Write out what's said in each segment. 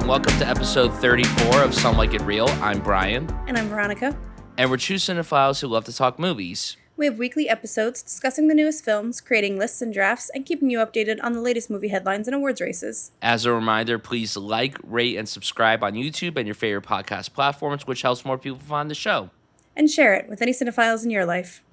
and welcome to episode 34 of Some Like It Real. I'm Bryan. And I'm Veronica. And we're two cinephiles who love to talk movies. We have weekly episodes discussing the newest films, creating lists and drafts, and keeping you updated on the latest movie headlines and awards races. As a reminder, please like, rate, and subscribe on YouTube and your favorite podcast platforms, which helps more people find the show. And share it with any cinephiles in your life.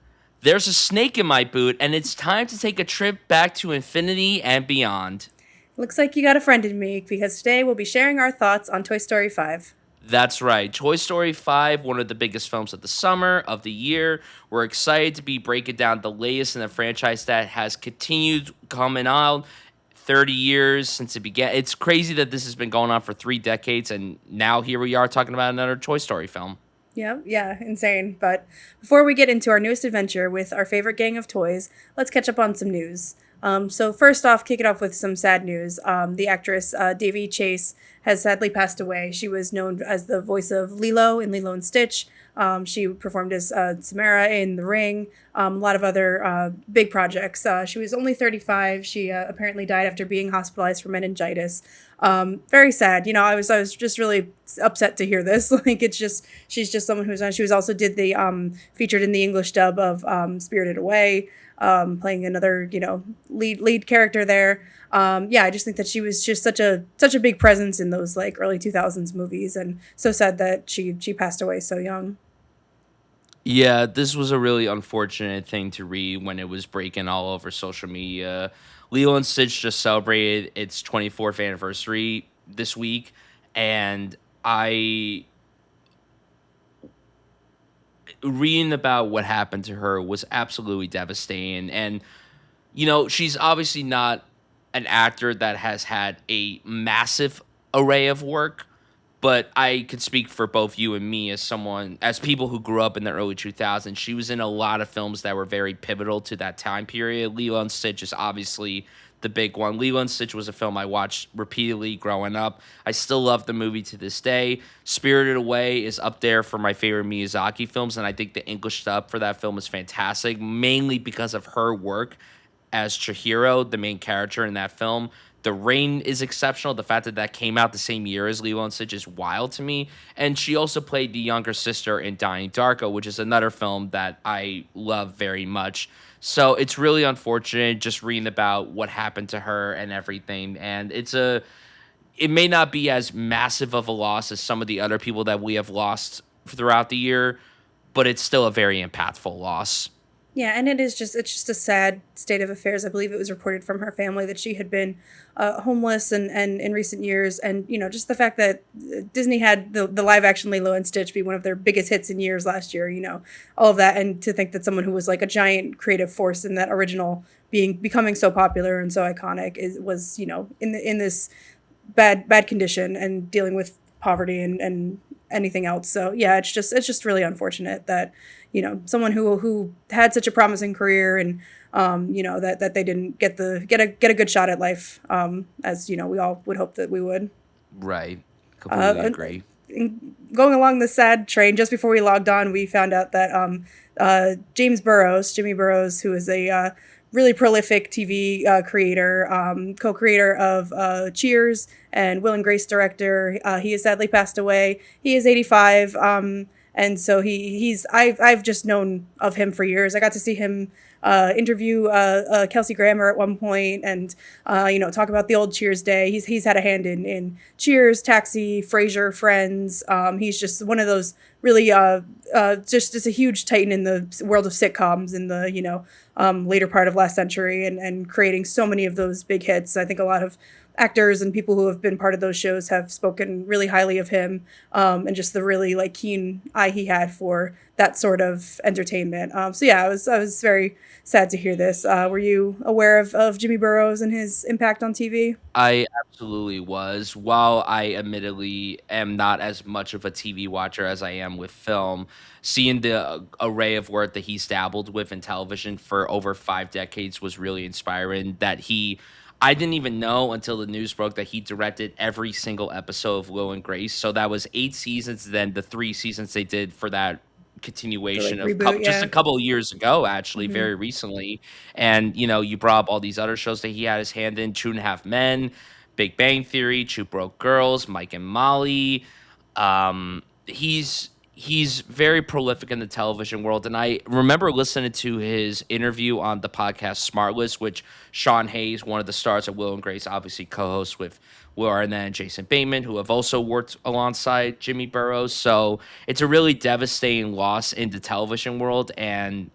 There's a snake in my boot, and it's time to take a trip back to infinity and beyond. Looks like you got a friend in me, because today we'll be sharing our thoughts on Toy Story 5. That's right. Toy Story 5, one of the biggest films of the summer, of the year. We're excited to be breaking down the latest in the franchise that has continued coming out 30 years since it began. It's crazy that this has been going on for 3 decades, and now here we are talking about another Toy Story film. Yeah, insane. But before we get into our newest adventure with our favorite gang of toys, let's catch up on some news. So first off, kick it off with some sad news. The actress Davy Chase has sadly passed away. She was known as the voice of Lilo in Lilo and Stitch. She performed as Samara in The Ring, a lot of other big projects. She was only 35. She apparently died after being hospitalized for meningitis. Very sad. You know, I was just really upset to hear this. She's just someone who's on. She was also did the featured in the English dub of Spirited Away. Playing another, lead character there. I just think that she was just such a big presence in those like early 2000s movies, and so sad that she passed away so young. Yeah, this was a really unfortunate thing to read when it was breaking all over social media. Lilo and Stitch just celebrated its 24th anniversary this week, and reading about what happened to her was absolutely devastating. And, she's obviously not an actor that has had a massive array of work, but I could speak for both you and me as people who grew up in the early 2000s. She was in a lot of films that were very pivotal to that time period. Lilo and Stitch is obviously the big one. Lilo and Stitch was a film I watched repeatedly growing up. I still love the movie to this day. Spirited Away is up there for my favorite Miyazaki films, and I think the English dub for that film is fantastic, mainly because of her work as Chihiro, the main character in that film. The Rain is exceptional. The fact that that came out the same year as Lilo and Stitch is wild to me. And she also played the younger sister in Donnie Darko, which is another film that I love very much. So it's really unfortunate just reading about what happened to her and everything. And it may not be as massive of a loss as some of the other people that we have lost throughout the year, but it's still a very impactful loss. Yeah, and it's just a sad state of affairs. I believe it was reported from her family that she had been homeless and in recent years. And, just the fact that Disney had the live action Lilo and Stitch be one of their biggest hits in years last year, all of that. And to think that someone who was like a giant creative force in that original becoming so popular and so iconic was in this bad condition and dealing with poverty and anything else. So yeah, it's just really unfortunate that someone who had such a promising career and that they didn't get a good shot at life, as we all would hope that we would. Right. Completely agree. Going along the sad train, just before we logged on, we found out that Jimmy Burrows, who is a really prolific TV creator, co-creator of Cheers and Will and Grace director. He has sadly passed away. He is 85. And so I've just known of him for years. I got to see him interview Kelsey Grammer at one point and, talk about the old Cheers day. He's had a hand in Cheers, Taxi, Frasier, Friends. He's just one of those really just a huge titan in the world of sitcoms in the, later part of last century and creating so many of those big hits. I think a lot of actors and people who have been part of those shows have spoken really highly of him, and just the really like keen eye he had for that sort of entertainment. I was very sad to hear this. Were you aware of Jimmy Burrows and his impact on TV? I absolutely was. While I admittedly am not as much of a TV watcher as I am with film, seeing the array of work that he's dabbled with in television for over 5 decades was really inspiring. I didn't even know until the news broke that he directed every single episode of Will and Grace. So that was 8 seasons, then the 3 seasons they did for that continuation just a couple of years ago, actually, very recently. And, you brought up all these other shows that he had his hand in, 2.5 Men, Big Bang Theory, Two Broke Girls, Mike and Molly. He's very prolific in the television world, and I remember listening to his interview on the podcast Smartless, which Sean Hayes, one of the stars of Will and Grace, obviously co-hosts with Will Arnett and Jason Bateman, who have also worked alongside Jimmy Burrows. So it's a really devastating loss in the television world, and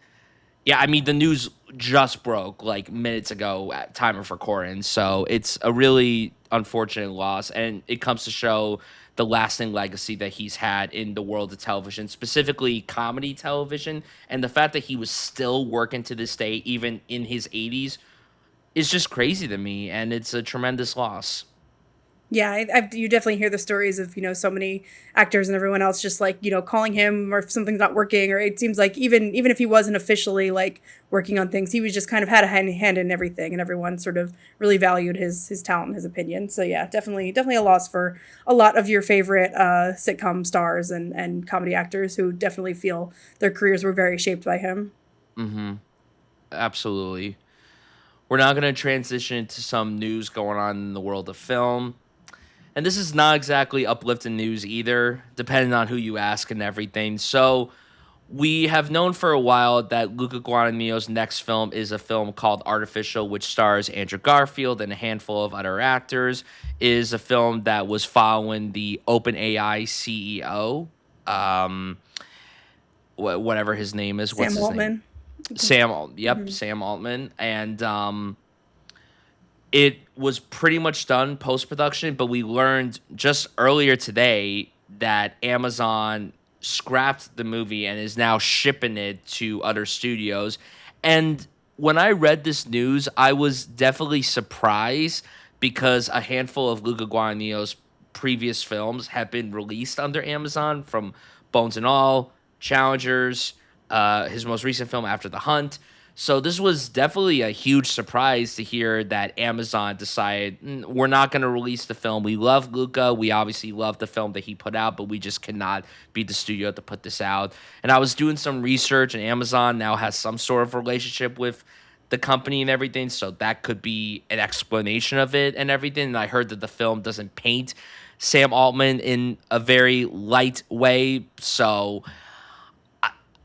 yeah, I mean the news just broke like minutes ago at time of recording, so it's a really unfortunate loss, and it comes to show the lasting legacy that he's had in the world of television, specifically comedy television, and the fact that he was still working to this day, even in his 80s, is just crazy to me, and it's a tremendous loss. Yeah, you definitely hear the stories of so many actors and everyone else just like calling him or if something's not working, or it seems like even if he wasn't officially like working on things, he was just kind of had a hand in everything, and everyone sort of really valued his talent and his opinion. So yeah, definitely a loss for a lot of your favorite sitcom stars and comedy actors who definitely feel their careers were very shaped by him. Absolutely. We're now going to transition into some news going on in the world of film. And this is not exactly uplifting news either, depending on who you ask and everything. So, we have known for a while that Luca Guadagnino's next film is a film called Artificial, which stars Andrew Garfield and a handful of other actors. Is a film that was following the OpenAI CEO, um, whatever his name is. What's Sam his name? Altman. Yep, Sam Altman, and it was pretty much done post production, but we learned just earlier today that Amazon scrapped the movie and is now shipping it to other studios. And when I read this news, I was definitely surprised because a handful of Luca Guadagnino's previous films have been released under Amazon, from Bones and All, Challengers, his most recent film After the Hunt. So this was definitely a huge surprise to hear that Amazon decided, we're not going to release the film. We love Luca. We obviously love the film that he put out, but we just cannot be the studio to put this out. And I was doing some research, and Amazon now has some sort of relationship with the company and everything, so that could be an explanation of it and everything. And I heard that the film doesn't paint Sam Altman in a very light way, so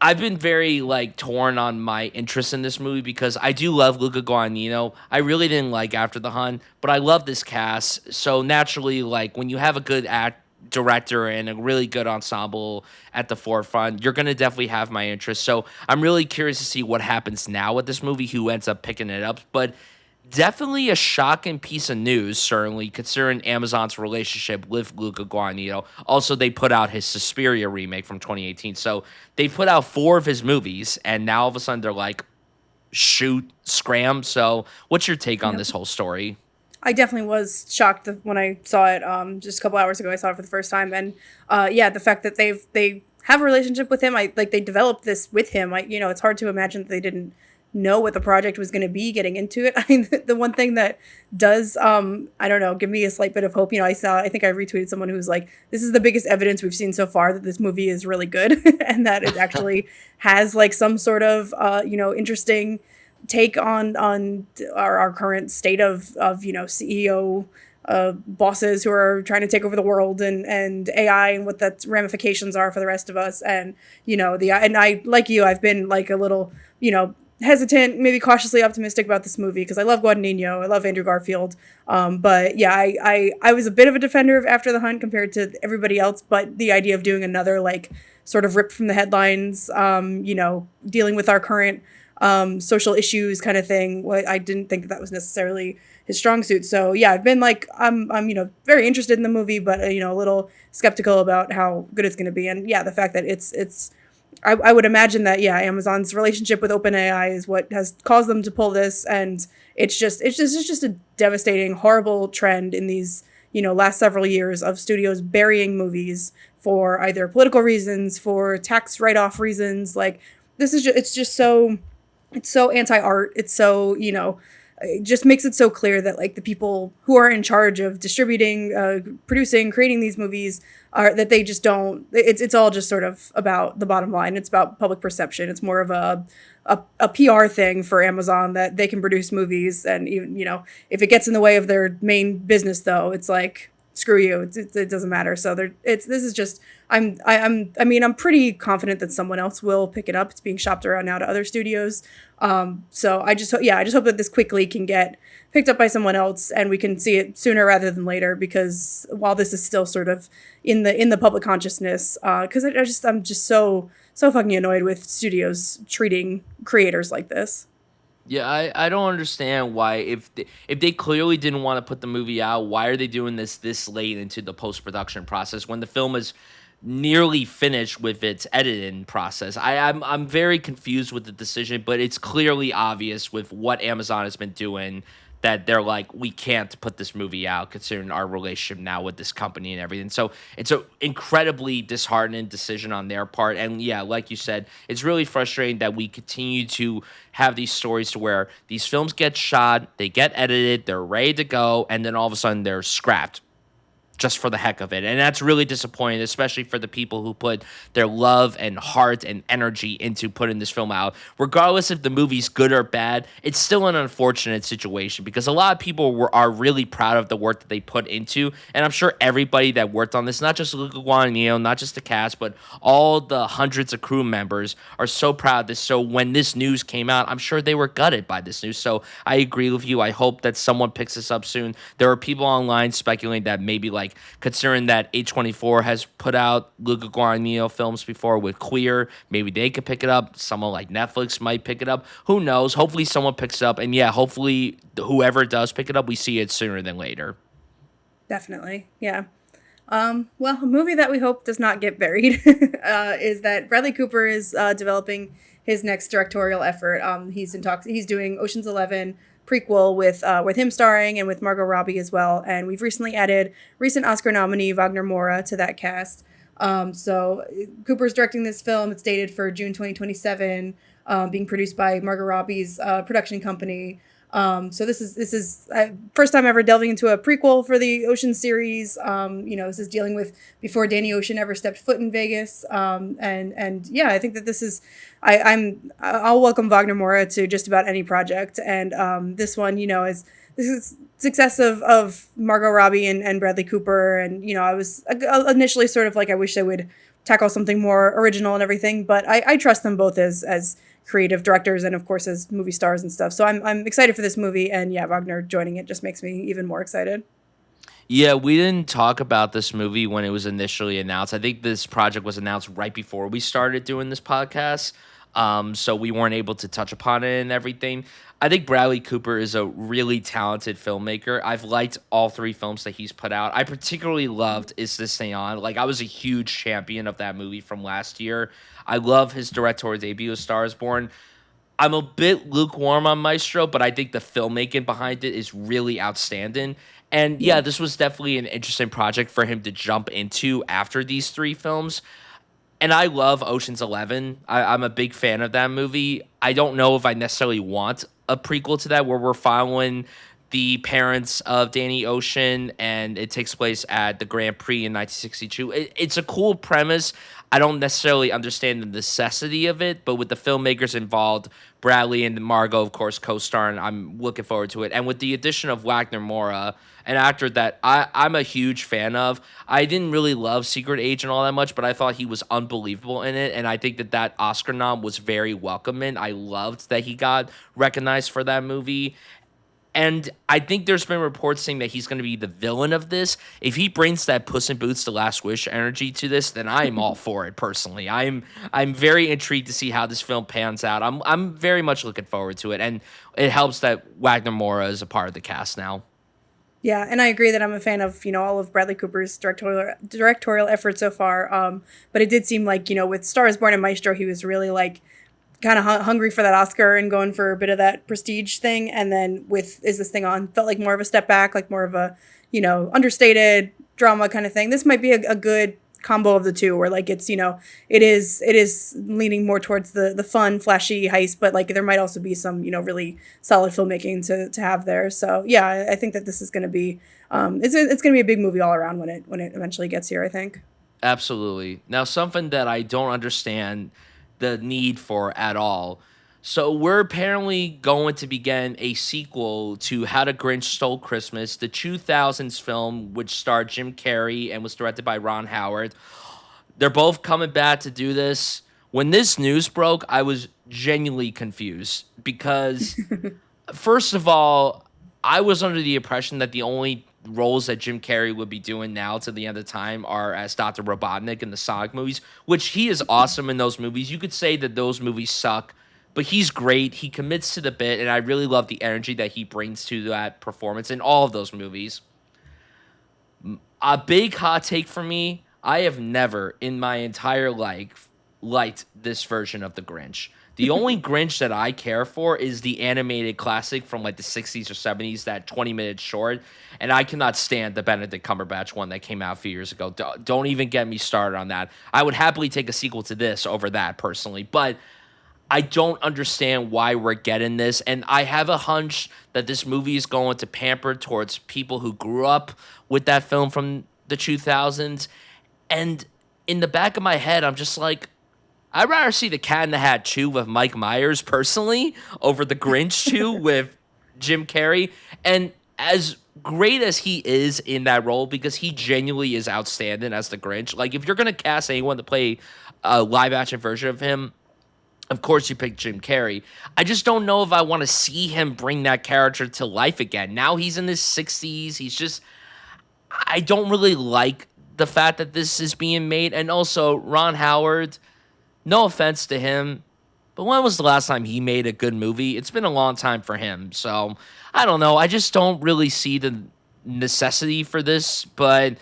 I've been very like torn on my interest in this movie because I do love Luca Guadagnino. I really didn't like After the Hunt, but I love this cast. So naturally, like when you have a good director and a really good ensemble at the forefront, you're gonna definitely have my interest. So I'm really curious to see what happens now with this movie, who ends up picking it up. But definitely a shocking piece of news, certainly, considering Amazon's relationship with Luca Guadagnino. Also, they put out his Suspiria remake from 2018. So they put out 4 of his movies, and now all of a sudden they're like, shoot, scram. So what's your take on Yep. this whole story? I definitely was shocked when I saw it just a couple hours ago. I saw it for the first time, and yeah, the fact that they have a relationship with him, I like they developed this with him. It's hard to imagine that they didn't know what the project was going to be getting into it. I mean, the one thing that does I don't know, give me a slight bit of hope. I think I retweeted someone who was like, "This is the biggest evidence we've seen so far that this movie is really good, and that it actually has like some sort of interesting." Take on our current state of CEO bosses who are trying to take over the world, and AI and what the ramifications are for the rest of us. And and I, like you, I've been like a little hesitant, maybe cautiously optimistic about this movie because I love Guadagnino, I love Andrew Garfield, but yeah, I was a bit of a defender of After the Hunt compared to everybody else. But the idea of doing another like sort of ripped from the headlines, dealing with our current social issues kind of thing. I didn't think that was necessarily his strong suit. So yeah, I've been like, I'm very interested in the movie, but a little skeptical about how good it's going to be. And yeah, the fact that I would imagine that yeah, Amazon's relationship with OpenAI is what has caused them to pull this, and it's just a devastating, horrible trend in these last several years of studios burying movies for either political reasons, for tax write-off reasons. Like this is it's so anti-art. It's so it just makes it so clear that like the people who are in charge of distributing, producing, creating these movies are that they just don't. It's all just sort of about the bottom line. It's about public perception. It's more of a PR thing for Amazon that they can produce movies, and even if it gets in the way of their main business, though, it's like screw you. It doesn't matter. So this is just I'm pretty confident that someone else will pick it up. It's being shopped around now to other studios. So I just hope that this quickly can get picked up by someone else and we can see it sooner rather than later, because while this is still sort of in the public consciousness, because I'm just so fucking annoyed with studios treating creators like this. Yeah, I don't understand why if they clearly didn't want to put the movie out, why are they doing this late into the post production process when the film is nearly finished with its editing process? I'm very confused with the decision, but it's clearly obvious with what Amazon has been doing that they're like, we can't put this movie out considering our relationship now with this company and everything. So it's an incredibly disheartening decision on their part. And yeah, like you said, it's really frustrating that we continue to have these stories to where these films get shot, they get edited, they're ready to go, and then all of a sudden they're scrapped just for the heck of it. And that's really disappointing, especially for the people who put their love and heart and energy into putting this film out. Regardless if the movie's good or bad, it's still an unfortunate situation because a lot of people are really proud of the work that they put into. And I'm sure everybody that worked on this, not just Luca Guadagnino, not just the cast, but all the hundreds of crew members are so proud of this. So when this news came out, I'm sure they were gutted by this news. So I agree with you. I hope that someone picks this up soon. There are people online speculating that maybe like considering that A24 has put out Luca Guadagnino films before with Queer, maybe they could pick it up. Someone like Netflix might pick it up. Who knows? Hopefully someone picks it up. And yeah, hopefully whoever does pick it up, we see it sooner than later. Definitely, yeah. Well, a movie that we hope does not get buried is that Bradley Cooper is developing his next directorial effort. He's in talks. He's doing Ocean's 11 prequel with him starring and with Margot Robbie as well. And we've recently added recent Oscar nominee Wagner Moura to that cast. So Cooper's directing this film. It's dated for June 2027, being produced by Margot Robbie's production company. So this is first time ever delving into a prequel for the Ocean series. This is dealing with before Danny Ocean ever stepped foot in Vegas. And yeah, I think that this is, I'll welcome Wagner Moura to just about any project. And this one, this is success of Margot Robbie and Bradley Cooper. And, I was initially sort of like, I wish they would tackle something more original and everything, but I trust them both as creative directors and of course as movie stars and stuff. So I'm excited for this movie, and yeah, Wagner joining it just makes me even more excited. Yeah, we didn't talk about this movie when it was initially announced. I think this project was announced right before we started doing this podcast. So we weren't able to touch upon it and everything. I think Bradley Cooper is a really talented filmmaker. I've liked all three films that he's put out. I particularly loved Is This Thing On? Like, I was a huge champion of that movie from last year. I love his directorial debut, A Star Is Born. I'm a bit lukewarm on Maestro, but I think the filmmaking behind it is really outstanding. And yeah, Yeah. this was definitely an interesting project for him to jump into after these three films. And I love Ocean's 11. I'm a big fan of that movie. I don't know if I necessarily want a prequel to that where we're following the parents of Danny Ocean and it takes place at the Grand Prix in 1962. It's a cool premise. I don't necessarily understand the necessity of it, but with the filmmakers involved, Bradley and Margot, of course, co-starring, I'm looking forward to it. And with the addition of Wagner Moura, an actor that I'm a huge fan of. I didn't really love Secret Agent all that much, but I thought he was unbelievable in it, and I think that Oscar nom was very welcoming. I loved that he got recognized for that movie. And I think there's been reports saying that he's going to be the villain of this. If he brings that Puss in Boots: The Last Wish energy to this, then I'm all for it personally. I'm very intrigued to see how this film pans out. I'm very much looking forward to it, and it helps that Wagner Moura is a part of the cast now. Yeah, and I agree that I'm a fan of, all of Bradley Cooper's directorial efforts so far. But it did seem like, with Star is Born and Maestro, he was really like kind of hungry for that Oscar and going for a bit of that prestige thing. And then with Is This Thing On, felt like more of a step back, like more of a, understated drama kind of thing. This might be a good combo of the two, where like it's it is leaning more towards the fun, flashy heist, but like there might also be some really solid filmmaking to have there. So yeah, I think that this is going to be it's going to be a big movie all around when it eventually gets here, I think. Absolutely. Now, something that I don't understand the need for at all. So, we're apparently going to begin a sequel to How the Grinch Stole Christmas, the 2000s film, which starred Jim Carrey and was directed by Ron Howard. They're both coming back to do this. When this news broke, I was genuinely confused because first of all, I was under the impression that the only roles that Jim Carrey would be doing now to the end of time are as Dr. Robotnik in the Sonic movies, which he is awesome in those movies. You could say that those movies suck, but he's great. He commits to the bit, and I really love the energy that he brings to that performance in all of those movies. A big hot take for me, I have never in my entire life liked this version of the Grinch. The only Grinch that I care for is the animated classic from like the 60s or 70s, that 20-minute short. And I cannot stand the Benedict Cumberbatch one that came out a few years ago. Don't even get me started on that. I would happily take a sequel to this over that personally. But I don't understand why we're getting this. And I have a hunch that this movie is going to pamper towards people who grew up with that film from the 2000s. And in the back of my head, I'm just like, I'd rather see the Cat in the Hat 2 with Mike Myers personally over the Grinch 2 with Jim Carrey. And as great as he is in that role, because he genuinely is outstanding as the Grinch, like if you're going to cast anyone to play a live action version of him, of course you pick Jim Carrey. I just don't know if I want to see him bring that character to life again. Now he's in his 60s. I don't really like the fact that this is being made. And also, Ron Howard, no offense to him, but when was the last time he made a good movie? It's been a long time for him. So I don't know. I just don't really see the necessity for this, but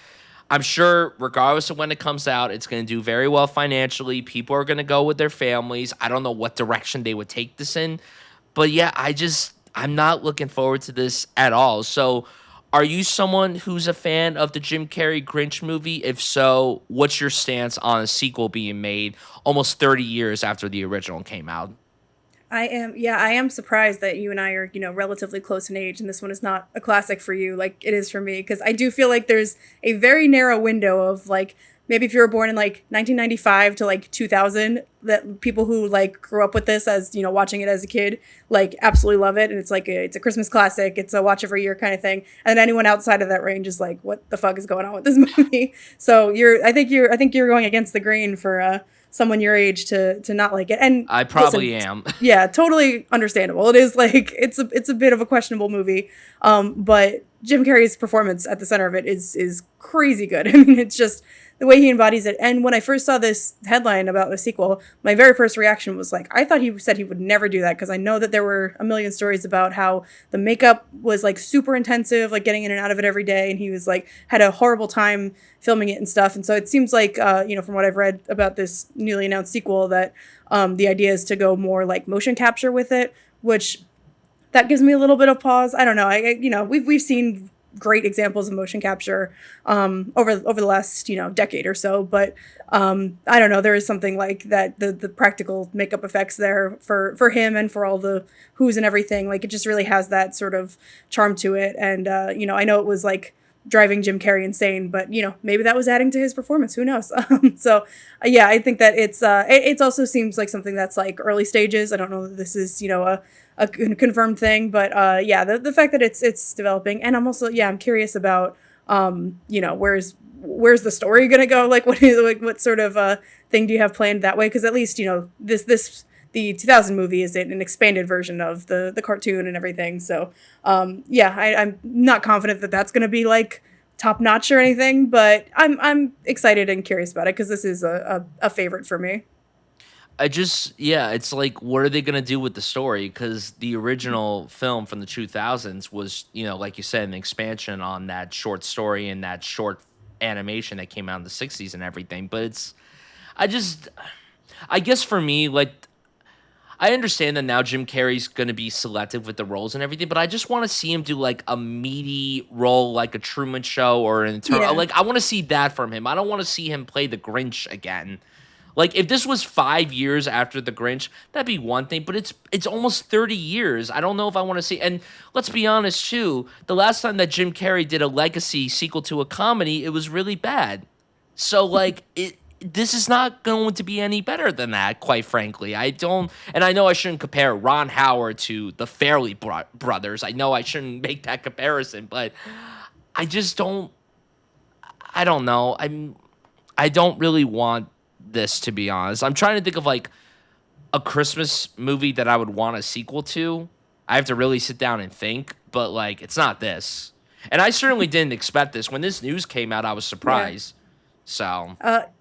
I'm sure regardless of when it comes out, it's going to do very well financially. People are going to go with their families. I don't know what direction they would take this in, but yeah, I'm not looking forward to this at all. So, are you someone who's a fan of the Jim Carrey Grinch movie? If so, what's your stance on a sequel being made almost 30 years after the original came out? I am surprised that you and I are, relatively close in age, and this one is not a classic for you like it is for me, because I do feel like there's a very narrow window of like maybe if you were born in like 1995 to like 2000, that people who like grew up with this as, watching it as a kid, like absolutely love it. And it's like it's a Christmas classic. It's a watch every year kind of thing. And anyone outside of that range is like, what the fuck is going on with this movie? So I think you're going against the grain for, someone your age to not like it. And I listen, probably am. yeah, totally understandable. It is like it's a bit of a questionable movie, but Jim Carrey's performance at the center of it is crazy good. I mean, it's just the way he embodies it. And when I first saw this headline about a sequel, my very first reaction was like, I thought he said he would never do that, because I know that there were a million stories about how the makeup was like super intensive, like getting in and out of it every day, and he was like had a horrible time filming it and stuff. And so it seems like from what I've read about this newly announced sequel, that the idea is to go more like motion capture with it, which that gives me a little bit of pause. I don't know. We've seen great examples of motion capture over the last decade or so, but I don't know. There is something like that the practical makeup effects there for him and for all the who's and everything. Like it just really has that sort of charm to it. And I know it was like driving Jim Carrey insane, but maybe that was adding to his performance. Who knows? Yeah, I think that it also seems like something that's like early stages. I don't know that this is a confirmed thing, but yeah, the fact that it's developing, and I'm also I'm curious about where's the story gonna go? Like what sort of thing do you have planned that way? Because at least this the 2000 movie is an expanded version of the cartoon and everything. So I'm not confident that that's gonna be like top notch or anything, but I'm excited and curious about it, because this is a favorite for me. It's like, what are they going to do with the story? Because the original film from the 2000s was, like you said, an expansion on that short story and that short animation that came out in the 60s and everything. But I guess for me, like, I understand that now Jim Carrey's going to be selective with the roles and everything, but I just want to see him do like a meaty role, like a Truman Show or an internal. Yeah. Like I want to see that from him. I don't want to see him play the Grinch again. Like if this was 5 years after the Grinch, that'd be one thing. But it's almost 30 years. I don't know if I want to see. And let's be honest too. The last time that Jim Carrey did a legacy sequel to a comedy, it was really bad. So like it. This is not going to be any better than that, quite frankly. I don't, and I know I shouldn't compare Ron Howard to the Fairley brothers. I know I shouldn't make that comparison, but I just don't. I don't know. I don't really want this, to be honest. I'm trying to think of like a Christmas movie that I would want a sequel to. I have to really sit down and think, but like it's not this. And I certainly didn't expect this. When this news came out, I was Yeah. surprised. So,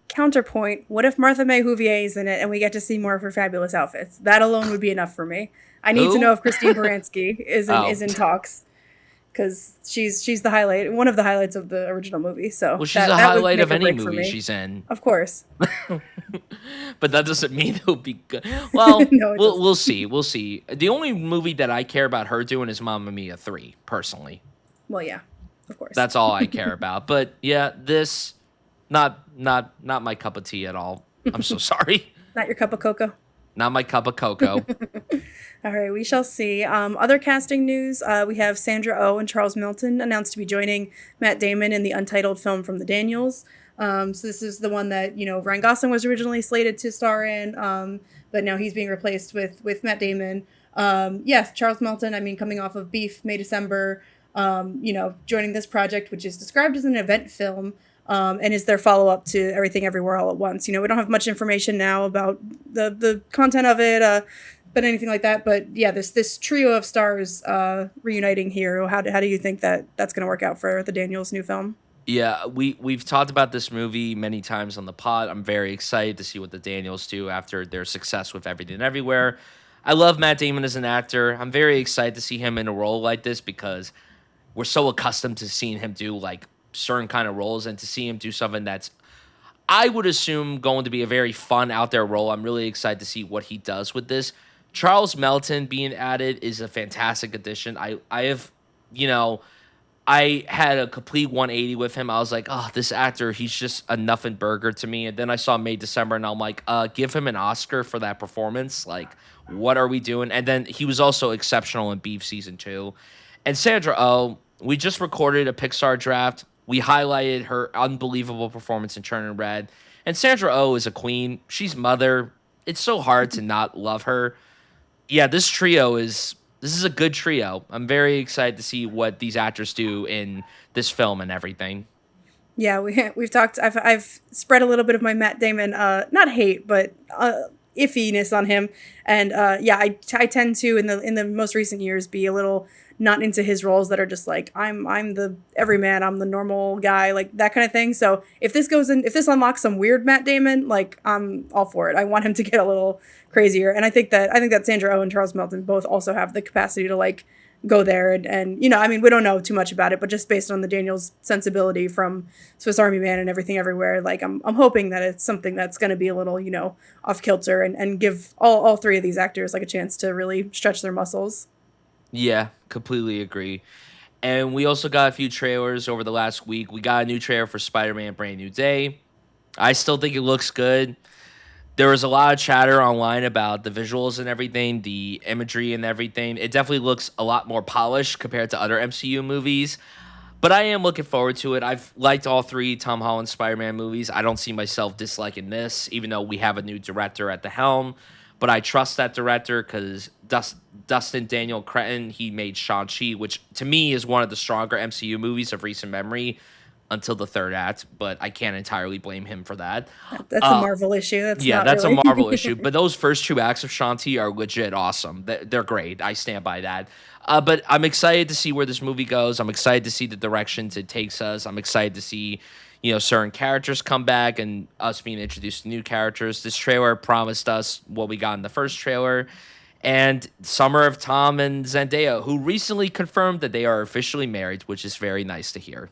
Counterpoint, what if Martha May Whovier is in it and we get to see more of her fabulous outfits? That alone would be enough for me. I need to know who? if Christine Baranski Oh, is in talks because she's the highlight, one of the highlights of the original movie. So well, she's a that would highlight make of or any break for movie me. she's in, Of course. but that doesn't mean it'll be good. Well, No, it we'll doesn't. we'll see. We'll see. The only movie that I care about her doing is Mamma Mia 3, personally. Well, yeah, of course. That's all I care about. But yeah, this not my cup of tea at all. I'm so sorry. Not your cup of cocoa. Not my cup of cocoa. All right, we shall see. Other casting news: we have Sandra Oh and Charles Milton announced to be joining Matt Damon in the untitled film from the Daniels. So this is the one that Ryan Gosling was originally slated to star in, but now he's being replaced with Matt Damon. Yes, Charles Melton. I mean, coming off of Beef, May December. Joining this project, which is described as an event film. And is their follow up to Everything Everywhere All at Once. We don't have much information now about the content of it, but anything like that. But yeah, this trio of stars reuniting here. How do you think that's going to work out for the Daniels new film? Yeah, we've talked about this movie many times on the pod. I'm very excited to see what the Daniels do after their success with Everything Everywhere. I love Matt Damon as an actor. I'm very excited to see him in a role like this because we're so accustomed to seeing him do like certain kind of roles, and to see him do something that's, I would assume, going to be a very fun out there role. I'm really excited to see what he does with this. Charles Melton being added is a fantastic addition. I have, you know, I had a complete 180 with him. I was like, oh, this actor, he's just a nothing burger to me. And then I saw May December, and I'm like, give him an Oscar for that performance. Like, what are we doing? And then he was also exceptional in Beef season 2. And Sandra Oh, we just recorded a Pixar draft. We highlighted her unbelievable performance in Turning Red. And Sandra Oh is a queen. She's Mother. It's so hard to not love her. Yeah, this is a good trio. I'm very excited to see what these actors do in this film and everything. Yeah, we've talked. I've spread a little bit of my Matt Damon, not hate, but iffiness on him, and yeah, I tend to in the most recent years be a little not into his roles that are just like I'm the everyman, I'm the normal guy, like that kind of thing. So if this unlocks some weird Matt Damon, like I'm all for it. I want him to get a little crazier, and I think that Sandra Oh and Charles Melton both also have the capacity to like go there and I mean we don't know too much about it, but just based on the Daniels sensibility from Swiss Army Man and Everything Everywhere, like I'm hoping that it's something that's going to be a little off kilter and give all three of these actors like a chance to really stretch their muscles. Yeah, completely agree. And we also got a few trailers over the last week. We got a new trailer for Spider-Man Brand New Day. I still think it looks good. There was a lot of chatter online about the visuals and everything, the imagery and everything. It definitely looks a lot more polished compared to other MCU movies. But I am looking forward to it. I've liked all three Tom Holland Spider-Man movies. I don't see myself disliking this, even though we have a new director at the helm. But I trust that director because Dustin Daniel Cretton, he made Shang-Chi, which to me is one of the stronger MCU movies of recent memory until the third act, but I can't entirely blame him for that. That's a Uh, Marvel issue. That's yeah, not that's a really. Marvel issue. But those first two acts of Shanti are legit awesome. They're great. I stand by that. But I'm excited to see where this movie goes. I'm excited to see the directions it takes us. I'm excited to see, certain characters come back and us being introduced to new characters. This trailer promised us what we got in the first trailer. And Summer of Tom and Zendaya, who recently confirmed that they are officially married, which is very nice to hear.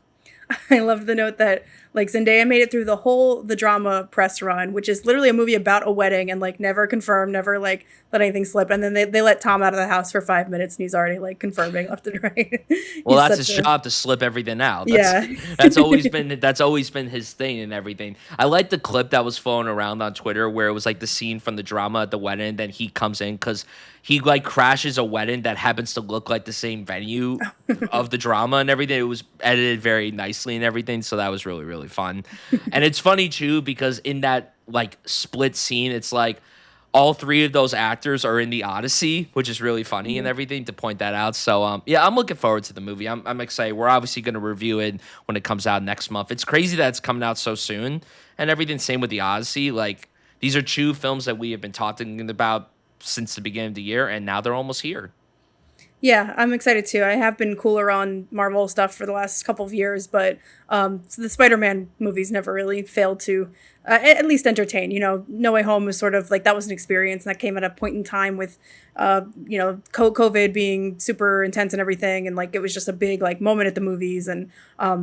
I love the note that Like Zendaya made it through the drama press run, which is literally a movie about a wedding and like never confirmed, never like let anything slip. And then they let Tom out of the house for 5 minutes and he's already like confirming left and right. Well, He's that's such his a job to slip everything out. That's yeah. that's always been his thing and everything. I like the clip that was flowing around on Twitter where it was like the scene from the drama at the wedding. Then he comes in because he like crashes a wedding that happens to look like the same venue of the drama and everything. It was edited very nicely and everything, so that was really really fun. And it's funny too because in that like split scene, it's like all three of those actors are in the Odyssey, which is really funny and Mhm. everything to point that out. So yeah, I'm looking forward to the movie. I'm excited. We're obviously going to review it when it comes out next month. It's crazy that it's coming out so soon and everything. Same with the Odyssey. Like these are two films that we have been talking about since the beginning of the year, and now they're almost here. Yeah, I'm excited too. I have been cooler on Marvel stuff for the last couple of years, but so the Spider-Man movies never really failed to at least entertain. You know, No Way Home was sort of like that was an experience, and that came at a point in time with, COVID being super intense and everything, and like it was just a big like moment at the movies, and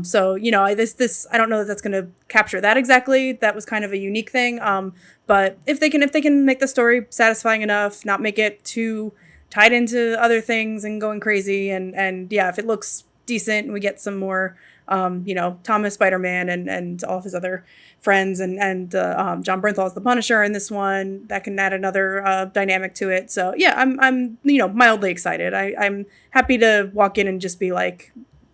so this I don't know that that's going to capture that exactly. That was kind of a unique thing, but if they can make the story satisfying enough, not make it too tied into other things and going crazy and yeah, if it looks decent and we get some more Thomas Spider-Man and all of his other friends and John Bernthal's the Punisher in this one, that can add another dynamic to it. So yeah, I'm mildly excited. I'm happy to walk in and just be like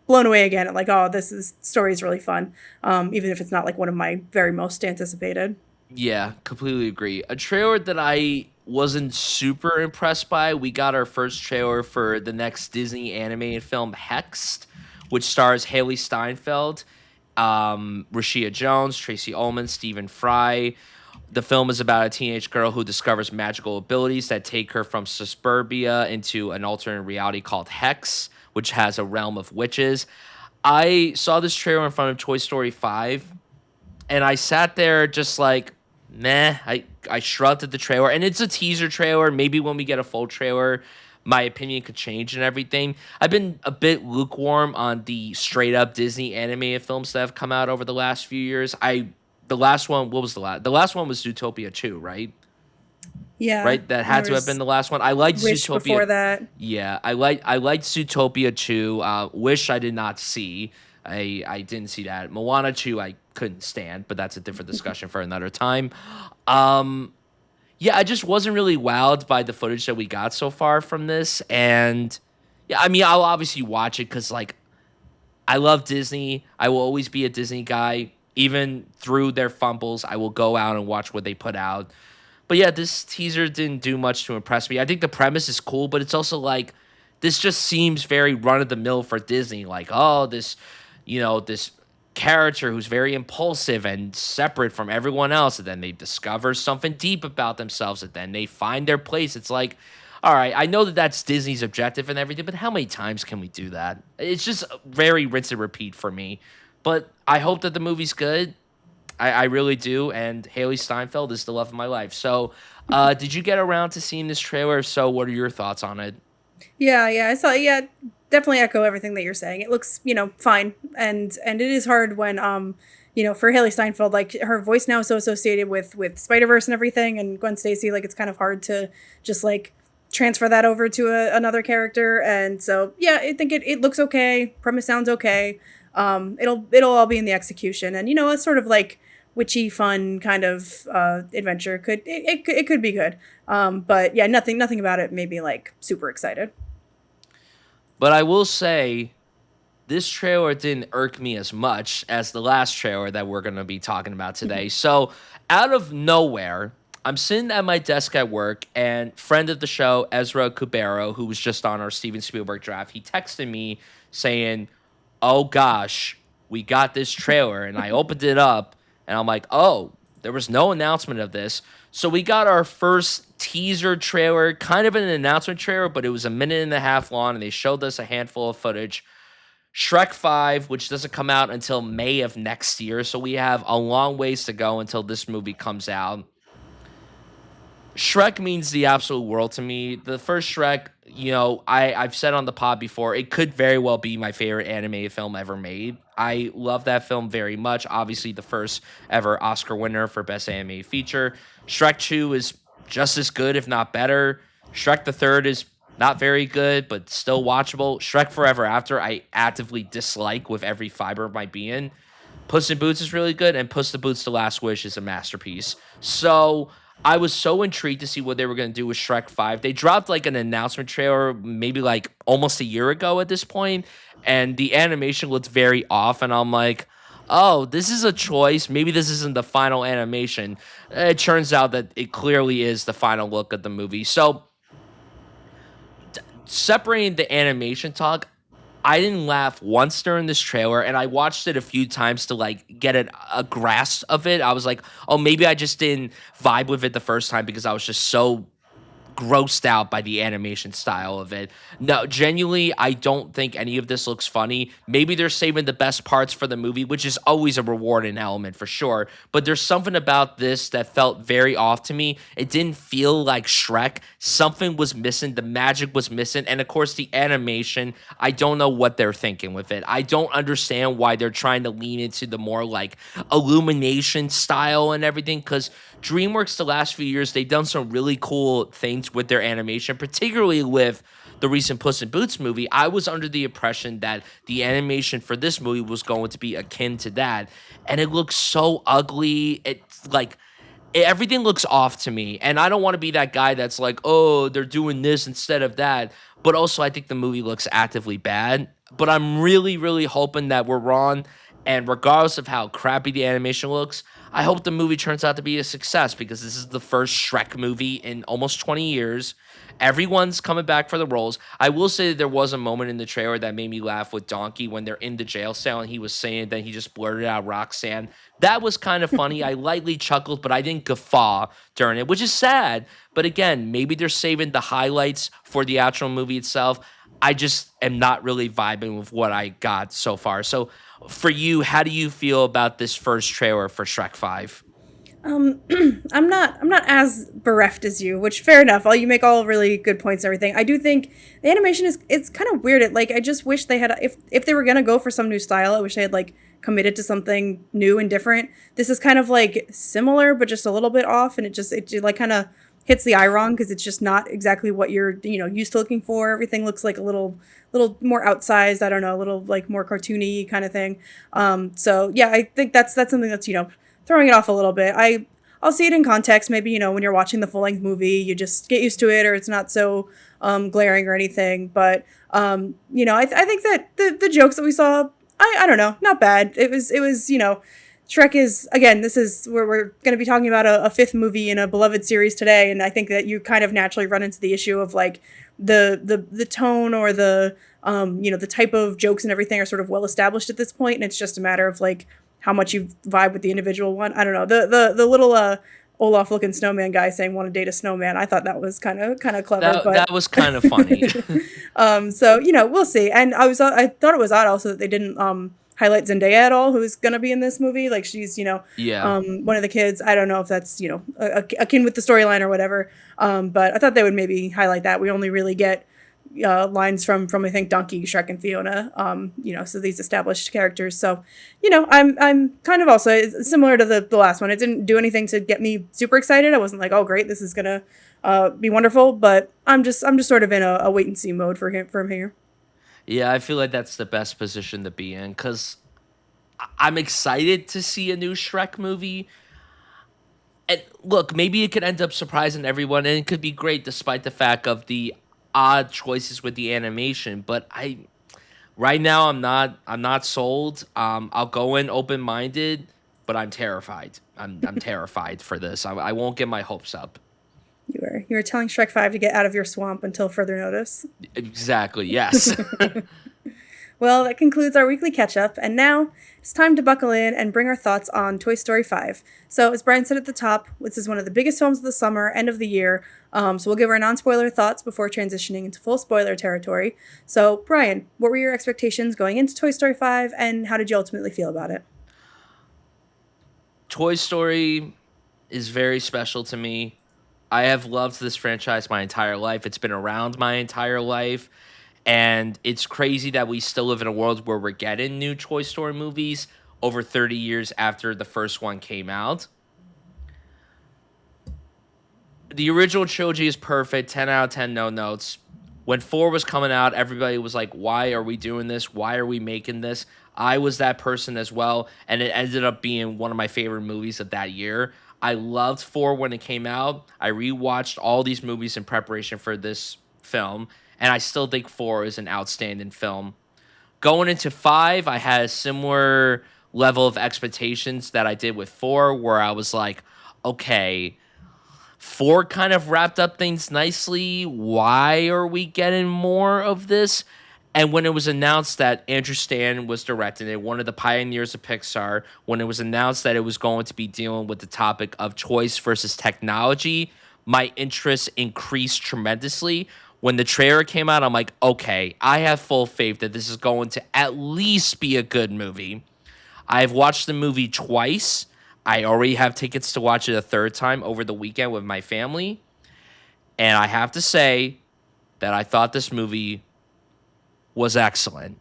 blown away again at like, oh, this story is really fun, even if it's not like one of my very most anticipated. Yeah, completely agree. A trailer that I wasn't super impressed by. We got our first trailer for the next Disney animated film Hexed, which stars Haley Steinfeld, Rashida Jones, Tracy Ullman, Stephen Fry. The film is about a teenage girl who discovers magical abilities that take her from suburbia into an alternate reality called Hex, which has a realm of witches. I saw this trailer in front of Toy Story 5 and I sat there just like, meh. I shrugged at the trailer, and it's a teaser trailer. Maybe when we get a full trailer, my opinion could change and everything. I've been a bit lukewarm on the straight up Disney animated films that have come out over the last few years. The last one, what was the last? The last one was Zootopia 2, right? Yeah, Right? That and had there to have been was the last one. I liked Wish Zootopia. before that. Yeah, I liked Zootopia 2. Wish I did not see. I didn't see that. Moana 2 I couldn't stand, but that's a different discussion for another time. Um yeah, I just wasn't really wowed by the footage that we got so far from this. And yeah, I mean, I'll obviously watch it cuz like I love Disney. I will always be a Disney guy. Even through their fumbles, I will go out and watch what they put out. But yeah, this teaser didn't do much to impress me. I think the premise is cool, but it's also like this just seems very run of the mill for Disney. Like, oh, this character who's very impulsive and separate from everyone else, and then they discover something deep about themselves, and then they find their place. It's like, all right, I know that that's Disney's objective and everything, but how many times can we do that? It's just very rinse and repeat for me. But I hope that the movie's good. I really do. And Haley Steinfeld is the love of my life. So, did you get around to seeing this trailer? If so, what are your thoughts on it? Yeah, yeah, I saw. Yeah, definitely echo everything that you're saying. It looks, fine, and it is hard when, for Haley Steinfeld, like her voice now is so associated with Spider Verse and everything, and Gwen Stacy, like it's kind of hard to just like transfer that over to another character. And so, yeah, I think it looks okay. Premise sounds okay. It'll all be in the execution, and a sort of like witchy, fun kind of adventure it could be good. But yeah, nothing about it made me like super excited. But I will say, this trailer didn't irk me as much as the last trailer that we're going to be talking about today. So, out of nowhere, I'm sitting at my desk at work, and friend of the show, Ezra Kubero, who was just on our Steven Spielberg draft, he texted me saying, oh gosh, we got this trailer. And I opened it up, and I'm like, oh, there was no announcement of this. So we got our first teaser trailer, kind of an announcement trailer, but it was a minute and a half long, and they showed us a handful of footage. Shrek 5, which doesn't come out until May of next year. So we have a long ways to go until this movie comes out. Shrek means the absolute world to me. The first Shrek, I've said on the pod before, it could very well be my favorite animated film ever made. I love that film very much. Obviously, the first ever Oscar winner for Best Animated Feature. Shrek 2 is just as good, if not better. Shrek the Third is not very good, but still watchable. Shrek Forever After, I actively dislike with every fiber of my being. Puss in Boots is really good, and Puss in Boots: The Last Wish is a masterpiece. So I was so intrigued to see what they were going to do with Shrek 5. They dropped like an announcement trailer maybe like almost a year ago at this point, and the animation looked very off. And I'm like, oh, this is a choice. Maybe this isn't the final animation. It turns out that it clearly is the final look of the movie. So separating the animation talk, I didn't laugh once during this trailer, and I watched it a few times to like get a grasp of it. I was like, oh, maybe I just didn't vibe with it the first time because I was just so grossed out by the animation style of it. No, genuinely, I don't think any of this looks funny. Maybe they're saving the best parts for the movie, which is always a rewarding element for sure. But there's something about this that felt very off to me. It didn't feel like Shrek. Something was missing. The magic was missing. And of course, the animation, I don't know what they're thinking with it. I don't understand why they're trying to lean into the more like illumination style and everything because DreamWorks the last few years, they've done some really cool things with their animation, particularly with the recent Puss in Boots movie. I was under the impression that the animation for this movie was going to be akin to that, and it looks so ugly. It's like everything looks off to me, and I don't want to be that guy that's like, oh, they're doing this instead of that. But also, I think the movie looks actively bad. But I'm really, really hoping that we're wrong. And regardless of how crappy the animation looks, I hope the movie turns out to be a success because this is the first Shrek movie in almost 20 years. Everyone's coming back for the roles. I will say that there was a moment in the trailer that made me laugh with Donkey when they're in the jail cell and he was saying that he just blurted out Roxanne. That was kind of funny. I lightly chuckled, but I didn't guffaw during it, which is sad. But again, maybe they're saving the highlights for the actual movie itself. I just am not really vibing with what I got so far. So, for you, how do you feel about this first trailer for Shrek 5? Um, I'm not as bereft as you, which fair enough. All you make all really good points and everything. I do think the animation is it's kind of weird. It like I just wish they had if they were gonna go for some new style, I wish they had like committed to something new and different. This is kind of like similar but just a little bit off, and it like kind of hits the eye wrong because it's just not exactly what you're used to looking for. Everything looks like a little more outsized. I don't know, a little like more cartoony kind of thing. So yeah, I think that's something that's throwing it off a little bit. I'll see it in context. Maybe when you're watching the full length movie, you just get used to it, or it's not so glaring or anything. But I think that the jokes that we saw, I don't know, not bad. It was Shrek is again. This is where we're going to be talking about a fifth movie in a beloved series today, and I think that you kind of naturally run into the issue of like the tone or the type of jokes and everything are sort of well established at this point, and it's just a matter of like how much you vibe with the individual one. I don't know. The little Olaf looking snowman guy saying want to date a snowman. I thought that was kind of clever. That was kind of funny. So we'll see. And I thought it was odd also that they didn't highlight Zendaya at all, who's gonna be in this movie. Like she's Yeah. one of the kids. I don't know if that's akin with the storyline or whatever. But I thought they would maybe highlight that. We only really get lines from I think Donkey, Shrek, and Fiona. So these established characters. So, I'm kind of also similar to the last one. It didn't do anything to get me super excited. I wasn't like, oh great, this is gonna be wonderful. But I'm just sort of in a wait and see mode from here. Yeah, I feel like that's the best position to be in because I'm excited to see a new Shrek movie. And look, maybe it could end up surprising everyone and it could be great despite the fact of the odd choices with the animation. But right now I'm not sold. I'll go in open minded, but I'm terrified. I'm terrified for this. I won't get my hopes up. You were telling Shrek 5 to get out of your swamp until further notice. Exactly, yes. Well, that concludes our weekly catch up, and now it's time to buckle in and bring our thoughts on Toy Story 5. So, as Brian said at the top, this is one of the biggest films of the summer, end of the year. So, we'll give our non spoiler thoughts before transitioning into full spoiler territory. So, Brian, what were your expectations going into Toy Story 5, and how did you ultimately feel about it? Toy Story is very special to me. I have loved this franchise my entire life. It's been around my entire life. And it's crazy that we still live in a world where we're getting new Toy Story movies over 30 years after the first one came out. The original trilogy is perfect, 10 out of 10, no notes. When 4 was coming out, everybody was like, why are we doing this? Why are we making this? I was that person as well, and it ended up being one of my favorite movies of that year. I loved 4 when it came out. I rewatched all these movies in preparation for this film, and I still think 4 is an outstanding film. Going into 5, I had a similar level of expectations that I did with 4, where I was like, okay, 4 kind of wrapped up things nicely. Why are we getting more of this? And when it was announced that Andrew Stanton was directing it, one of the pioneers of Pixar, when it was announced that it was going to be dealing with the topic of choice versus technology, my interest increased tremendously. When the trailer came out, I'm like, okay, I have full faith that this is going to at least be a good movie. I've watched the movie twice. I already have tickets to watch it a third time over the weekend with my family. And I have to say that I thought this movie was excellent.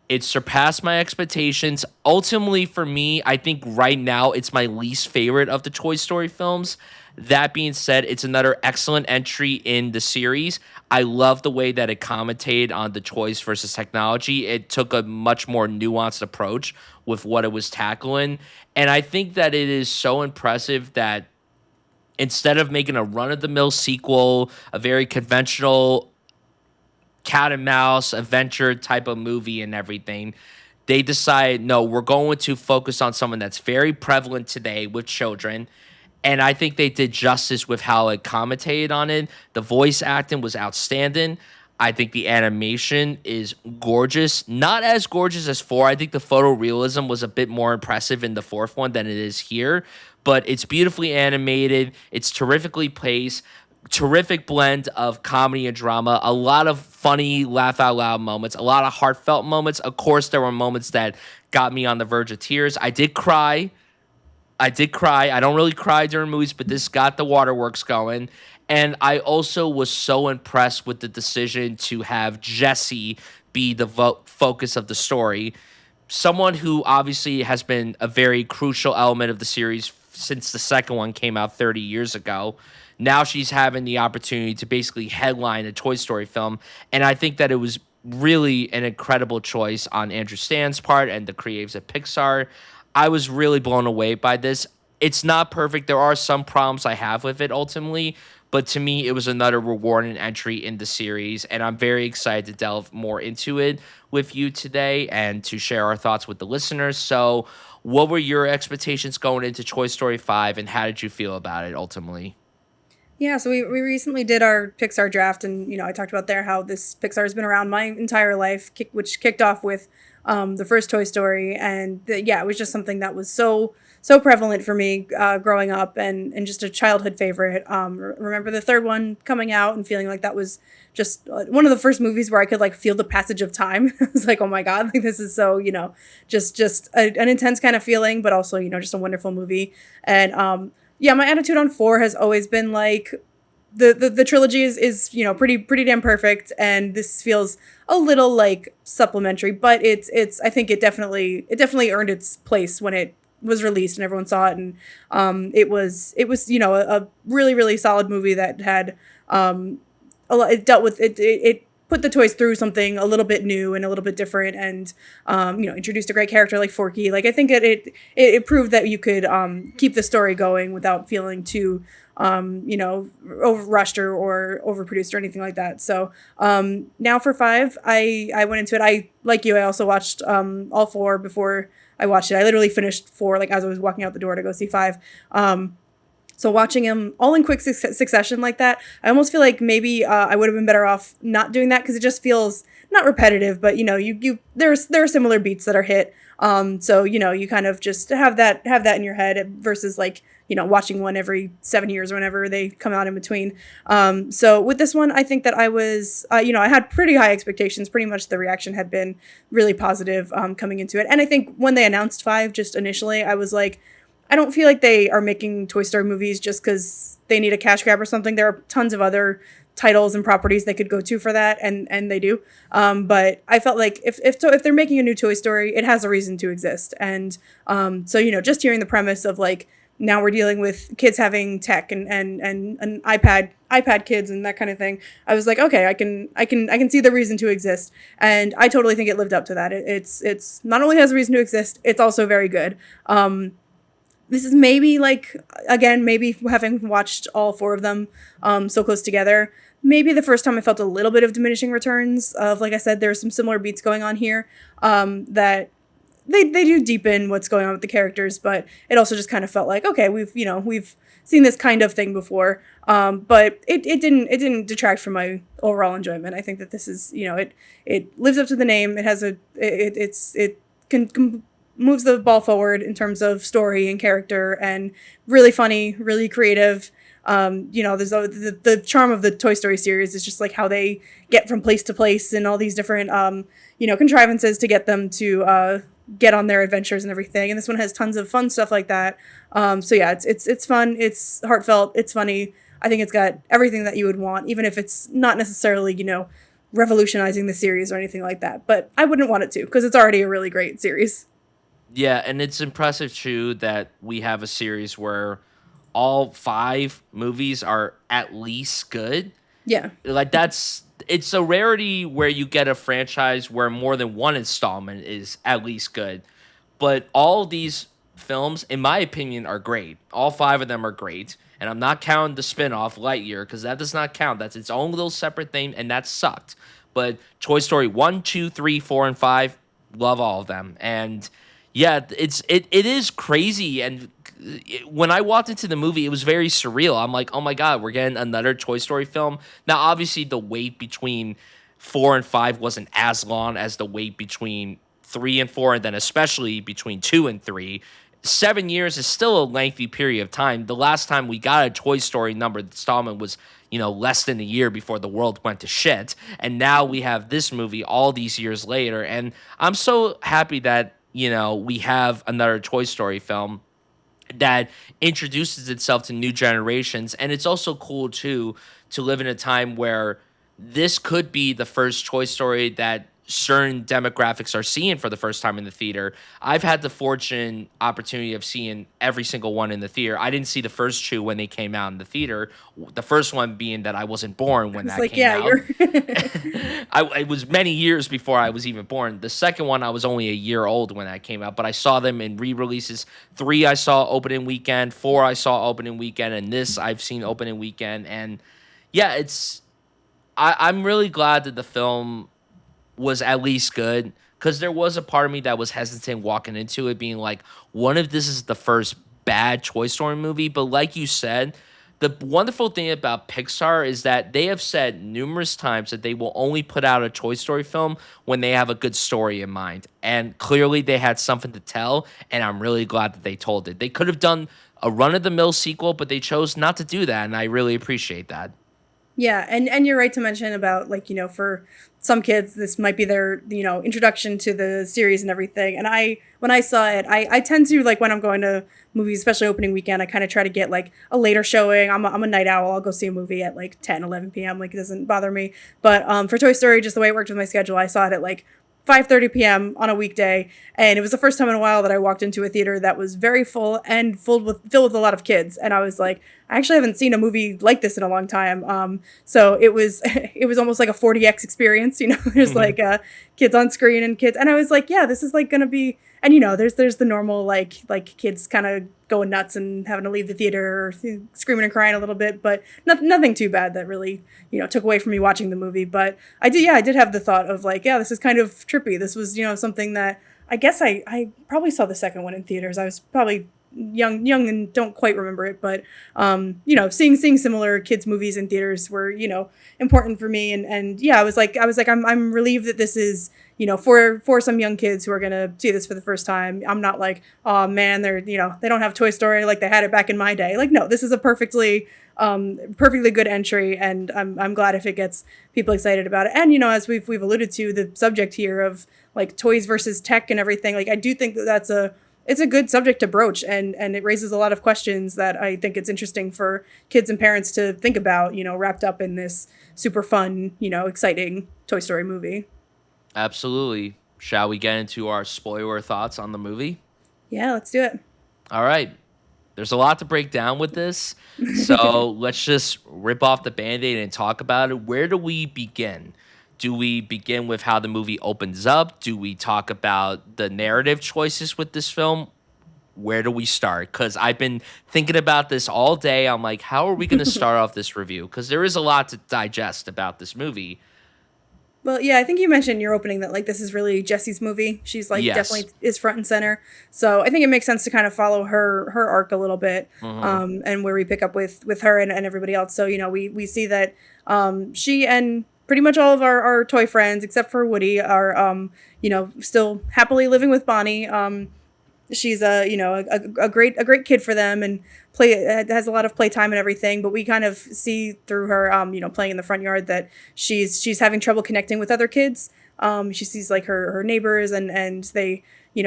It surpassed my expectations. Ultimately, for me, I think right now it's my least favorite of the Toy Story films. That being said, it's another excellent entry in the series. I love the way that it commentated on the choice versus technology. It took a much more nuanced approach with what it was tackling. And I think that it is so impressive that instead of making a run of the mill sequel, a very conventional cat and mouse adventure type of movie and everything, they decide, no, we're going to focus on someone that's very prevalent today with children. And I think they did justice with how it commentated on it. The voice acting was outstanding. I think the animation is gorgeous. Not as gorgeous as 4. I think the photorealism was a bit more impressive in the 4th one than it is here. But it's beautifully animated. It's terrifically paced. Terrific blend of comedy and drama. A lot of funny, laugh out loud moments. A lot of heartfelt moments. Of course, there were moments that got me on the verge of tears. I did cry. I don't really cry during movies, but this got the waterworks going. And I also was so impressed with the decision to have Jessie be the focus of the story. Someone who obviously has been a very crucial element of the series since the second one came out 30 years ago. Now she's having the opportunity to basically headline a Toy Story film. And I think that it was really an incredible choice on Andrew Stan's part and the creatives at Pixar. I was really blown away by this. It's not perfect. There are some problems I have with it ultimately, but to me, it was another rewarding entry in the series, and I'm very excited to delve more into it with you today and to share our thoughts with the listeners. So, what were your expectations going into Toy Story 5, and how did you feel about it ultimately? Yeah, so we recently did our Pixar draft, and I talked about there how this Pixar has been around my entire life, which kicked off with the first Toy Story, and yeah, it was just something that was so prevalent for me growing up, and just a childhood favorite. Remember the third one coming out and feeling like that was just one of the first movies where I could like feel the passage of time. I was like, oh my god, like this is so just an intense kind of feeling, but also just a wonderful movie. And yeah, my attitude on 4 has always been like the trilogy is pretty damn perfect, and this feels a little like supplementary, but it's I think it definitely earned its place when it was released and everyone saw it, and it was a really solid movie that had a lot. It dealt with it put the toys through something a little bit new and a little bit different, and introduced a great character like Forky. Like I think it proved that you could keep the story going without feeling too over rushed or overproduced or anything like that. So now for 5, I went into it. I like you. I also watched all 4 before I watched it. I literally finished 4 like as I was walking out the door to go see 5. So watching them all in quick succession like that, I almost feel like maybe I would have been better off not doing that, because it just feels not repetitive, but there are similar beats that are hit. So you kind of just have that in your head versus like watching one every 7 years or whenever they come out in between. So with this one, I think that I was I had pretty high expectations. Pretty much the reaction had been really positive coming into it, and I think when they announced 5, just initially, I was like, I don't feel like they are making Toy Story movies just because they need a cash grab or something. There are tons of other titles and properties they could go to for that, and they do. But I felt like if they're making a new Toy Story, it has a reason to exist. And so just hearing the premise of like now we're dealing with kids having tech and iPad kids and that kind of thing. I was like, okay, I can see the reason to exist, and I totally think it lived up to that. It's not only has a reason to exist, it's also very good. This is maybe like, again, maybe having watched all four of them so close together, maybe the first time I felt a little bit of diminishing returns of, like I said, there's some similar beats going on here that they do deepen what's going on with the characters, but it also just kind of felt like, okay, we've seen this kind of thing before, but it didn't detract from my overall enjoyment. I think that this is, it lives up to the name. It has it can moves the ball forward in terms of story and character, and really funny, really creative. There's the charm of the Toy Story series is just like how they get from place to place and all these different contrivances to get them to get on their adventures and everything. And this one has tons of fun stuff like that. So yeah, it's fun, it's heartfelt, it's funny. I think it's got everything that you would want, even if it's not necessarily revolutionizing the series or anything like that. But I wouldn't want it to, because it's already a really great series. Yeah, and it's impressive too that we have a series where all five movies are at least good. Yeah. Like it's a rarity where you get a franchise where more than one installment is at least good. But all these films, in my opinion, are great. All five of them are great. And I'm not counting the spin-off Lightyear, because that does not count. That's its own little separate thing, and that sucked. But Toy Story 1, 2, 3, 4, and 5, love all of them. And yeah, it is crazy. And when I walked into the movie, it was very surreal. I'm like, oh my God, we're getting another Toy Story film. Now, obviously, the wait between 4 and 5 wasn't as long as the wait between 3 and 4, and then especially between 2 and 3. 7 years is still a lengthy period of time. The last time we got a Toy Story numbered installment was, less than a year before the world went to shit. And now we have this movie all these years later. And I'm so happy that, we have another Toy Story film that introduces itself to new generations. And it's also cool, too, to live in a time where this could be the first Toy Story that certain demographics are seeing for the first time in the theater. I've had the fortune opportunity of seeing every single one in the theater. I didn't see the first two when they came out in the theater. The first one being that I wasn't born when It's that like, came yeah, out. you're It was many years before I was even born. The second one, I was only a year old when that came out, but I saw them in re-releases. 3, I saw opening weekend. 4, I saw opening weekend. And this, I've seen opening weekend. And yeah, I'm really glad that the film was at least good, because there was a part of me that was hesitant walking into it, being like, what if this is the first bad Toy Story movie? But like you said, the wonderful thing about Pixar is that they have said numerous times that they will only put out a Toy Story film when they have a good story in mind. And clearly they had something to tell, and I'm really glad that they told it. They could have done a run-of-the-mill sequel, but they chose not to do that, and I really appreciate that. Yeah, and you're right to mention about, like, for some kids this might be their, introduction to the series and everything. And when I saw it, I tend to, like, when I'm going to movies, especially opening weekend, I kind of try to get like a later showing. I'm a night owl. I'll go see a movie at like 10, 11 p.m. Like, it doesn't bother me. But for Toy Story, just the way it worked with my schedule, I saw it at like 5:30 p.m. on a weekday, and it was the first time in a while that I walked into a theater that was very full and filled with a lot of kids. And I was like, I actually haven't seen a movie like this in a long time. So it was it was almost like a 40x experience. There's like kids on screen and kids, and I was like, yeah, this is like gonna be. And there's the normal like kids kind of going nuts and having to leave the theater or screaming and crying a little bit, but nothing too bad that really took away from me watching the movie. But I did have the thought of like, yeah, this is kind of trippy. This was something that I guess I probably saw the second one in theaters. I was probably young and don't quite remember it, but seeing similar kids movies in theaters were important for me, and yeah, I was like I'm relieved that this is for some young kids who are gonna see this for the first time. I'm not like, oh man, they're they don't have Toy Story like they had it back in my day. Like, no, this is a perfectly good entry, and I'm glad if it gets people excited about it. And as we've alluded to, the subject here of like toys versus tech and everything, like I do think that that's a it's a good subject to broach, and it raises a lot of questions that I think it's interesting for kids and parents to think about, wrapped up in this super fun, exciting Toy Story movie. Absolutely. Shall we get into our spoiler thoughts on the movie? Yeah, let's do All right. There's a lot to break down with this. it. So let's just rip off the band aid and talk about it. Where do we begin? Do we begin with how the movie opens up? Do we talk about the narrative choices with this film? Where do we start? Because I've been thinking about this all day. I'm like, how are we going to start off this review? Because there is a lot to digest about this movie. Well, yeah, I think you mentioned in your opening that like this is really Jessie's movie. She's like Yes. definitely is front and center. So I think it makes sense to kind of follow her arc a little bit, Hmm. and where we pick up with her and everybody else. So we see that she and pretty much all of our toy friends except for Woody are still happily living with Bonnie. She's a great kid for them, and play has a lot of playtime and everything, but we kind of see through her playing in the front yard that she's having trouble connecting with other kids. She sees like her neighbors, and they,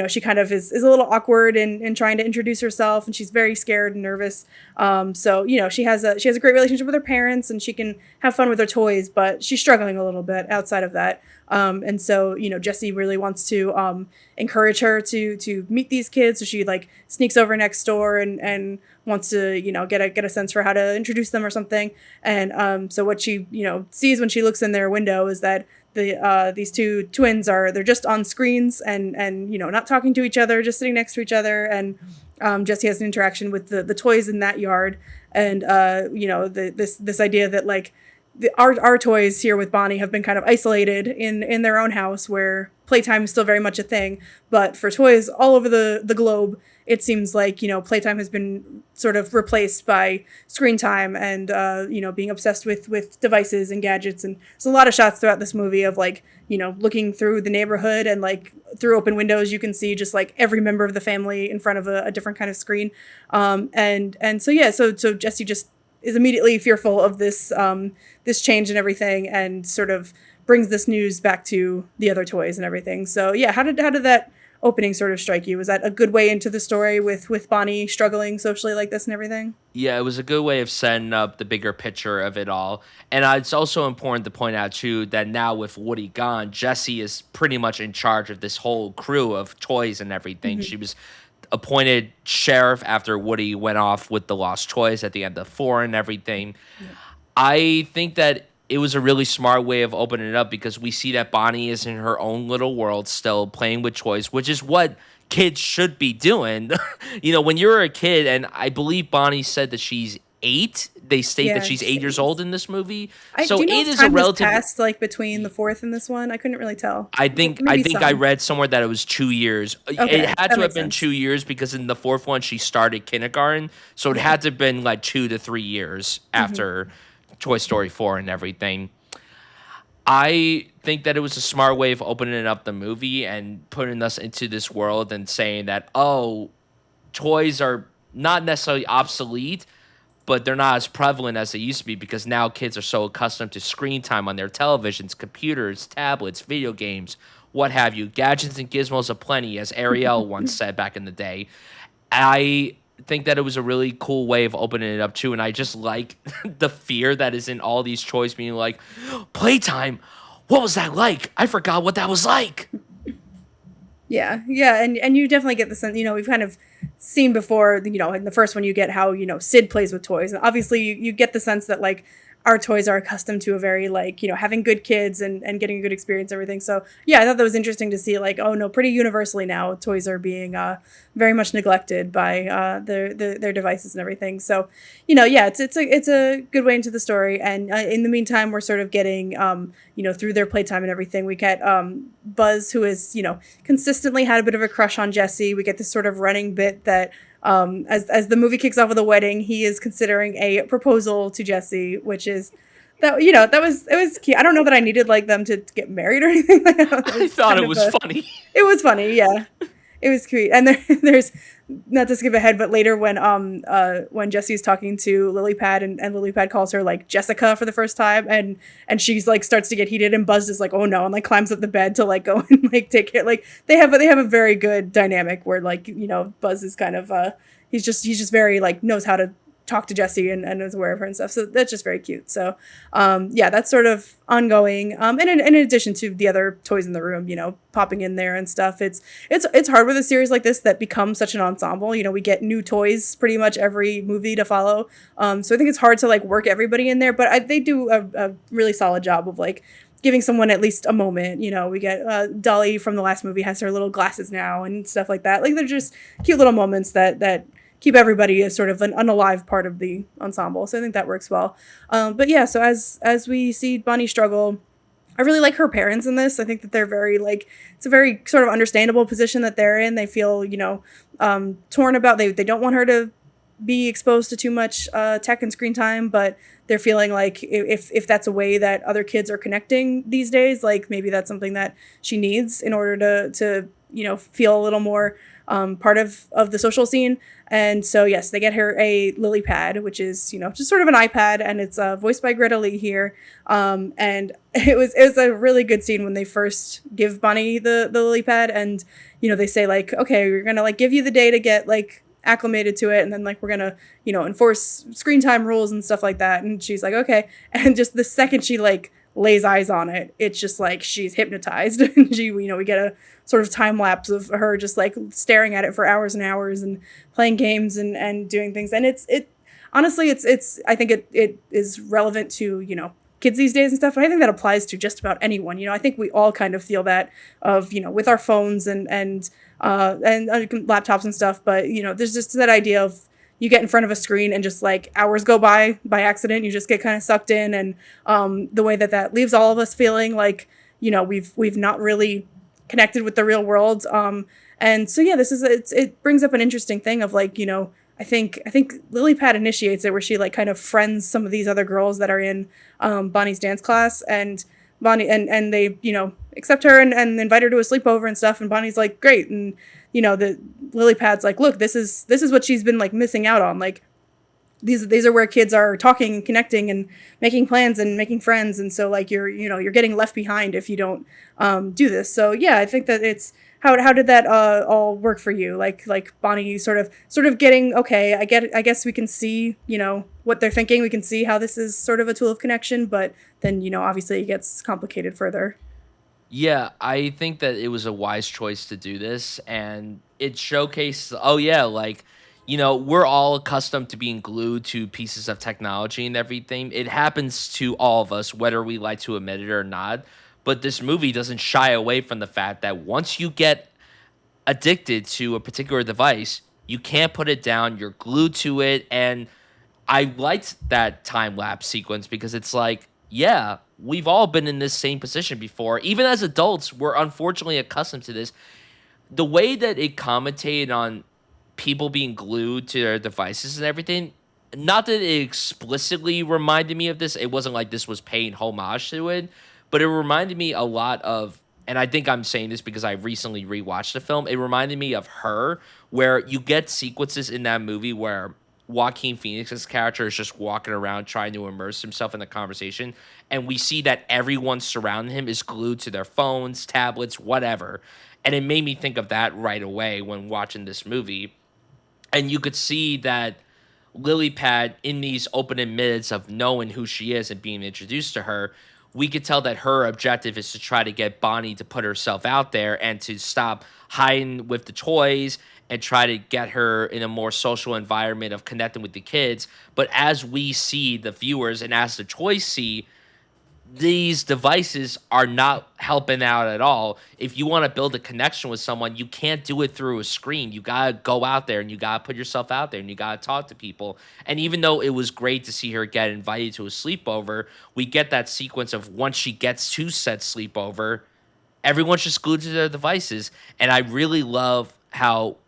she kind of is a little awkward in trying to introduce herself, and she's very scared and nervous. So she has a great relationship with her parents, and she can have fun with her toys, but she's struggling a little bit outside of that. And so Jessie really wants to encourage her to meet these kids. So she like sneaks over next door and wants to get a sense for how to introduce them or something. And so what she sees when she looks in their window is that these two twins they're just on screens and not talking to each other, just sitting next to each other. And Jessie has an interaction with the toys in that yard, and this idea that like our toys here with Bonnie have been kind of isolated in their own house where playtime is still very much a thing. But for toys all over the globe, it seems like, playtime has been sort of replaced by screen time and, being obsessed with devices and gadgets. And there's a lot of shots throughout this movie of like, looking through the neighborhood, and like through open windows, you can see just like every member of the family in front of a different kind of screen. And so, yeah, so Jessie just is immediately fearful of this change and everything, and sort of brings this news back to the other toys and everything. So yeah, how did that opening sort of strike you? Was that a good way into the story with Bonnie struggling socially like this and everything? Yeah, it was a good way of setting up the bigger picture of it all. And it's also important to point out, too, that now with Woody gone, Jessie is pretty much in charge of this whole crew of toys and everything. Hmm. She was appointed sheriff after Woody went off with the lost toys at the end of four and everything. Yeah. I think that it was a really smart way of opening it up because we see that Bonnie is in her own little world still playing with toys, which is what kids should be doing. When you're a kid, and I believe Bonnie said that she's 8, they state that Yeah, she's 8 years old in this movie. do So you know 8 if is a time has relative. passed like between the fourth and this one? I couldn't really tell. I think I Maybe think I some. read somewhere that it was 2 years. It Okay, had that to have makes been sense. 2 years because in the fourth one she started kindergarten, so it Yeah. had to have been like 2 to 3 years Hmm. after Toy Story 4 and everything. I think that it was a smart way of opening up the movie and putting us into this world and saying that, oh, toys are not necessarily obsolete, but they're not as prevalent as they used to be because now kids are so accustomed to screen time on their televisions, computers, tablets, video games, what have you. Gadgets and gizmos aplenty, as Ariel once said back in the day. I think that it was a really cool way of opening it up too, and I just like the fear that is in all these toys being like, playtime. What was that like? I forgot what that was like. Yeah, yeah, and you definitely get the sense. We've kind of seen before. In the first one, you get how Sid plays with toys, and obviously you get the sense that like our toys are accustomed to a very like having good kids and getting a good experience, everything. So yeah, I thought that was interesting to see. Like, oh no, pretty universally now, toys are being very much neglected by their devices and everything. So yeah, it's a good way into the story. And in the meantime, we're sort of getting through their playtime and everything. We get Buzz, who is consistently had a bit of a crush on Jessie. We get this sort of running bit that as the movie kicks off with a wedding, he is considering a proposal to Jessie, which is that was it was cute. I don't know that I needed like them to get married or anything like that. It I was thought kind it of was funny. it was funny, yeah. It was cute. And there's not to skip ahead, but later when Jesse's talking to Lily Pad and Lily Pad calls her like Jessica for the first time, and she's like starts to get heated, and Buzz is like, oh no, and like climbs up the bed to like go and like take care. Like they have a very good dynamic where like Buzz is kind of he's just very like knows how to talk to Jessie and is aware of her and stuff. So that's just very cute. So yeah, that's sort of ongoing. And in addition to the other toys in the room, popping in there and stuff. It's hard with a series like this that becomes such an ensemble. We get new toys pretty much every movie to follow. So I think it's hard to like work everybody in there, but they do a really solid job of like giving someone at least a moment. We get Dolly from the last movie has her little glasses now and stuff like that. Like they're just cute little moments that keep everybody as sort of an unalive part of the ensemble. So I think that works well. But yeah, so as we see Bonnie struggle, I really like her parents in this. I think that they're very like it's a very sort of understandable position that they're in. They feel torn about they don't want her to be exposed to too much tech and screen time, but they're feeling like if that's a way that other kids are connecting these days, like maybe that's something that she needs in order to feel a little more part of the social scene. And so yes, they get her a lily pad, which is just sort of an iPad, and it's voiced by Greta Lee here. And it was a really good scene when they first give Bonnie the lily pad, and they say like, okay, we're gonna like give you the day to get like acclimated to it, and then like we're gonna enforce screen time rules and stuff like that. And she's like, okay. And just the second she like lays eyes on it, it's just like she's hypnotized. And we get a sort of time lapse of her just like staring at it for hours and hours and playing games and doing things. And it honestly, it's I think it is relevant to kids these days and stuff. And I think that applies to just about anyone. I think we all kind of feel that of with our phones and laptops and stuff. But there's just that idea of you get in front of a screen and just like hours go by accident. You just get kind of sucked in, and the way that leaves all of us feeling like we've not really connected with the real world. And so yeah, it brings up an interesting thing of like I think Lilypad initiates it where she like kind of friends some of these other girls that are in Bonnie's dance class, and Bonnie and they accept her and invite her to a sleepover and stuff, and Bonnie's like great, and the Lilypad's like, look, this is what she's been like missing out on, like these are where kids are talking and connecting and making plans and making friends, and so like you're getting left behind if you don't do this. So yeah, I think that it's how did that all work for you? Like Bonnie sort of getting, okay, I guess we can see what they're thinking, we can see how this is sort of a tool of connection, but then obviously it gets complicated further. Yeah, I think that it was a wise choice to do this, and it showcased, oh yeah, like, we're all accustomed to being glued to pieces of technology and everything. It happens to all of us, whether we like to admit it or not. But this movie doesn't shy away from the fact that once you get addicted to a particular device, you can't put it down. You're glued to it. And I liked that time lapse sequence because it's like, yeah, we've all been in this same position before. Even as adults, we're unfortunately accustomed to this. The way that it commentated on people being glued to their devices and everything, not that it explicitly reminded me of this. It wasn't like this was paying homage to it, but it reminded me a lot of, and I think I'm saying this because I recently rewatched the film. It reminded me of Her, where you get sequences in that movie where Joaquin Phoenix's character is just walking around trying to immerse himself in the conversation, and we see that everyone surrounding him is glued to their phones, tablets, whatever. And it made me think of that right away when watching this movie. And you could see that Lily Pad in these opening minutes of knowing who she is and being introduced to her, we could tell that her objective is to try to get Bonnie to put herself out there and to stop hiding with the toys and try to get her in a more social environment of connecting with the kids. But as we see the viewers and as the toys see, these devices are not helping out at all. If you want to build a connection with someone, you can't do it through a screen. You got to go out there and you got to put yourself out there and you got to talk to people. And even though it was great to see her get invited to a sleepover, we get that sequence of once she gets to said sleepover, everyone's just glued to their devices. And I really love how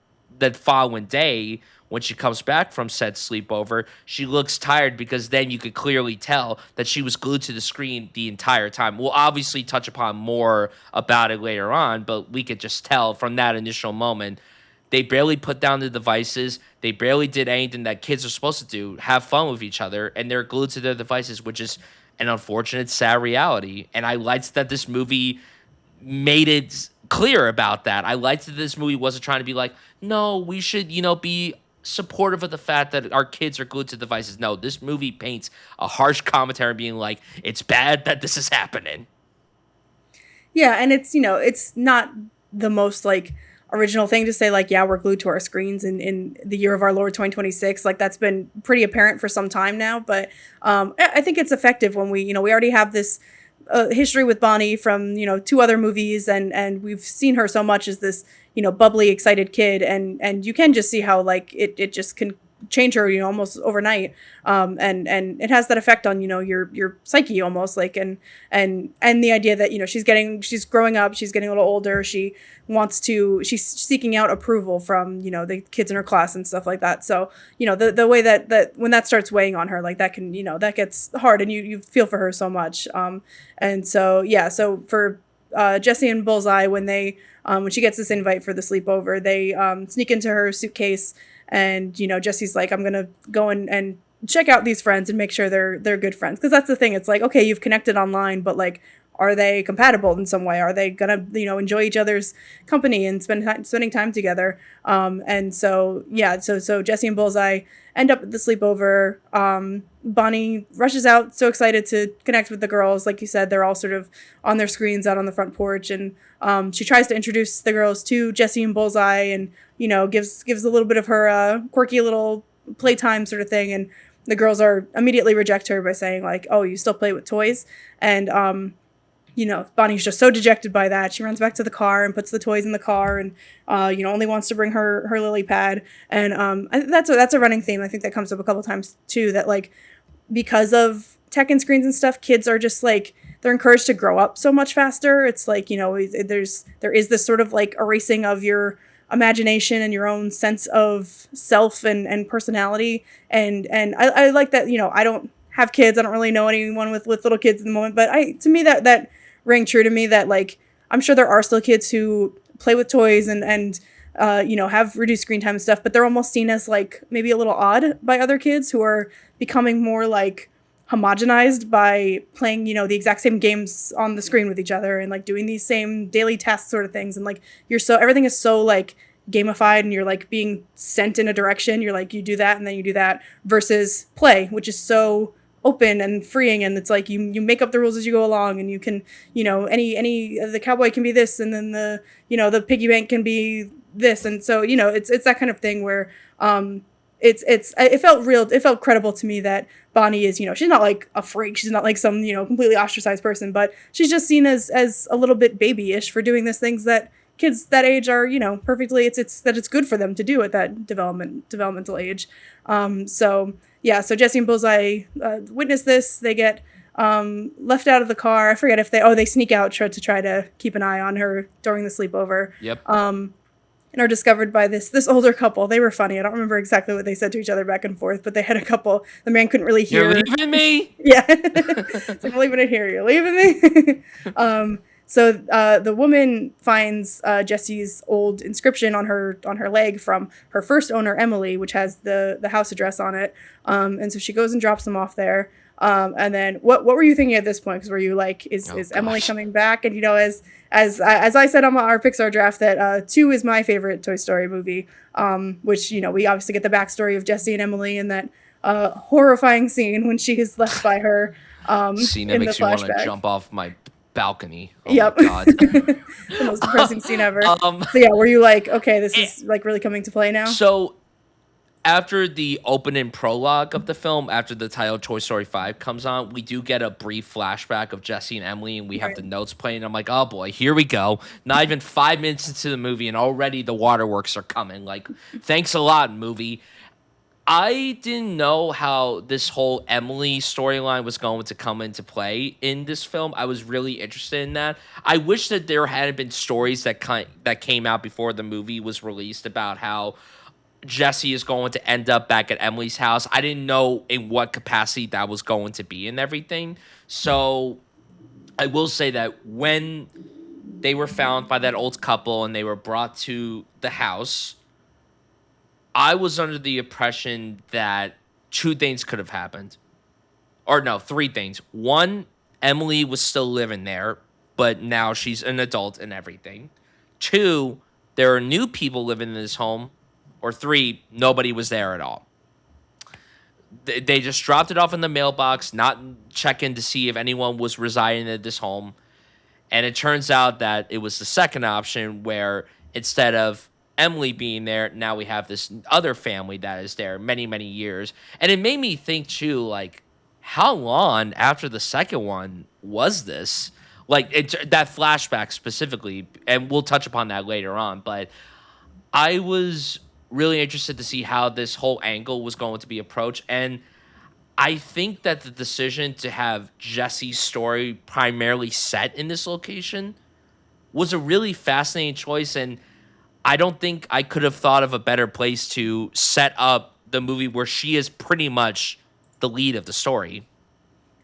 that following day, when she comes back from said sleepover, she looks tired because then you could clearly tell that she was glued to the screen the entire time. We'll obviously touch upon more about it later on, but we could just tell from that initial moment They barely put down the devices. They barely did anything that kids are supposed to do, have fun with each other, and they're glued to their devices, which is an unfortunate, sad reality. And I liked that this movie made it clear about that. I liked that this movie wasn't trying to be like, no, we should, be supportive of the fact that our kids are glued to devices. No, this movie paints a harsh commentary being like, it's bad that this is happening. Yeah, and it's, it's not the most like original thing to say like, yeah, we're glued to our screens in the year of our Lord 2026. Like that's been pretty apparent for some time now, but I think it's effective when we already have this history with Bonnie from, two other movies, and we've seen her so much as this, bubbly, excited kid, and you can just see how like it just can change her, almost overnight. And it has that effect on, your psyche almost, like, and the idea that, she's growing up, she's getting a little older, she's seeking out approval from, the kids in her class and stuff like that. So, the way that when that starts weighing on her, like that can, that gets hard, and you feel for her so much. And so, yeah, so for Jessie and Bullseye, when she gets this invite for the sleepover, they sneak into her suitcase, and Jesse's like, I'm gonna go and check out these friends and make sure they're good friends, because that's the thing. It's like, okay, you've connected online, but like, are they compatible in some way? Are they gonna enjoy each other's company and spending time together? And so yeah, so Jessie and Bullseye end up at the sleepover. Bonnie rushes out, so excited to connect with the girls. Like you said, they're all sort of on their screens out on the front porch, and she tries to introduce the girls to Jessie and Bullseye, and gives a little bit of her quirky little playtime sort of thing, and the girls are immediately reject her by saying like, "Oh, you still play with toys?" And Bonnie's just so dejected by that. She runs back to the car and puts the toys in the car, and only wants to bring her lily pad. And that's a running theme. I think that comes up a couple times too. That like, because of tech and screens and stuff, kids are just like, they're encouraged to grow up so much faster. It's like, there is this sort of like erasing of your imagination and your own sense of self and personality. And I like that. I don't have kids. I don't really know anyone with little kids at the moment, but to me that rang true to me, that like, I'm sure there are still kids who play with toys and have reduced screen time and stuff, but they're almost seen as like maybe a little odd by other kids who are becoming more like homogenized by playing, the exact same games on the screen with each other, and like doing these same daily tasks sort of things. And like, everything is so like gamified, and you're like being sent in a direction. You're like, you do that and then you do that, versus play, which is so open and freeing, and it's like you make up the rules as you go along, and you can, any the cowboy can be this, and then the piggy bank can be this. And so it's that kind of thing where it felt real, it felt credible to me that Bonnie is, she's not like a freak, she's not like some completely ostracized person, but she's just seen as a little bit babyish for doing these things that kids that age are, perfectly, it's that it's good for them to do at that developmental age. So yeah, so Jessie and Bullseye witness this. They get left out of the car. I forget if they sneak out to try to keep an eye on her during the sleepover. Yep. And are discovered by this older couple. They were funny. I don't remember exactly what they said to each other back and forth, but they had a couple. The man couldn't really hear. You're leaving me? Yeah. It's like, I'm leaving it here. You're leaving me? So the woman finds Jessie's old inscription on her leg from her first owner, Emily, which has the house address on it. And so she goes and drops them off there. And then what were you thinking at this point? Because were you like, is Emily coming back? And as I said on our Pixar draft, that 2 is my favorite Toy Story movie. Which we obviously get the backstory of Jessie and Emily in that horrifying scene when she is left by her. Scene that makes you want to jump off my balcony. Oh yep. My God. The most depressing scene ever. So yeah, were you like, okay, this is like really coming to play now? So after the opening prologue of the film, after the title Toy Story 5 comes on, we do get a brief flashback of Jessie and Emily, and we have the notes playing. I'm like, oh boy, here we go. Not even 5 minutes into the movie, and already the waterworks are coming. Like, thanks a lot, movie. I didn't know how this whole Emily storyline was going to come into play in this film. I was really interested in that. I wish that there hadn't been stories that came out before the movie was released about how Jessie is going to end up back at Emily's house. I didn't know in what capacity that was going to be and everything. So I will say that when they were found by that old couple and they were brought to the house, I was under the impression that two things could have happened. Or no, three things. One, Emily was still living there, but now she's an adult and everything. Two, there are new people living in this home. Or three, nobody was there at all. They just dropped it off in the mailbox, not checking to see if anyone was residing at this home. And it turns out that it was the second option where instead of Emily being there, now we have this other family that is there many, many years. And it made me think too, like, how long after the second one was this? Like that flashback specifically, and we'll touch upon that later on. But I was really interested to see how this whole angle was going to be approached. And I think that the decision to have Jesse's story primarily set in this location was a really fascinating choice. And I don't think I could have thought of a better place to set up the movie where she is pretty much the lead of the story.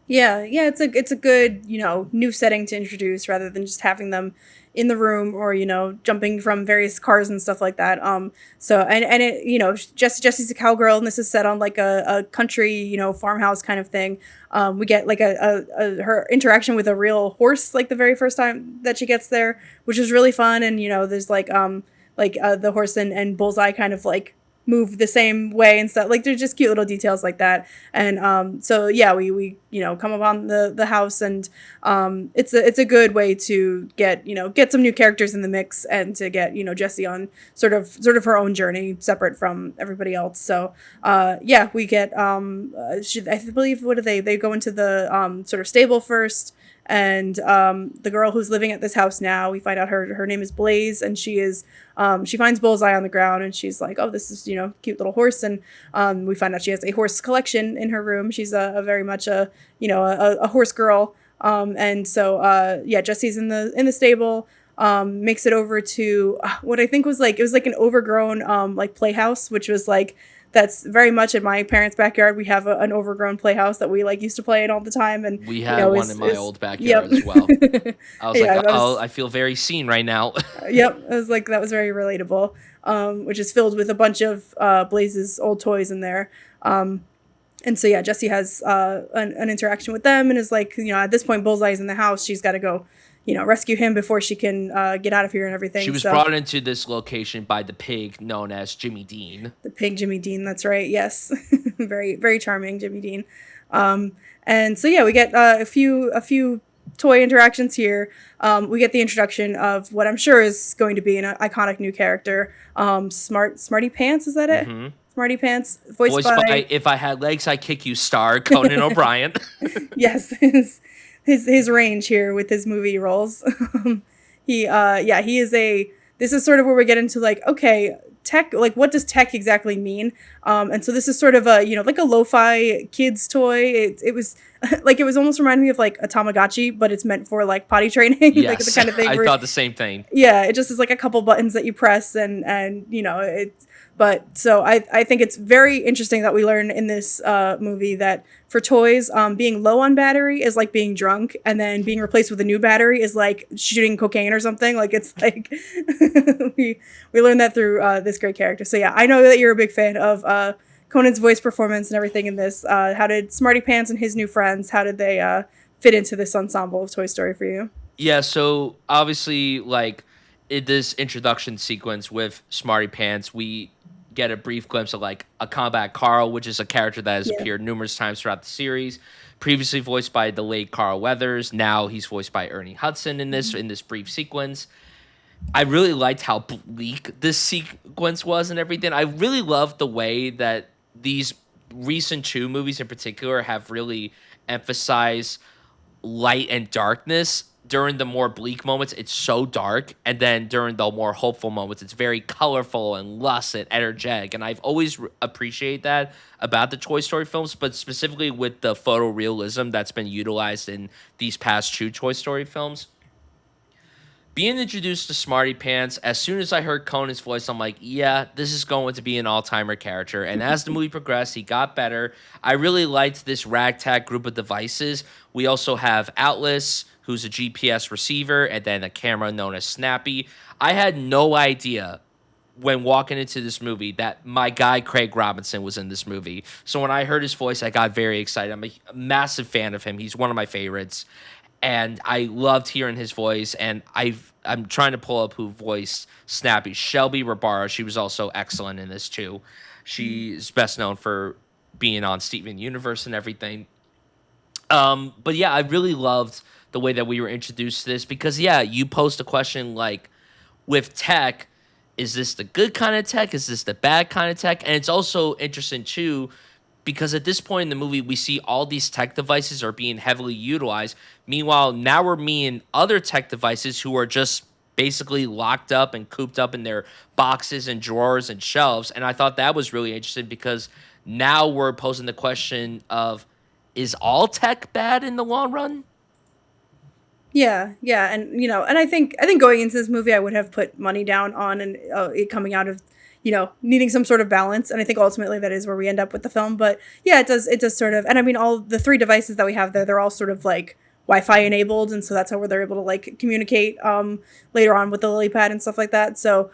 Yeah, yeah, it's a good, new setting to introduce rather than just having them in the room or, jumping from various cars and stuff like that. So and it, Jesse's a cowgirl and this is set on like a country, farmhouse kind of thing. We get like a her interaction with a real horse like the very first time that she gets there, which is really fun. And there's the horse and Bullseye kind of like move the same way and stuff. Like there's just cute little details like that. And so yeah, we come upon the house and it's a good way to get some new characters in the mix and to get Jessie on sort of her own journey separate from everybody else. So yeah, we get I believe, what do they go into the sort of stable first. And the girl who's living at this house now, we find out her name is Blaze, and she finds Bullseye on the ground, and she's like, "Oh, this is cute little horse." And we find out she has a horse collection in her room. She's a very much a horse girl. And so yeah, Jesse's in the stable. Makes it over to what I think was like, it was like an overgrown like playhouse, which was like, that's very much in my parents' backyard. We have an overgrown playhouse that we like used to play in all the time, and we had one in my old backyard as well. I was yeah, like, oh, I feel very seen right now. Yep, I was like, that was very relatable. Which is filled with a bunch of Blaze's old toys in there. And so yeah, Jessie has an interaction with them and is like, at this point, Bullseye's in the house. She's got to go, rescue him before she can get out of here and everything. She was brought into this location by the pig known as Jimmy Dean. The pig Jimmy Dean, that's right. Yes, very very charming Jimmy Dean. And so yeah, we get a few toy interactions here. We get the introduction of what I'm sure is going to be an iconic new character. Smarty Pants, is that it? Mm-hmm. Smarty Pants, voiced by If I Had Legs, I'd Kick You star Conan O'Brien. Yes, his range here with his movie roles. He is this is sort of where we get into like, okay, tech, like what does tech exactly mean? And so this is sort of a, like a lo-fi kids toy. It was like, it was almost reminding me of like a Tamagotchi, but it's meant for like potty training. Yes, like the kind of thing I thought the same thing. Yeah, it just is like a couple buttons that you press and it's, but so I think it's very interesting that we learn in this movie that for toys, being low on battery is like being drunk, and then being replaced with a new battery is like shooting cocaine or something. Like it's like we learned that through this great character. So yeah, I know that you're a big fan of Conan's voice performance and everything in this. How did Smarty Pants and his new friends, how did they fit into this ensemble of Toy Story for you? Yeah, so obviously, like in this introduction sequence with Smarty Pants, we get a brief glimpse of like a Combat Carl, which is a character that has appeared numerous times throughout the series. Previously voiced by the late Carl Weathers, now he's voiced by Ernie Hudson in this brief sequence. I really liked how bleak this sequence was and everything. I really loved the way that these recent two movies in particular have really emphasized light and darkness. During the more bleak moments, it's so dark, and then during the more hopeful moments, it's very colorful and lush and energetic. And I've always appreciated that about the Toy Story films, but specifically with the photorealism that's been utilized in these past two Toy Story films. Being introduced to Smarty Pants, as soon as I heard Conan's voice, I'm like, yeah, this is going to be an all-timer character. And as the movie progressed, he got better. I really liked this ragtag group of devices. We also have Atlas, who's a GPS receiver, and then a camera known as Snappy. I had no idea when walking into this movie that my guy Craig Robinson was in this movie. So when I heard his voice, I got very excited. I'm a massive fan of him. He's one of my favorites, and I loved hearing his voice. And I'm trying to pull up who voiced Snappy. Shelby Rabara. She was also excellent in this too. She's best known for being on Steven Universe and everything. But yeah, I really loved the way that we were introduced to this because yeah, you posed a question like with tech, is this the good kind of tech? Is this the bad kind of tech? And it's also interesting too because at this point in the movie, we see all these tech devices are being heavily utilized. Meanwhile, now we're meeting other tech devices who are just basically locked up and cooped up in their boxes and drawers and shelves. And I thought that was really interesting because now we're posing the question of, is all tech bad in the long run? Yeah, yeah, and and I think going into this movie, I would have put money down on and it coming out of needing some sort of balance, and I think ultimately that is where we end up with the film. But yeah, it does sort of, and I mean all the three devices that we have there, they're all sort of like Wi-Fi enabled, and so that's how they're able to like communicate later on with the lily pad and stuff like that. So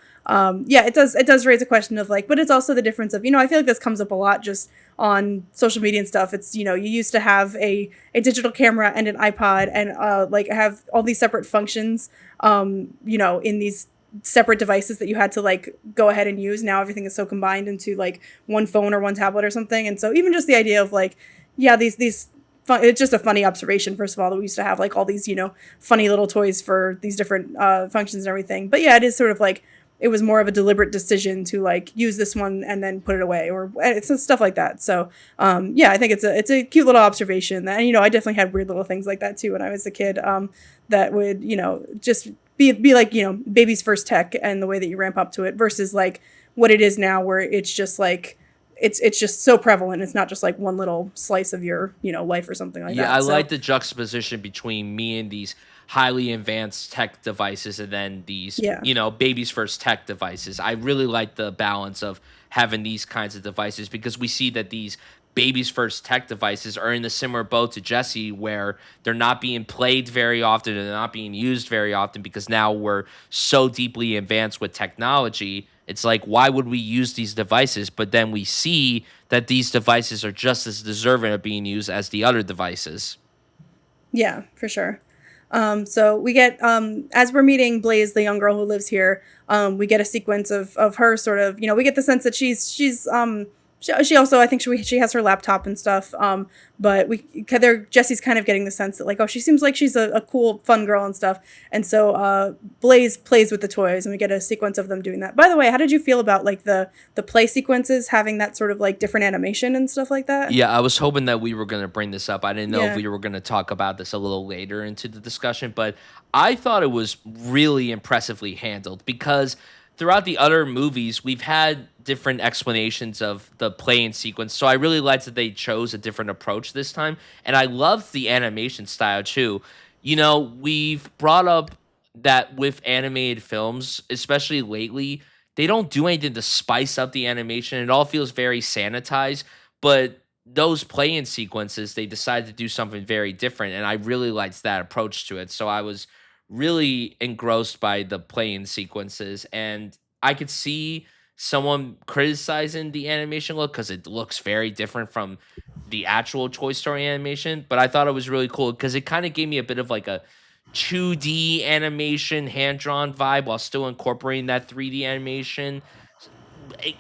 yeah, it does raise a question of like, but it's also the difference of I feel like this comes up a lot just on social media and stuff. It's you used to have a digital camera and an iPod and like have all these separate functions in these separate devices that you had to like go ahead and use. Now everything is so combined into like one phone or one tablet or something. And so even just the idea of like, yeah, these it's just a funny observation, first of all, that we used to have like all these funny little toys for these different functions and everything. But yeah, it is sort of like it was more of a deliberate decision to like use this one and then put it away, or it's stuff like that. So yeah, I think it's a cute little observation that, and I definitely had weird little things like that too when I was a kid, that would just be like baby's first tech and the way that you ramp up to it versus like what it is now, where it's just like it's just so prevalent. It's not just like one little slice of your life or something like Yeah, I that. like So the juxtaposition between me and these highly advanced tech devices and then these, yeah. baby's first tech devices. I really like the balance of having these kinds of devices because we see that these baby's first tech devices are in the similar boat to Jessie where they're not being played very often and they're not being used very often because now we're so deeply advanced with technology. It's like, why would we use these devices? But then we see that these devices are just as deserving of being used as the other devices. Yeah, for sure. So we get as we're meeting Blaze, the young girl who lives here, we get a sequence of her sort of, we get the sense that she also, I think she has her laptop and stuff. But Jesse's kind of getting the sense that like, oh, she seems like she's a cool, fun girl and stuff. And so Blaze plays with the toys, and we get a sequence of them doing that. By the way, how did you feel about like the play sequences having that sort of like different animation and stuff like that? Yeah, I was hoping that we were going to bring this up. I didn't know if Yeah. we were going to talk about this a little later into the discussion, but I thought it was really impressively handled because throughout the other movies, we've had different explanations of the playing sequence. So I really liked that they chose a different approach this time. And I love the animation style too. We've brought up that with animated films, especially lately, they don't do anything to spice up the animation. It all feels very sanitized. But those play-in sequences, they decided to do something very different, and I really liked that approach to it. So I was really engrossed by the play-in sequences, and I could see someone criticizing the animation look because it looks very different from the actual Toy Story animation. But I thought it was really cool because it kind of gave me a bit of like a 2D animation, hand drawn vibe while still incorporating that 3D animation.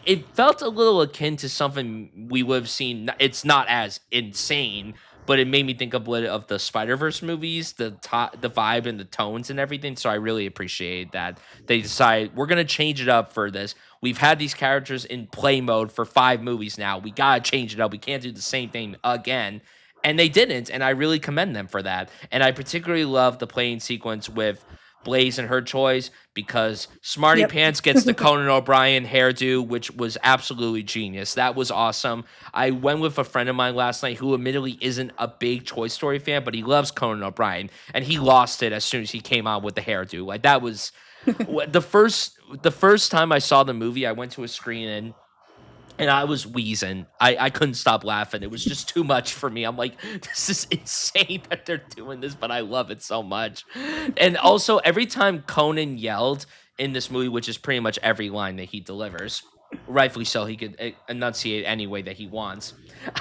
It felt a little akin to something we would have seen. It's not as insane, but it made me think of the Spider Verse movies, the vibe and the tones and everything. So I really appreciate that they decide we're gonna change it up for this. We've had these characters in play mode for 5 movies now. We gotta change it up. We can't do the same thing again. And they didn't, and I really commend them for that. And I particularly love the playing sequence with Blaze and her choice because Smarty Yep. Pants gets the Conan O'Brien hairdo, which was absolutely genius. That was awesome. I went with a friend of mine last night who admittedly isn't a big Toy Story fan, but he loves Conan O'Brien, and he lost it as soon as he came out with the hairdo. Like that was the first time I saw the movie. I went to a screening and I was wheezing. I couldn't stop laughing. It was just too much for me. I'm like, this is insane that they're doing this, but I love it so much. And also, every time Conan yelled in this movie, which is pretty much every line that he delivers. Rightfully so, he could enunciate any way that he wants.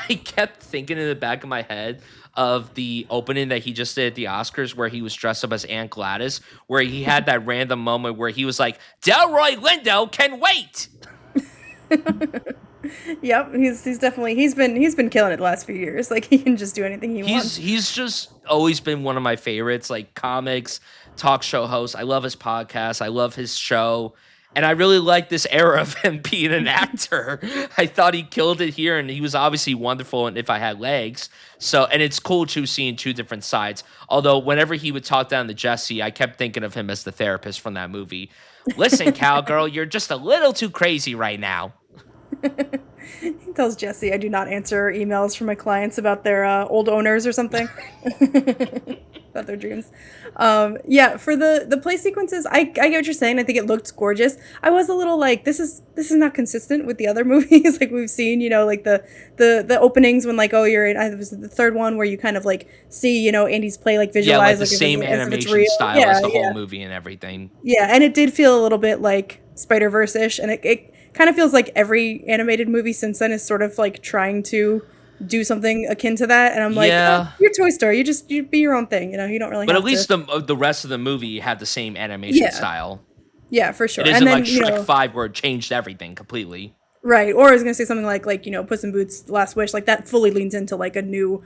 I kept thinking in the back of my head of the opening that he just did at the Oscars where he was dressed up as Aunt Gladys, where he had that random moment where he was like, Delroy Lindo can wait. Yep, he's definitely he's been killing it the last few years. Like he can just do anything he wants. He's just always been one of my favorites, like comics, talk show host. I love his podcast. I love his show. And I really like this era of him being an actor. I thought he killed it here, and he was obviously wonderful in If I Had Legs. So, and it's cool too seeing two different sides. Although whenever he would talk down to Jessie, I kept thinking of him as the therapist from that movie. Listen, cowgirl, you're just a little too crazy right now. He tells Jessie, "I do not answer emails from my clients about their old owners or something." About their dreams. Yeah, for the play sequences, I get what you're saying. I think it looked gorgeous. I was a little like, this is not consistent with the other movies like we've seen. Like the openings when like, oh, you're in. I was the third one where you kind of like see Andy's play like visualized, like the same animation style as the whole movie and everything. Yeah, and it did feel a little bit like Spider-Verse ish, and it kind of feels like every animated movie since then is sort of like trying to do something akin to that, and I'm like, oh, you're Toy Story, you be your own thing, you don't really. But have at least to... the rest of the movie had the same animation style. Yeah, for sure. It isn't and then, like Shrek 5 where it changed everything completely. Right, or I was gonna say something like Puss in Boots: Last Wish, like that fully leans into like a new,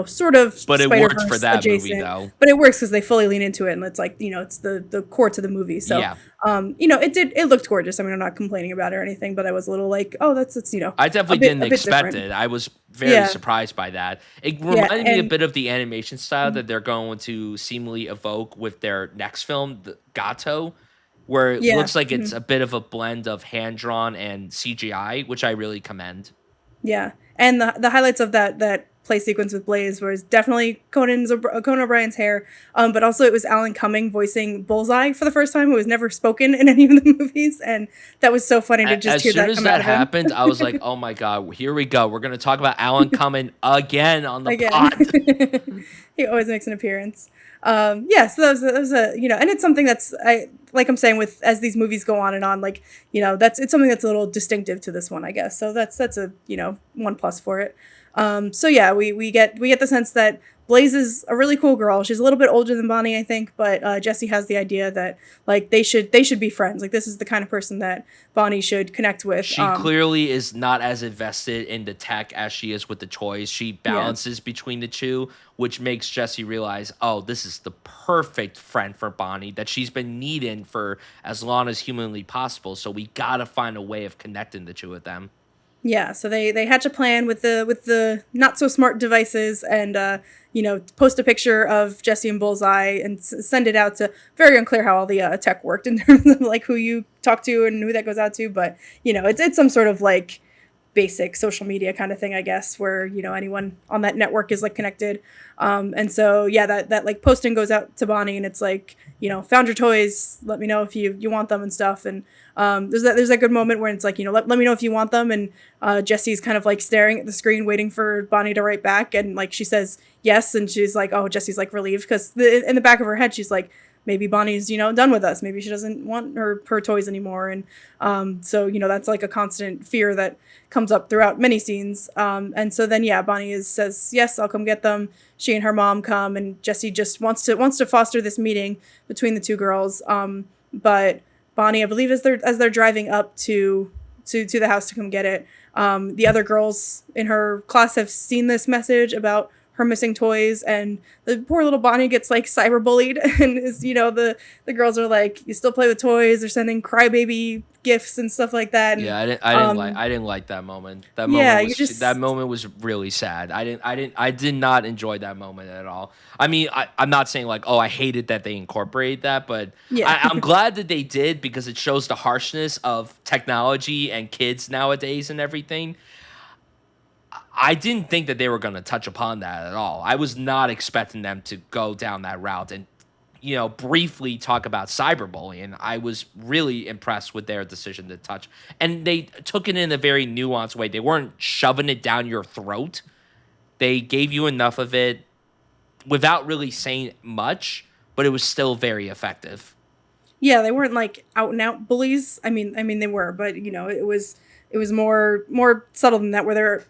sort of. But it worked for that adjacent, movie though. But it works because they fully lean into it, and it's like it's the core to the movie. So yeah. It looked gorgeous. I mean, I'm not complaining about it or anything, but I was a little like, oh, that's I definitely didn't expect it. I was very surprised by that. It reminded me a bit of the animation style that they're going to seemingly evoke with their next film, the Gato, where it looks like it's a bit of a blend of hand-drawn and CGI, which I really commend. Yeah, and the highlights of that play sequence with Blaze was definitely Conan O'Brien's hair, but also it was Alan Cumming voicing Bullseye for the first time, who was never spoken in any of the movies, and that was so funny to just hear that come out of him. As soon as that happened, I was like, oh my god, here we go. We're going to talk about Alan Cumming again on the pod. He always makes an appearance. So that was a and it's something that's I'm saying with as these movies go on and on, like it's something that's a little distinctive to this one, I guess. So that's a 1+ for it. We get the sense that Blaze is a really cool girl. She's a little bit older than Bonnie, I think, but Jessie has the idea that like they should be friends. Like this is the kind of person that Bonnie should connect with. She clearly is not as invested in the tech as she is with the toys. She balances between the two, which makes Jessie realize, oh, this is the perfect friend for Bonnie that she's been needing for as long as humanly possible. So we gotta find a way of connecting the two of them. Yeah, so they hatch a plan with the not so smart devices and post a picture of Jessie and Bullseye and send it out to. Very unclear how all the tech worked in terms of like who you talk to and who that goes out to, but it's some sort of like basic social media kind of thing, I guess, where anyone on that network is like connected. And so that like posting goes out to Bonnie and it's like found your toys, let me know if you want them and stuff. And there's that good moment where it's like let me know if you want them, and Jessie's kind of like staring at the screen waiting for Bonnie to write back, and like she says yes, and she's like, oh, Jessie's like relieved because in the back of her head she's like, maybe Bonnie's done with us, maybe she doesn't want her toys anymore. And so that's like a constant fear that comes up throughout many scenes. And so then Bonnie says yes, I'll come get them. She and her mom come, and Jessie just wants to foster this meeting between the two girls. But Bonnie, I believe, as they're driving up to the house to come get it, the other girls in her class have seen this message about her missing toys, and the poor little Bonnie gets like cyberbullied, and is the girls are like, you still play with toys, they're sending crybaby gifts and stuff like that. And, I didn't like that moment. That moment was really sad. I did not enjoy that moment at all. I mean, I'm not saying like, oh, I hated that they incorporated that, but I'm glad that they did, because it shows the harshness of technology and kids nowadays and everything. I didn't think that they were going to touch upon that at all. I was not expecting them to go down that route and, briefly talk about cyberbullying. I was really impressed with their decision to touch. And they took it in a very nuanced way. They weren't shoving it down your throat. They gave you enough of it without really saying much, but it was still very effective. Yeah, they weren't like out and out bullies. I mean they were, but it was more subtle than that, where they're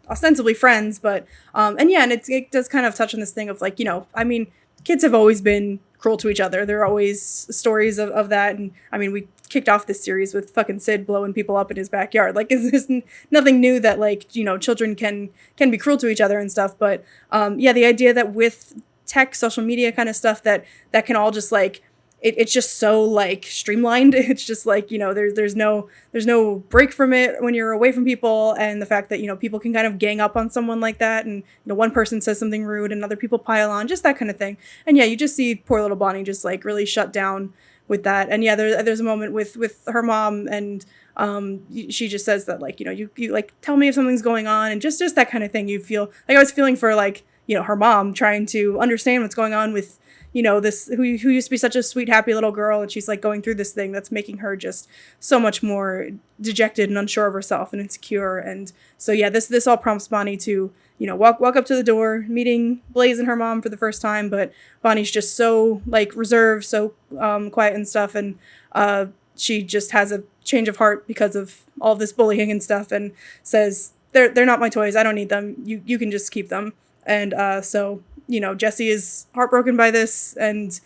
ostensibly friends, but and yeah, and it does kind of touch on this thing of like I mean, kids have always been cruel to each other. There are always stories of that, and I mean we kicked off this series with fucking Sid blowing people up in his backyard. Like it's nothing new that like children can be cruel to each other and stuff, but yeah, the idea that with tech, social media kind of stuff that can all just like it's just so like streamlined. It's just like there's no break from it when you're away from people, and the fact that people can kind of gang up on someone like that, and one person says something rude and other people pile on, just that kind of thing. And yeah, you just see poor little Bonnie just like really shut down with that. And yeah, there's a moment with her mom, and she just says that like you like tell me if something's going on, and just that kind of thing. You feel like I was feeling for like her mom trying to understand what's going on with this who used to be such a sweet happy little girl, and she's like going through this thing that's making her just so much more dejected and unsure of herself and insecure. And so yeah, this all prompts Bonnie to walk up to the door, meeting Blaze and her mom for the first time, but Bonnie's just so like reserved, so quiet and stuff, and she just has a change of heart because of all this bullying and stuff, and says they're not my toys, I don't need them, you can just keep them. And so Jessie is heartbroken by this and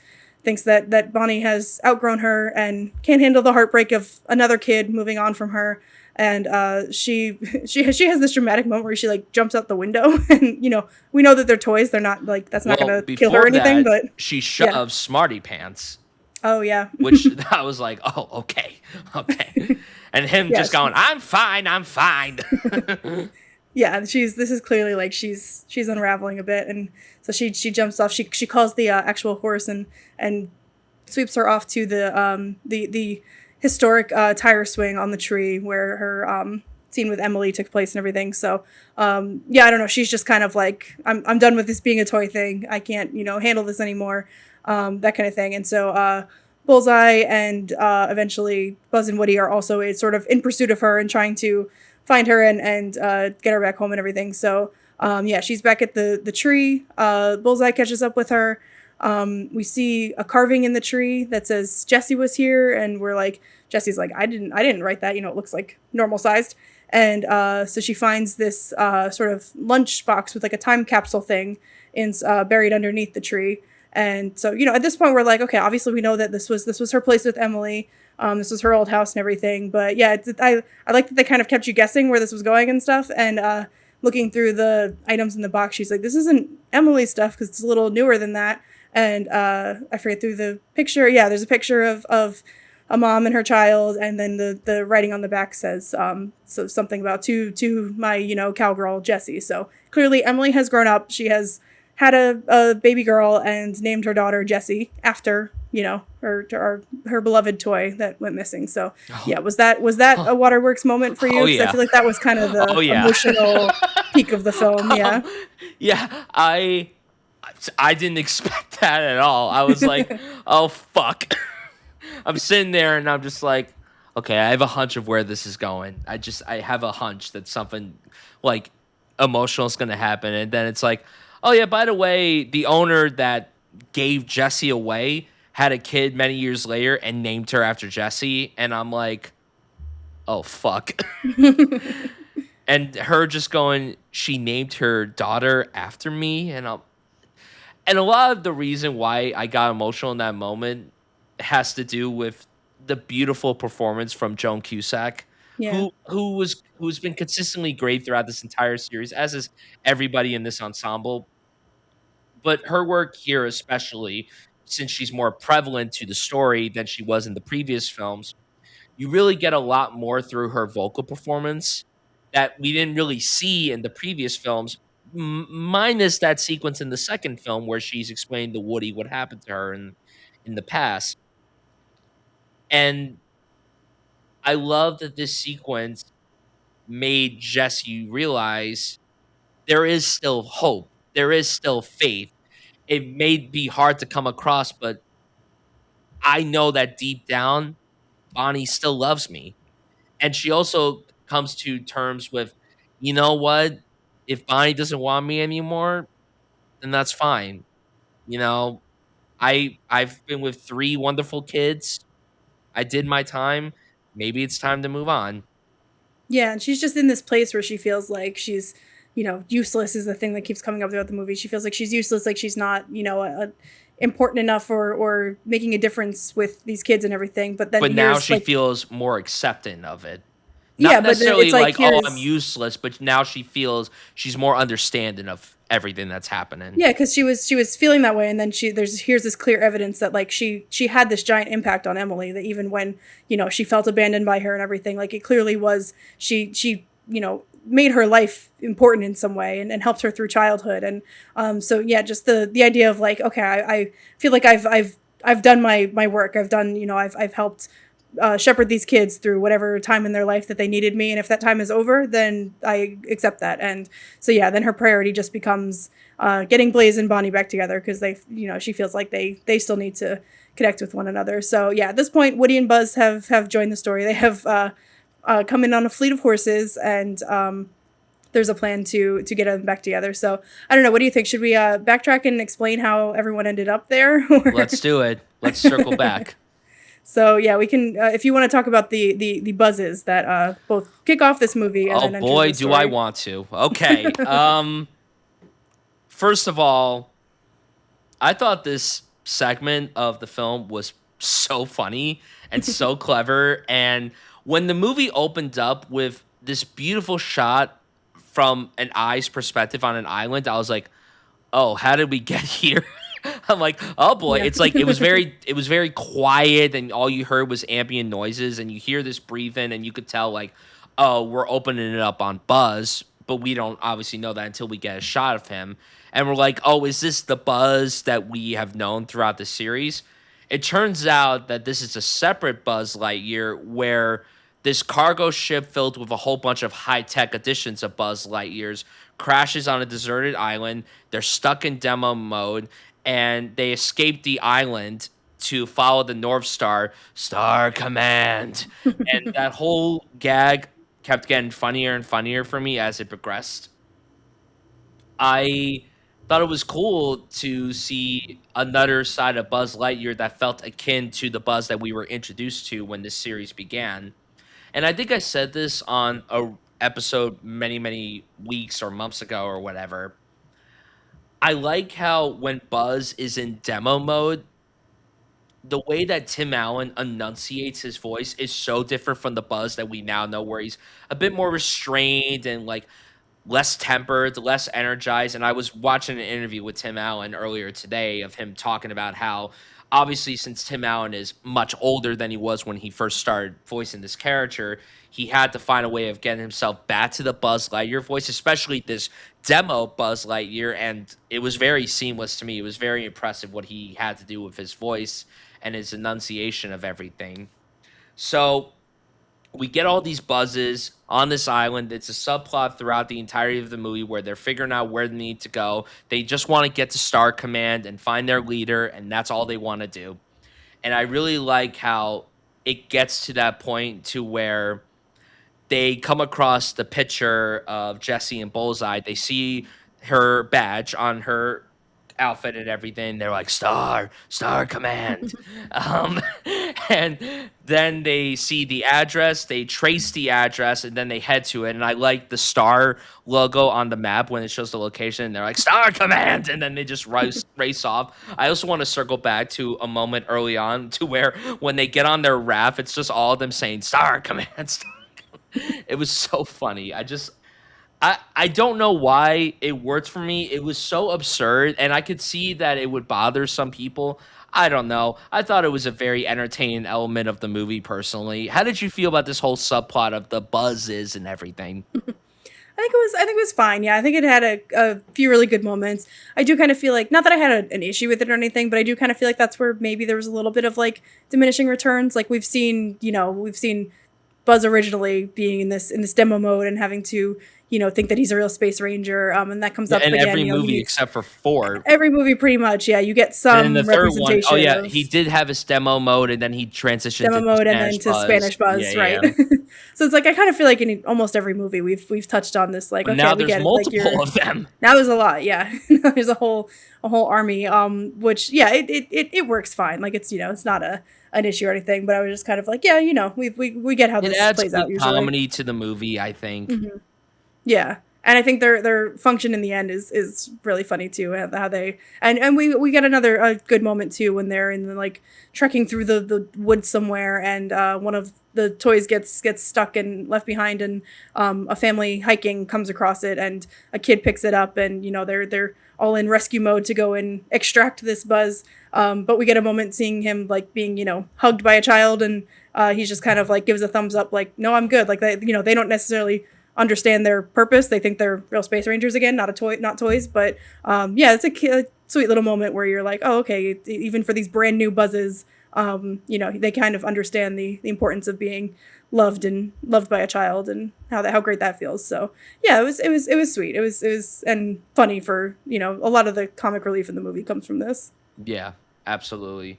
thinks that Bonnie has outgrown her and can't handle the heartbreak of another kid moving on from her. And she has this dramatic moment where she like jumps out the window, and we know that they're toys. They're not like that's not Well, gonna kill her or before anything. that, But she yeah. shoves Smarty Pants, Oh yeah. which I was like, oh, okay, okay. And him Yeah. just going, I'm fine, I'm fine. Yeah, and this is clearly like she's unraveling a bit, and so she jumps off. She calls the actual horse and sweeps her off to the historic tire swing on the tree where her scene with Emily took place and everything. So yeah, I don't know. She's just kind of like I'm done with this being a toy thing. I can't handle this anymore. That kind of thing. And so Bullseye and eventually Buzz and Woody are also sort of in pursuit of her and trying to find her and get her back home and everything. So yeah, she's back at the tree. Bullseye catches up with her. We see a carving in the tree that says Jessie was here, and we're like, Jessie's like, I didn't write that. It looks like normal sized. And so she finds this sort of lunch box with like a time capsule thing buried underneath the tree. And so at this point we're like, okay, obviously we know that this was her place with Emily. This was her old house and everything. But yeah, I like that they kind of kept you guessing where this was going and stuff. And looking through the items in the box, she's like, this isn't Emily's stuff because it's a little newer than that. And I forget through the picture. Yeah, there's a picture of a mom and her child, and then the writing on the back says so something about to my cowgirl Jessie. So clearly Emily has grown up. She has had a baby girl and named her daughter Jessie after her beloved toy that went missing. So yeah, was that a Waterworks moment for you? Oh 'Cause I yeah. feel like that was kind of the Oh yeah. emotional peak of the film. Yeah. Yeah, I didn't expect that at all. I was like, oh fuck. I'm sitting there and I'm just like, okay, I have a hunch of where this is going. I have a hunch that something like emotional is gonna happen, and then it's like, oh yeah, by the way, the owner that gave Jessie away had a kid many years later and named her after Jessie, and I'm like, oh fuck. And her just going, she named her daughter after me, and a lot of the reason why I got emotional in that moment has to do with the beautiful performance from Joan Cusack, Yeah. who's been consistently great throughout this entire series, as is everybody in this ensemble. But her work here, especially since she's more prevalent to the story than she was in the previous films, you really get a lot more through her vocal performance that we didn't really see in the previous films, minus that sequence in the second film where she's explaining to Woody what happened to her in the past. And I love that this sequence made Jesse realize there is still hope. There is still faith. It may be hard to come across, but I know that deep down, Bonnie still loves me. And she also comes to terms with, you know what? If Bonnie doesn't want me anymore, then that's fine. You know, I've been with three wonderful kids. I did my time. Maybe it's time to move on. Yeah, and she's just in this place where she feels like she's, useless is the thing that keeps coming up throughout the movie. She feels like she's useless, like she's not, important enough or making a difference with these kids and everything. But then But now here's she like, feels more accepting of it. Not yeah, but then necessarily it's like like, "Oh, I'm here's useless," but now she feels she's more understanding of everything that's happening. yeah, because she was feeling that way, and then here's this clear evidence that like she had this giant impact on Emily. That even when she felt abandoned by her and everything, like it clearly was she made her life important in some way and helped her through childhood. And so yeah, just the idea of like, okay, I feel like I've done my work. I've done I've helped shepherd these kids through whatever time in their life that they needed me. And if that time is over, then I accept that. And so, yeah, then her priority just becomes getting Blaze and Bonnie back together because she feels like they still need to connect with one another. So, yeah, at this point, Woody and Buzz have joined the story. They have come in on a fleet of horses and, there's a plan to get them back together. So I don't know. What do you think? Should we backtrack and explain how everyone ended up there? Let's do it. Let's circle back. So yeah, we can. If you want to talk about the buzzes that both kick off this movie and Oh then enters boy, the do I story. want to. Okay. First of all, I thought this segment of the film was so funny and so clever. And when the movie opened up with this beautiful shot from an eye's perspective on an island, I was like, "Oh, how did we get here?" I'm like, "Oh boy." Yeah. It's like it was very quiet and all you heard was ambient noises and you hear this breathing and you could tell like, "Oh, we're opening it up on Buzz." But we don't obviously know that until we get a shot of him. And we're like, "Oh, is this the Buzz that we have known throughout the series?" It turns out that this is a separate Buzz Lightyear where this cargo ship filled with a whole bunch of high-tech additions of Buzz Lightyears crashes on a deserted island. They're stuck in demo mode and they escape the island to follow the North Star, Star Command. And that whole gag kept getting funnier and funnier for me as it progressed. I thought it was cool to see another side of Buzz Lightyear that felt akin to the Buzz that we were introduced to when this series began. And I think I said this on a episode many, many weeks or months ago or whatever. I like how when Buzz is in demo mode, the way that Tim Allen enunciates his voice is so different from the Buzz that we now know, where he's a bit more restrained and like less tempered, less energized. And I was watching an interview with Tim Allen earlier today of him talking about how obviously since Tim Allen is much older than he was when he first started voicing this character, he had to find a way of getting himself back to the Buzz Lightyear voice, especially this demo Buzz Lightyear. And it was very seamless to me. It was very impressive what he had to do with his voice and his enunciation of everything. So we get all these buzzes on this island. It's a subplot throughout the entirety of the movie where they're figuring out where they need to go. They just want to get to Star Command and find their leader, and that's all they want to do. And I really like how it gets to that point to where they come across the picture of Jessie and Bullseye. They see her badge on her outfit and everything. They're like, Star Command. um, and then they see the address, they trace the address, and then they head to it. And I like the star logo on the map when it shows the location. And they're like, Star Command. And then they just race off. I also want to circle back to a moment early on to where when they get on their raft, it's just all of them saying, Star Command. It was so funny. I don't know why it worked for me. It was so absurd, and I could see that it would bother some people. I don't know. I thought it was a very entertaining element of the movie personally. How did you feel about this whole subplot of the buzzes and everything? I think it was fine. Yeah, I think it had a few really good moments. I do kind of feel like not that I had an issue with it or anything, but I do kind of feel like that's where maybe there was a little bit of like diminishing returns. Like we've seen Buzz originally being in this demo mode and having to think that he's a real space ranger. And that comes Yeah, up in again. every He movie meets except for 4. every movie pretty much. Yeah, you get And in the some third one, oh representation yeah, of he did have his demo mode, and then he transitioned demo to mode and Spanish then to Buzz. Spanish Yeah, Buzz, right? yeah. So it's like I kind of feel like in almost every movie we've touched on this. Like, But okay, now we there's get it. Like multiple of them. now there's a lot. Yeah, there's a whole army. Which yeah, it works fine. Like it's not an issue or anything. But I was just kind of like, yeah, we get how It this adds plays out good usually. comedy to the movie, I think. Yeah, and I think their function in the end is really funny too. How they and we get another good moment too when they're in the, like trekking through the woods somewhere, and one of the toys gets stuck and left behind, and a family hiking comes across it, and a kid picks it up, and they're all in rescue mode to go and extract this Buzz. But we get a moment seeing him like being hugged by a child, and he's just kind of like gives a thumbs up, like no, I'm good. Like they don't necessarily understand their purpose. They think they're real space rangers again, not toys. But yeah, it's a sweet little moment where you're like, oh, okay, even for these brand new Buzzes, they kind of understand the importance of being loved by a child, and how great that feels. So yeah, it was sweet. It was and funny for a lot of the comic relief in the movie comes from this. Yeah, absolutely.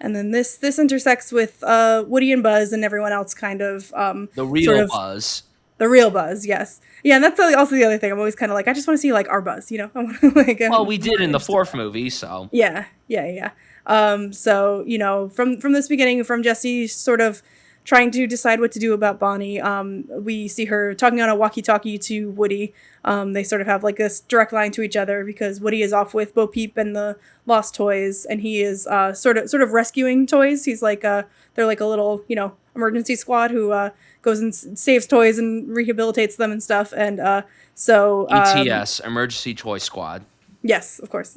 And then this intersects with Woody and Buzz and everyone else, kind of The sort real of Buzz. the real Buzz, yes. Yeah, and that's also the other thing. I'm always kind of like, I just want to see like our Buzz, I want to like. Well, we did in the 4th movie, so. Yeah, yeah, yeah. So from this beginning, from Jessie sort of trying to decide what to do about Bonnie, we see her talking on a walkie-talkie to Woody. They sort of have like this direct line to each other because Woody is off with Bo Peep and the Lost Toys, and he is sort of rescuing toys. He's like they're like a little emergency squad who goes and saves toys and rehabilitates them and stuff. And so ETS, Emergency Toy Squad. yes, of course.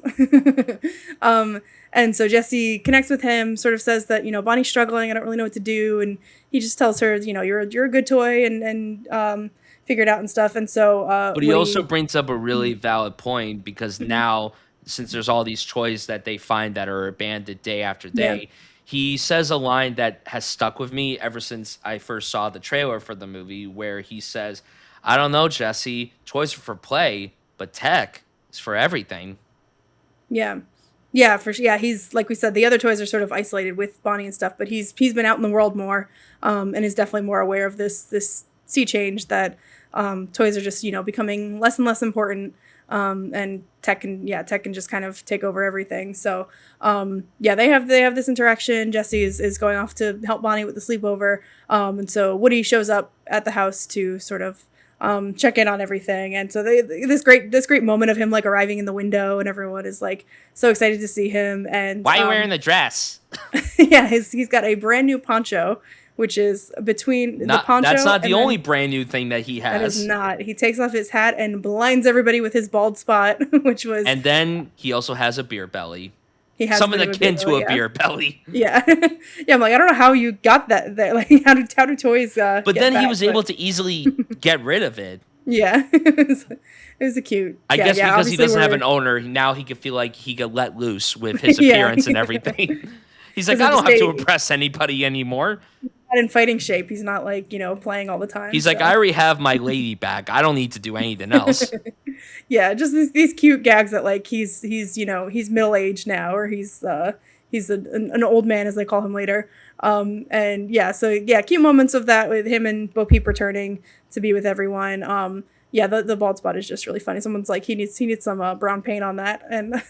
And so Jessie connects with him, sort of says that Bonnie's struggling. I don't really know what to do, and he just tells her, you're a good toy, and figure it out and stuff. And so, But he also brings up a really valid point, because now, since there's all these toys that they find that are abandoned day after day, Yeah. he says a line that has stuck with me ever since I first saw the trailer for the movie, where he says, "I don't know, Jesse. Toys are for play, but tech is for everything." Yeah. Yeah, yeah, he's like we said, the other toys are sort of isolated with Bonnie and stuff, but he's been out in the world more, and is definitely more aware of this sea change that toys are just becoming less and less important, and tech can just kind of take over everything. So yeah, they have this interaction. Jessie is going off to help Bonnie with the sleepover, and so Woody shows up at the house to sort of check in on everything. And so this great moment of him like arriving in the window, and everyone is like so excited to see him. And Why are you wearing the dress? yeah, he's got a brand new poncho, which is between the poncho. That's not the and only brand new thing that he has. That is not. He takes off his hat and blinds everybody with his bald spot, which was. And then he also has a beer belly. He has something akin to a yeah. beer belly. Yeah, yeah. I'm like, I don't know how you got that there. Like, how do toys? But then he was able to easily get rid of it. Yeah, it was a cute. I guess because he doesn't have an owner, now he could feel like he could let loose with his appearance and everything. He's like, I don't have to impress anybody anymore. Not in fighting shape. He's not like playing all the time. He's like, I already have my lady back. I don't need to do anything else. Yeah, just these cute gags that like he's middle aged now, or he's an old man, as they call him later. And yeah, so yeah, cute moments of that with him and Bo Peep returning to be with everyone. Yeah, the bald spot is just really funny. Someone's like, he needs some brown paint on that, and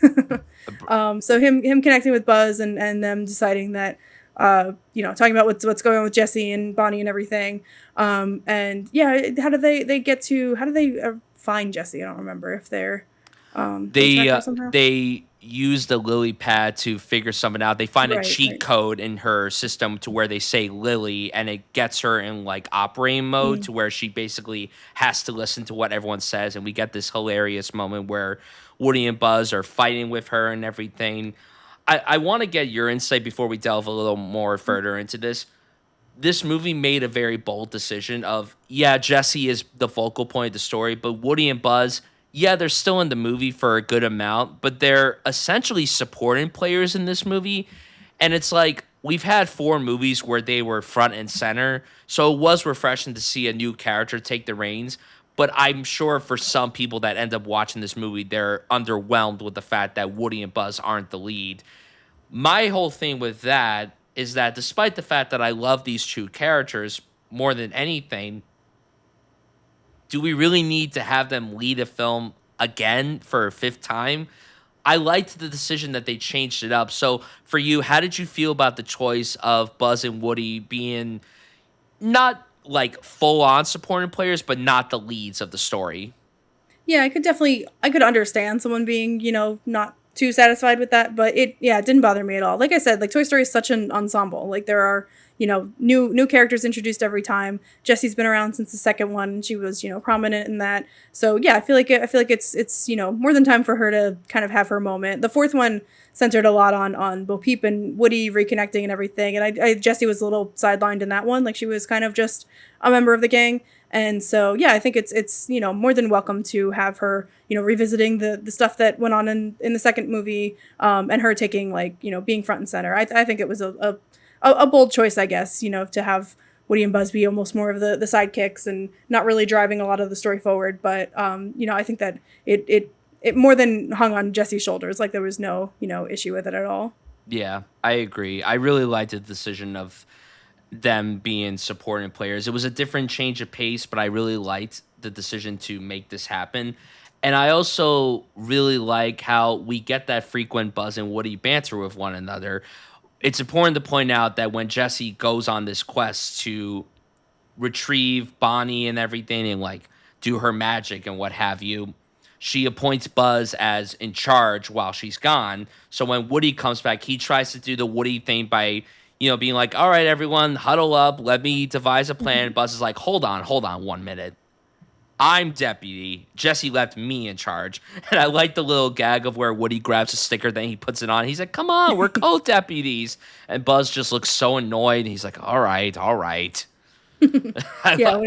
so him connecting with Buzz, and them deciding that talking about what's going on with Jessie and Bonnie and everything. And yeah, how do they find Jessie? I don't remember if they're they use the lily pad to figure something out. They find a cheat code in her system to where they say Lily, and it gets her in like operating mode to where she basically has to listen to what everyone says. And we get this hilarious moment where Woody and Buzz are fighting with her and everything. I want to get your insight before we delve a little more further into this. This movie made a very bold decision of, yeah, Jessie is the focal point of the story, but Woody and Buzz, yeah, they're still in the movie for a good amount, but they're essentially supporting players in this movie. And it's like, we've had 4 movies where they were front and center, so it was refreshing to see a new character take the reins. But I'm sure for some people that end up watching this movie, they're underwhelmed with the fact that Woody and Buzz aren't the lead. My whole thing with that is that despite the fact that I love these two characters more than anything, do we really need to have them lead a film again for a fifth time? I liked the decision that they changed it up. So for you, how did you feel about the choice of Buzz and Woody being not like full on supporting players, but not the leads of the story? Yeah, I could understand someone being, not too satisfied with that, but it didn't bother me at all. Like I said, like Toy Story is such an ensemble. Like there are, new characters introduced every time. Jessie's been around since the second one. She was, prominent in that. So yeah, I feel like it's, more than time for her to kind of have her moment. The fourth one centered a lot on Bo Peep and Woody reconnecting and everything. And Jessie was a little sidelined in that one. Like she was kind of just a member of the gang. And so, yeah, I think it's more than welcome to have her, revisiting the stuff that went on in the second movie, and her taking like, being front and center. I think it was a bold choice, I guess, to have Woody and Buzz be almost more of the sidekicks and not really driving a lot of the story forward. But, I think that it more than hung on Jessie's shoulders. Like there was no, issue with it at all. Yeah, I agree. I really liked the decision of them being supporting players. It was a different change of pace, but I really liked the decision to make this happen. And I also really like how we get that frequent Buzz and Woody banter with one another. It's important to point out that when Jessie goes on this quest to retrieve Bonnie and everything and like do her magic and what have you, she appoints Buzz as in charge while she's gone. So when Woody comes back, he tries to do the Woody thing by, being like, all right, everyone, huddle up. Let me devise a plan. Buzz is like, hold on 1 minute. I'm deputy. Jessie left me in charge. And I like the little gag of where Woody grabs a sticker, then he puts it on. He's like, come on, we're co-deputies. And Buzz just looks so annoyed. He's like, all right, all right. Yeah,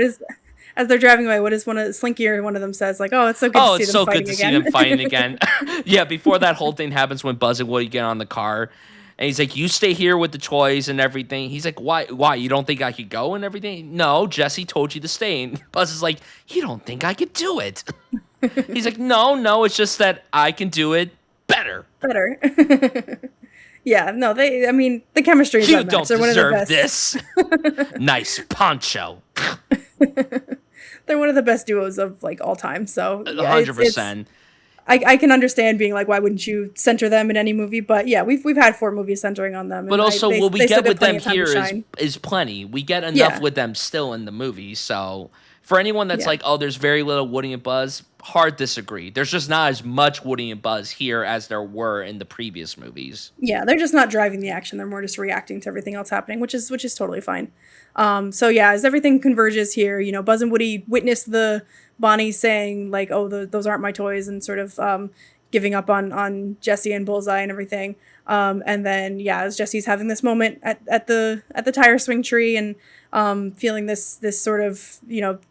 as they're driving away, what is Slinky or one of them says, like, oh, it's so good to see it's them so fighting good to again. see them fighting again. Yeah, before that whole thing happens when Buzz and Woody get on the car. And he's like, you stay here with the toys and everything. He's like, why? You don't think I could go and everything? No, Jessie told you to stay. And Buzz is like, you don't think I could do it? He's like, no, it's just that I can do it better. Better. Yeah, no, the chemistry is You unmatched. don't They're one of the deserve best. this. Nice poncho. They're one of the best duos of like all time. So yeah, 100%. I can understand being like, why wouldn't you center them in any movie? But yeah, we've had 4 movies centering on them. But also, what we get with them here is is plenty. We get enough with them still in the movie. So for anyone that's like, oh, there's very little Woody and Buzz, hard disagree. There's just not as much Woody and Buzz here as there were in the previous movies. Yeah, they're just not driving the action. They're more just reacting to everything else happening, which is totally fine. So yeah, as everything converges here, Buzz and Woody witness the Bonnie saying like, "Oh, those aren't my toys," and sort of giving up on Jessie and Bullseye and everything. And then yeah, as Jessie's having this moment at the tire swing tree and feeling this sort of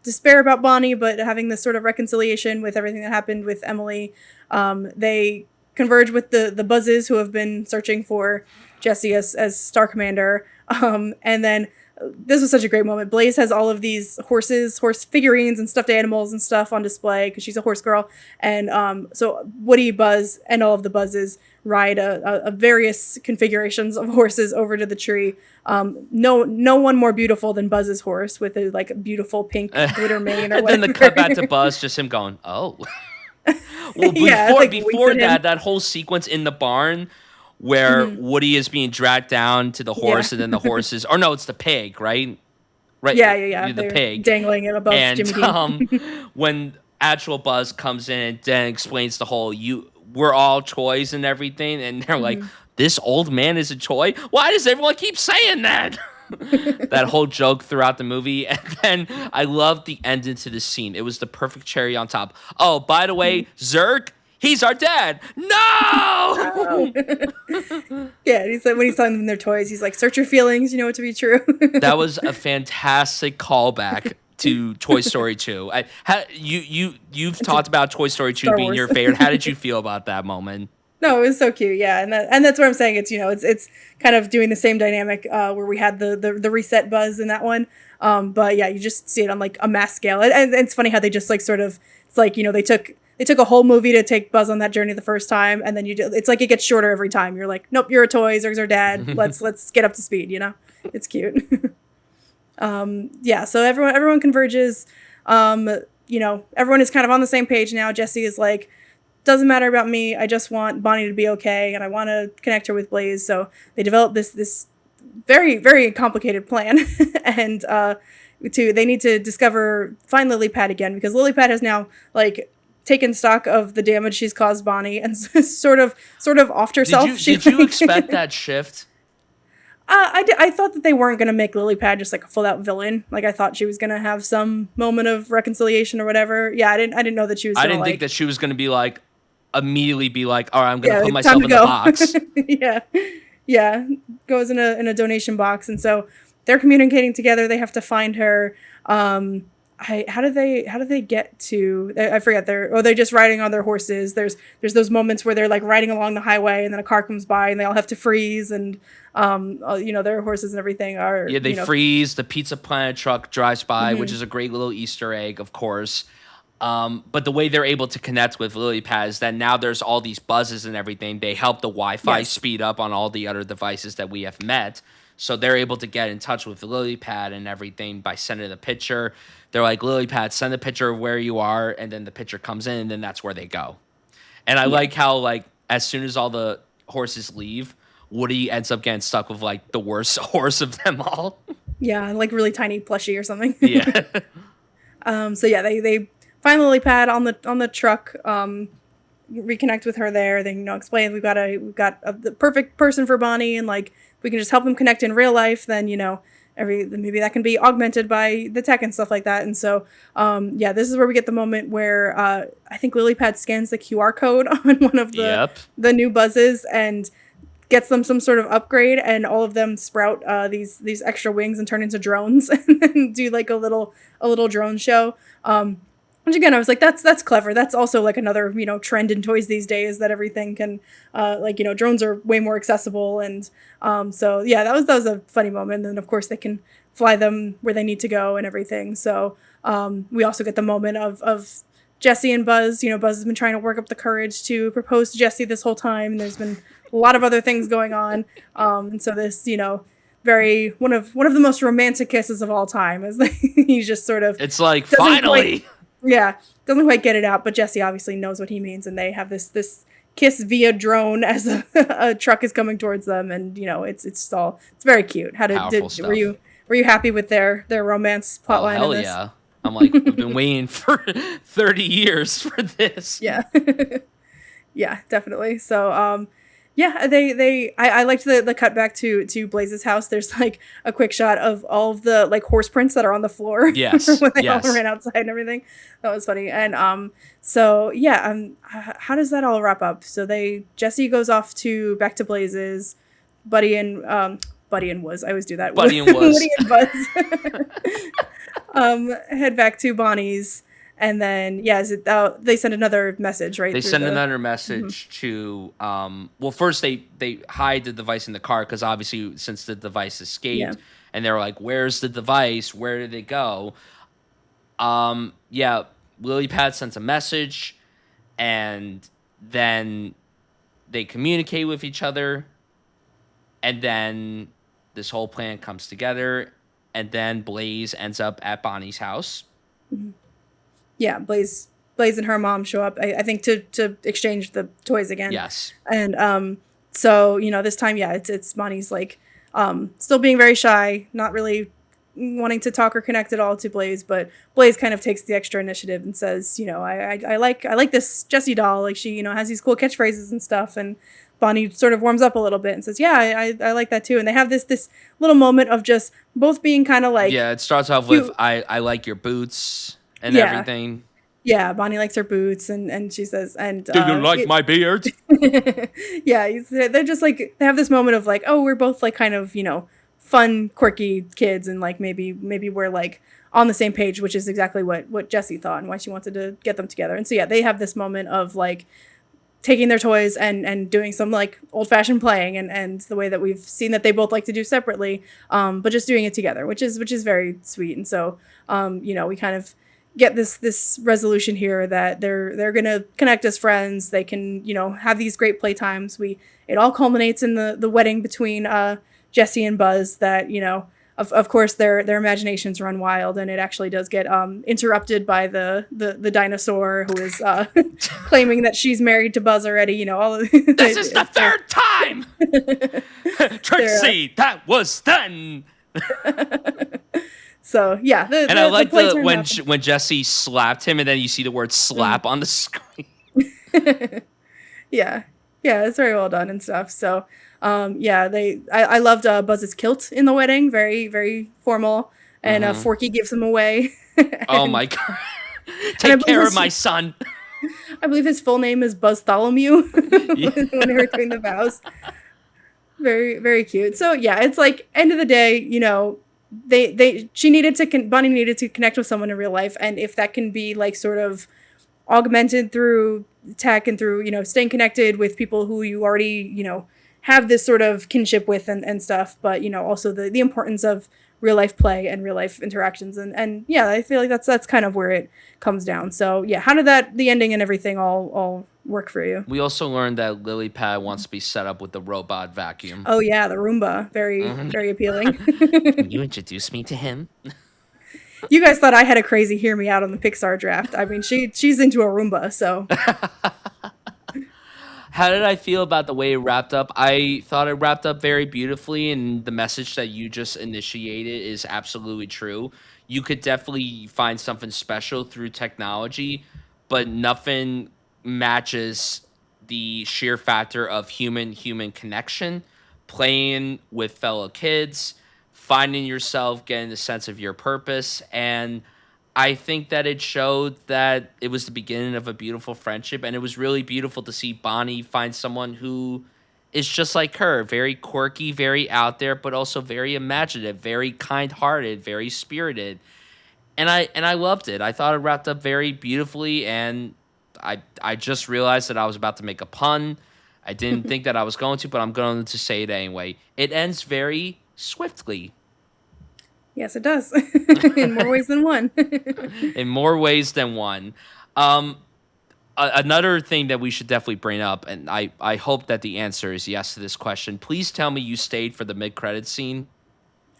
despair about Bonnie, but having this sort of reconciliation with everything that happened with Emily, they converge with the Buzzes who have been searching for Jessie as Star Commander, and then. This was such a great moment. Blaze has all of these horse figurines and stuffed animals and stuff on display because she's a horse girl. And so Woody, Buzz, and all of the Buzzes ride a various configurations of horses over to the tree. No one more beautiful than Buzz's horse with a like beautiful pink glitter mane. Or And then the cut back to Buzz, just him going, oh. Well, before that whole sequence in the barn where Woody is being dragged down to the horse and then the horses, or no, it's the pig, right? Right. Yeah. The pig. Dangling it above and, Jimmy Dean. When actual Buzz comes in and then explains the whole, we're all toys and everything. And they're like, this old man is a toy? Why does everyone keep saying that? That whole joke throughout the movie. And then I loved the ending to the scene. It was the perfect cherry on top. Oh, by the way, Zurg, he's our dad. No! Yeah, he said when he's telling them their toys, he's like, search your feelings, you know it to be true. That was a fantastic callback to Toy Story 2. You've talked about Toy Story 2 being your favorite. How did you feel about that moment? No, it was so cute, yeah, and that's what I'm saying. It's it's kind of doing the same dynamic where we had the reset Buzz in that one, But yeah, you just see it on like a mass scale, and it's funny how they just like sort of, it's like, they took a whole movie to take Buzz on that journey the first time, and then it's like it gets shorter every time. You're like, nope, you're a toy, Zurg's our dad. Let's get up to speed. It's cute. Yeah, so everyone converges. Everyone is kind of on the same page now. Jessie is like, doesn't matter about me. I just want Bonnie to be okay, and I want to connect her with Blaze. So they develop this very, very complicated plan, and they need to find Lily Pad again, because Lily Pad has now like taken stock of the damage she's caused Bonnie and sort of offed herself. Did you expect that shift? I thought that they weren't going to make Lily Pad just like a full out villain. Like, I thought she was going to have some moment of reconciliation or whatever. Yeah, I didn't know that she was gonna, I didn't think that she was going to be like, immediately be like, all right, I'm going to put time myself to in go. the box. Yeah. Goes in a donation box. And so they're communicating together. They have to find her. How do they get to, I forget, they're just riding on their horses. There's those moments where they're like riding along the highway, and then a car comes by and they all have to freeze, and their horses and everything are, they freeze. The Pizza Planet truck drives by, which is a great little Easter egg, of course. But the way they're able to connect with Lily Pad is that now there's all these buzzes and everything. They help the Wi-Fi speed up on all the other devices that we have met. So they're able to get in touch with Lily Pad and everything by sending the picture. They're like, Lily Pad, send a picture of where you are, and then the picture comes in, and then that's where they go. And I like how, like, as soon as all the horses leave, Woody ends up getting stuck with like the worst horse of them all. Yeah, like really tiny plushie or something. Yeah. So yeah, they find Lily Pad on the truck. Reconnect with her there. They explain we've got the perfect person for Bonnie, and like if we can just help them connect in real life, then maybe that can be augmented by the tech and stuff like that. And so this is where we get the moment where I think Lily Pad scans the QR code on one of the new buzzes and gets them some sort of upgrade, and all of them sprout these extra wings and turn into drones and do like a little drone show. Which again, I was like, that's clever. That's also like another trend in toys these days, that everything can drones are way more accessible, and so yeah, that was a funny moment. And then of course they can fly them where they need to go and everything. So we also get the moment of Jessie and Buzz. Buzz has been trying to work up the courage to propose to Jessie this whole time. And there's been a lot of other things going on. And so this, very one of the most romantic kisses of all time, is he's just sort of, it's like finally. Doesn't quite get it out, but Jessie obviously knows what he means, and they have this kiss via drone as a truck is coming towards them, and it's very cute. Were you happy with their romance plotline? Hell in this? Yeah. I'm like, we've been waiting for 30 years for this. Yeah. Yeah, definitely. So I liked the cutback to Blaze's house. There's like a quick shot of all of the like horse prints that are on the floor. Yes. When they all ran outside and everything. That was funny. And how does that all wrap up? So Jessie goes off back to Blaze's. Buddy and Woods. I always do that. Buddy and Woods. Woody and Buzz. Head back to Bonnie's. And then, they send another message, right? They send another message to, first they hide the device in the car, because obviously since the device escaped, and they were like, where's the device? Where did it go? Lily Pad sends a message, and then they communicate with each other, and then this whole plan comes together, and then Blaze ends up at Bonnie's house. Mm-hmm. Yeah, Blaze and her mom show up, I think, to exchange the toys again. Yes. And so this time, it's Bonnie's like still being very shy, not really wanting to talk or connect at all to Blaze, but Blaze kind of takes the extra initiative and says, I like this Jessie doll, like she has these cool catchphrases and stuff, and Bonnie sort of warms up a little bit and says, I like that too. And they have this little moment of just both being kind of like, it starts off with I like your boots and everything. Yeah, Bonnie likes her boots, and she says, and do you like my beard? They're just like, they have this moment of like, oh, we're both like kind of fun, quirky kids, and like maybe we're like on the same page, which is exactly what Jessie thought and why she wanted to get them together. And so they have this moment of like taking their toys and doing some like old fashioned playing and the way that we've seen that they both like to do separately, but just doing it together, which is very sweet. And so we kind of get this resolution here that they're gonna connect as friends. They can have these great playtimes. It all culminates in the wedding between Jessie and Buzz. That of course their imaginations run wild, and it actually does get interrupted by the dinosaur who is claiming that she's married to Buzz already. All of this is the third time. Trixie, that was then. So yeah, and I like when Jessie slapped him, and then you see the word "slap" on the screen. yeah, it's very well done and stuff. So I loved Buzz's kilt in the wedding, very very formal, and Forky gives him away. Oh my god! Take care of my son. I believe his full name is Buzz Tholomew. When they were doing the vows, very very cute. So yeah, it's like end of the day, Bonnie needed to connect with someone in real life, and if that can be like sort of augmented through tech and through staying connected with people who you already have this sort of kinship with and stuff, but also the importance of real life play and real life interactions, and yeah, I feel like that's kind of where it comes down. So yeah, how did the ending and everything all work for you? We also learned that Lily Pad wants to be set up with the robot vacuum. Oh yeah, the Roomba, very very appealing. Can you introduce me to him? You guys thought I had a crazy hear me out on the Pixar draft. I mean, she's into a Roomba, so. How did I feel about the way it wrapped up? I thought it wrapped up very beautifully, and the message that you just initiated is absolutely true. You could definitely find something special through technology, but nothing matches the sheer factor of human connection, playing with fellow kids, finding yourself, getting the sense of your purpose. And I think that it showed that it was the beginning of a beautiful friendship, and it was really beautiful to see Bonnie find someone who is just like her, very quirky, very out there, but also very imaginative, very kind-hearted, very spirited. And I loved it. I thought it wrapped up very beautifully, and I just realized that I was about to make a pun. I didn't think that I was going to, but I'm going to say it anyway. It ends very swiftly. Yes, it does. In more ways than one. In more ways than one. Another thing that we should definitely bring up, and I hope that the answer is yes to this question. Please tell me you stayed for the mid-credits scene.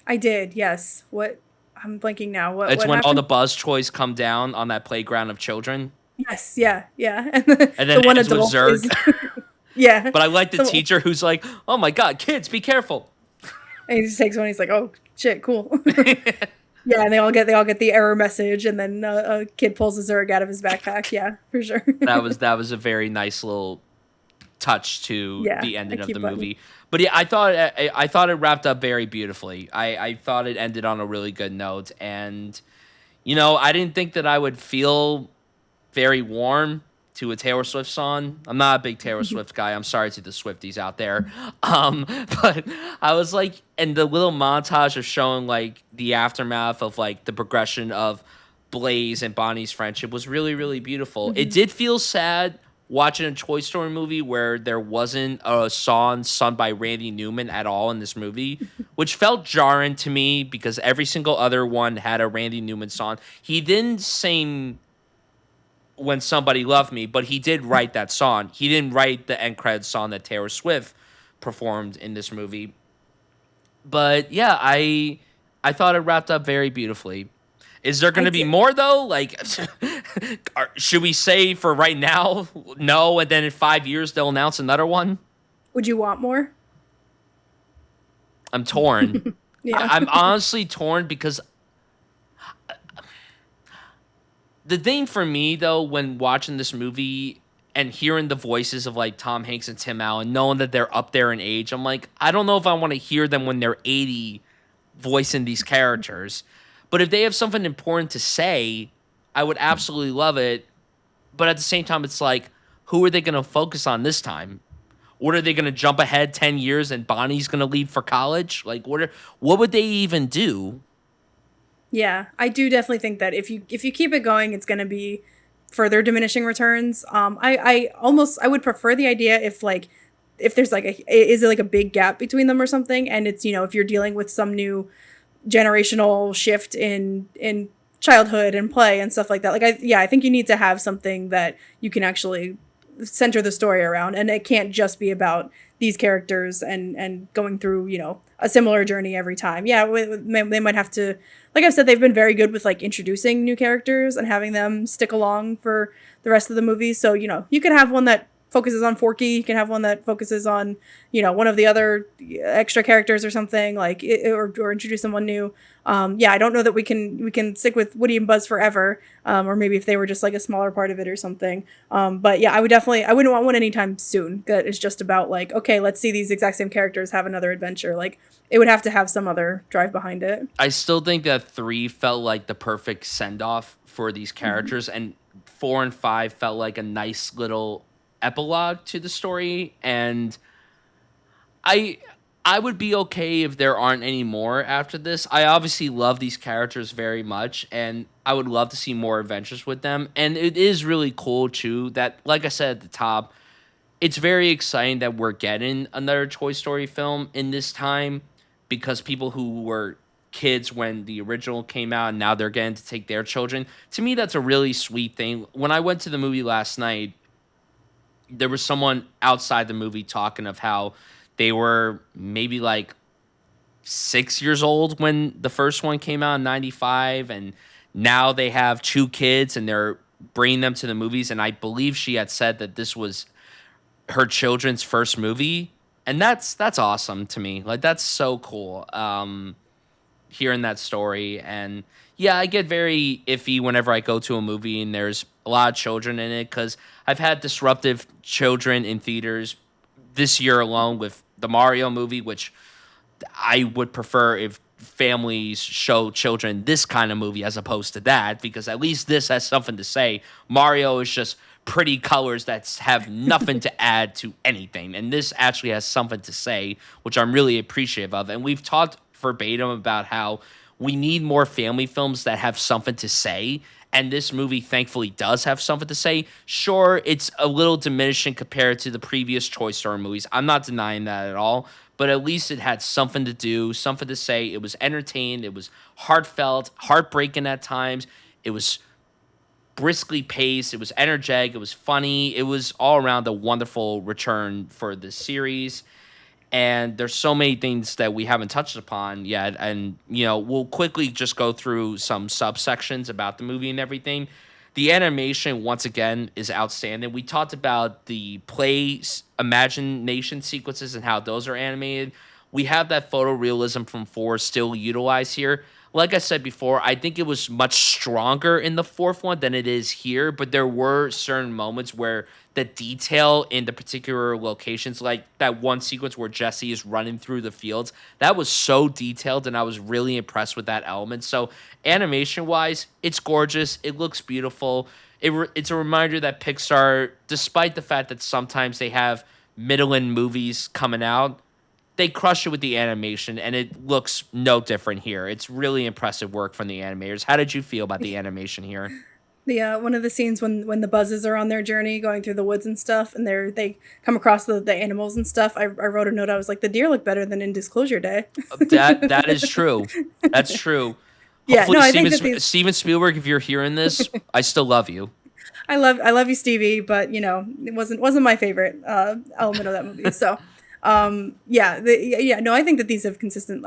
I did, yes. What? I'm blanking now. What? It's what when happened? all the Buzz toys come down on that playground of children. Yes, yeah. And then the one ends with adult Zurg. is, yeah. But I like the teacher who's like, "Oh my god, kids, be careful." And he just takes one. He's like, "Oh shit, cool." Yeah, and they all get the error message, and then a kid pulls a Zurg out of his backpack. Yeah, for sure. that was a very nice little touch to the ending of the movie. But yeah, I thought it wrapped up very beautifully. I thought it ended on a really good note, and I didn't think that I would feel very warm to a Taylor Swift song. I'm not a big Taylor Swift guy. I'm sorry to the Swifties out there. But I was like, and the little montage of showing like the aftermath of like the progression of Blaze and Bonnie's friendship was really, really beautiful. It did feel sad watching a Toy Story movie where there wasn't a song sung by Randy Newman at all in this movie, which felt jarring to me because every single other one had a Randy Newman song. He didn't sing When Somebody Loved Me, but he did write that song. He didn't write the end credits song that Taylor Swift performed in this movie. But yeah, I thought it wrapped up very beautifully. Is there going to be more though? Like, should we say for right now, no, and then in 5 years they'll announce another one? Would you want more? I'm torn. Yeah. I'm honestly torn because the thing for me though, when watching this movie and hearing the voices of like Tom Hanks and Tim Allen, knowing that they're up there in age, I'm like, I don't know if I want to hear them when they're 80 voicing these characters. But if they have something important to say, I would absolutely love it. But at the same time, it's like, who are they going to focus on this time? What are they going to jump ahead 10 years and Bonnie's going to leave for college? Like, what would they even do? Yeah, I do definitely think that if you keep it going, it's going to be further diminishing returns. I would prefer the idea if like if there's like a is it like a big gap between them or something, and it's if you're dealing with some new generational shift in childhood and play and stuff like that. Like I think you need to have something that you can actually center the story around, and it can't just be about these characters and going through a similar journey every time. Yeah, they might have to, like I've said, they've been very good with like introducing new characters and having them stick along for the rest of the movie. So you can have one that focuses on Forky. You can have one that focuses on one of the other extra characters or something like or introduce someone new. Yeah, I don't know that we can stick with Woody and Buzz forever, or maybe if they were just like a smaller part of it or something. But yeah, I wouldn't want one anytime soon that is just about like, okay, let's see these exact same characters have another adventure. Like it would have to have some other drive behind it. I still think that 3 felt like the perfect send off for these Mm-hmm. characters, and 4 and 5 felt like a nice little epilogue to the story. And I I would be okay if there aren't any more after this. I obviously love these characters very much, and I would love to see more adventures with them. And it is really cool too that, like I said at the top, it's very exciting that we're getting another Toy Story film in this time, because people who were kids when the original came out and now they're getting to take their children. To me, that's a really sweet thing. When I went to the movie last night, there was someone outside the movie talking of how they were maybe like 6 years old when the first one came out in '95, and now they have 2 kids and they're bringing them to the movies. And I believe she had said that this was her children's first movie, and that's awesome to me. Like that's so cool. Hearing that story. And yeah, I get very iffy whenever I go to a movie and there's a lot of children in it, because I've had disruptive children in theaters this year alone with the Mario movie, which I would prefer if families show children this kind of movie as opposed to that, because at least this has something to say. Mario is just pretty colors that have nothing to add to anything, and this actually has something to say, which I'm really appreciative of. And we've talked verbatim about how we need more family films that have something to say, and this movie thankfully does have something to say. Sure, it's a little diminishing compared to the previous Toy Story movies. I'm not denying that at all, but at least it had something to do, something to say. It was entertained, it was heartfelt, heartbreaking at times. It was briskly paced, it was energetic, it was funny. It was all around a wonderful return for the series. And there's so many things that we haven't touched upon yet, and we'll quickly just go through some subsections about the movie and everything. The animation, once again, is outstanding. We talked about the imagination sequences and how those are animated. We have that photorealism from 4 still utilized here. Like I said before, I think it was much stronger in the fourth one than it is here, but there were certain moments where the detail in the particular locations, like that one sequence where Jessie is running through the fields, that was so detailed, and I was really impressed with that element. So, animation wise, it's gorgeous. It looks beautiful. It's a reminder that Pixar, despite the fact that sometimes they have middling movies coming out, they crush it with the animation, and it looks no different here. It's really impressive work from the animators. How did you feel about the animation here? The one of the scenes when the buzzes are on their journey going through the woods and stuff, and they come across the animals and stuff. I wrote a note. I was like, the deer look better than in Disclosure Day. That is true. That's true. Yeah, Hopefully, no, I think that these. Steven Spielberg, if you're hearing this, I still love you. I love you, Stevie, but it wasn't my favorite element of that movie. So, yeah, yeah, no, I think that these have consistent.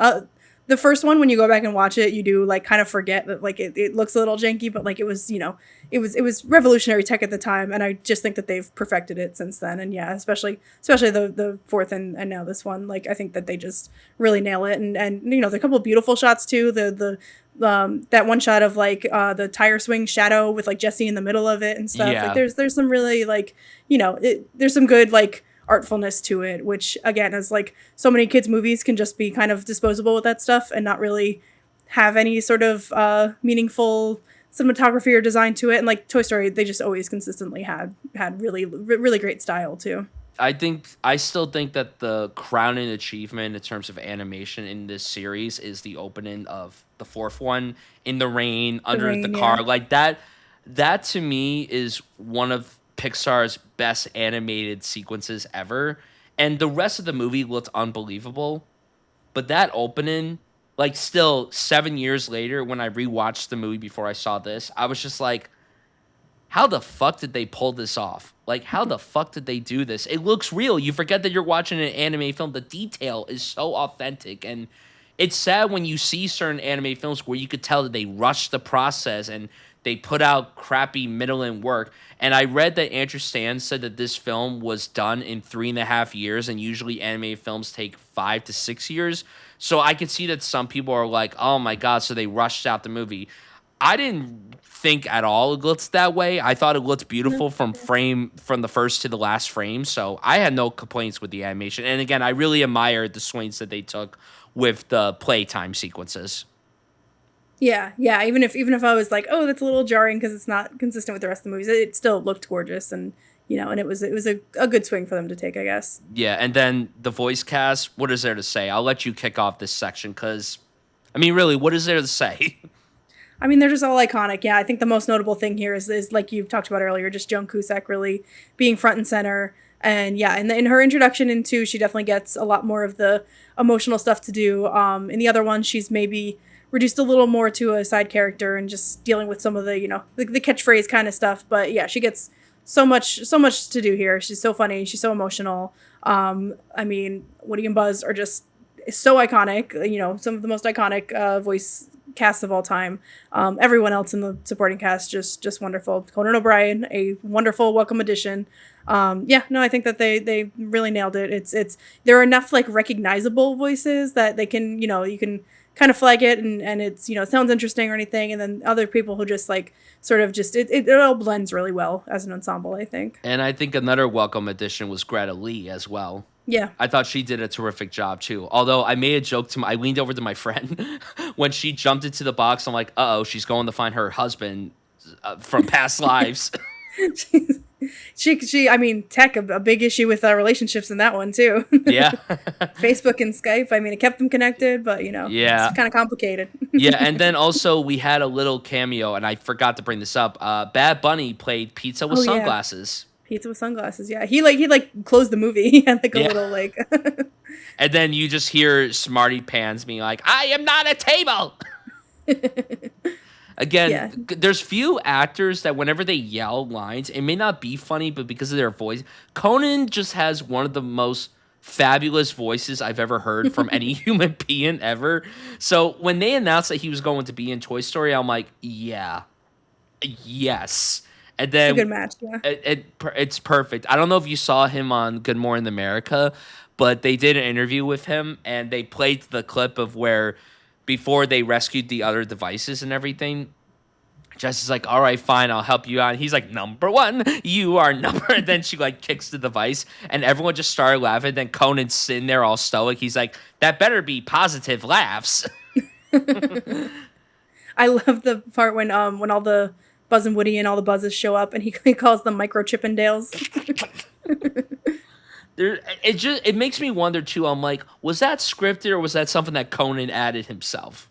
The first one, when you go back and watch it, you do like kind of forget that like it looks a little janky, but like it was it was revolutionary tech at the time, and I just think that they've perfected it since then. And yeah, especially the fourth and now this one, like I think that they just really nail it. And there's a couple of beautiful shots too. The that one shot of like the tire swing shadow with like Jessie in the middle of it and stuff. Like Yeah. there's some really like there's some good like artfulness to it, which again, as like so many kids movies can just be kind of disposable with that stuff and not really have any sort of meaningful cinematography or design to it. And like Toy Story, they just always consistently had really great style too. I still think that the crowning achievement in terms of animation in this series is the opening of the fourth one, in the rain, The under the rain, yeah. car, like that. That to me is one of Pixar's best animated sequences ever. And the rest of the movie looked unbelievable. But that opening, like still 7 years later, when I rewatched the movie before I saw this, I was just like, how the fuck did they pull this off? Like, how the fuck did they do this? It looks real. You forget that you're watching an anime film. The detail is so authentic. And it's sad when you see certain anime films where you could tell that they rushed the process and they put out crappy middling work. And I read that Andrew Stan said that this film was done in 3.5 years, and usually anime films take 5 to 6 years. So I could see that some people are like, oh my God, so they rushed out the movie. I didn't think at all it looked that way. I thought it looked beautiful from the first to the last frame. So I had no complaints with the animation. And again, I really admired the swings that they took with the playtime sequences. Yeah, yeah. Even if I was like, oh, that's a little jarring because it's not consistent with the rest of the movies, it still looked gorgeous, and and it was a good swing for them to take, I guess. Yeah, and then the voice cast, what is there to say? I'll let you kick off this section because, I mean, really, what is there to say? I mean, they're just all iconic. Yeah, I think the most notable thing here is like you talked about earlier, just Joan Cusack really being front and center. And yeah, in her introduction into, she definitely gets a lot more of the emotional stuff to do. In the other one, she's maybe reduced a little more to a side character and just dealing with some of the the catchphrase kind of stuff. But yeah, she gets so much to do here. She's so funny. She's so emotional. I mean, Woody and Buzz are just so iconic. Some of the most iconic voice casts of all time. Everyone else in the supporting cast just wonderful. Conan O'Brien, a wonderful welcome addition. Yeah, no, I think that they really nailed it. It's there are enough like recognizable voices that they can you can kind of flag it, and it's it sounds interesting or anything, and then other people who just like sort of just it all blends really well as an ensemble, I think. And I think another welcome addition was Greta Lee as well. Yeah. I thought she did a terrific job too. Although I made a joke I leaned over to my friend when she jumped into the box. I'm like, oh, she's going to find her husband from past lives. she I mean, tech, a big issue with relationships in that one too. Yeah. Facebook and Skype, I mean, it kept them connected, but Yeah. it's kind of complicated. Yeah, and then also we had a little cameo, and I forgot to bring this up. Bad Bunny played Pizza with Oh yeah, Sunglasses. pizza with sunglasses. Yeah, he closed the movie. He had like a Yeah. little like And then you just hear Smarty Pants being like, I am not a table. Again, yeah. there's few actors that whenever they yell lines, it may not be funny, but because of their voice, Conan just has one of the most fabulous voices I've ever heard from any human being ever. So when they announced that he was going to be in Toy Story, I'm like, yeah, yes. And It's a then good match. Yeah. it's perfect. I don't know if you saw him on Good Morning America, but they did an interview with him and they played the clip of where before they rescued the other devices and everything. Jess is like, all right, fine, I'll help you out. And he's like, number one, you are number. And then she like kicks the device, and everyone just started laughing. Then Conan's sitting there all stoic. He's like, that better be positive laughs. I love the part when all the Buzz and Woody and all the Buzzes show up, and he calls them microchippendales. It makes me wonder too. I'm like, was that scripted or was that something that Conan added himself?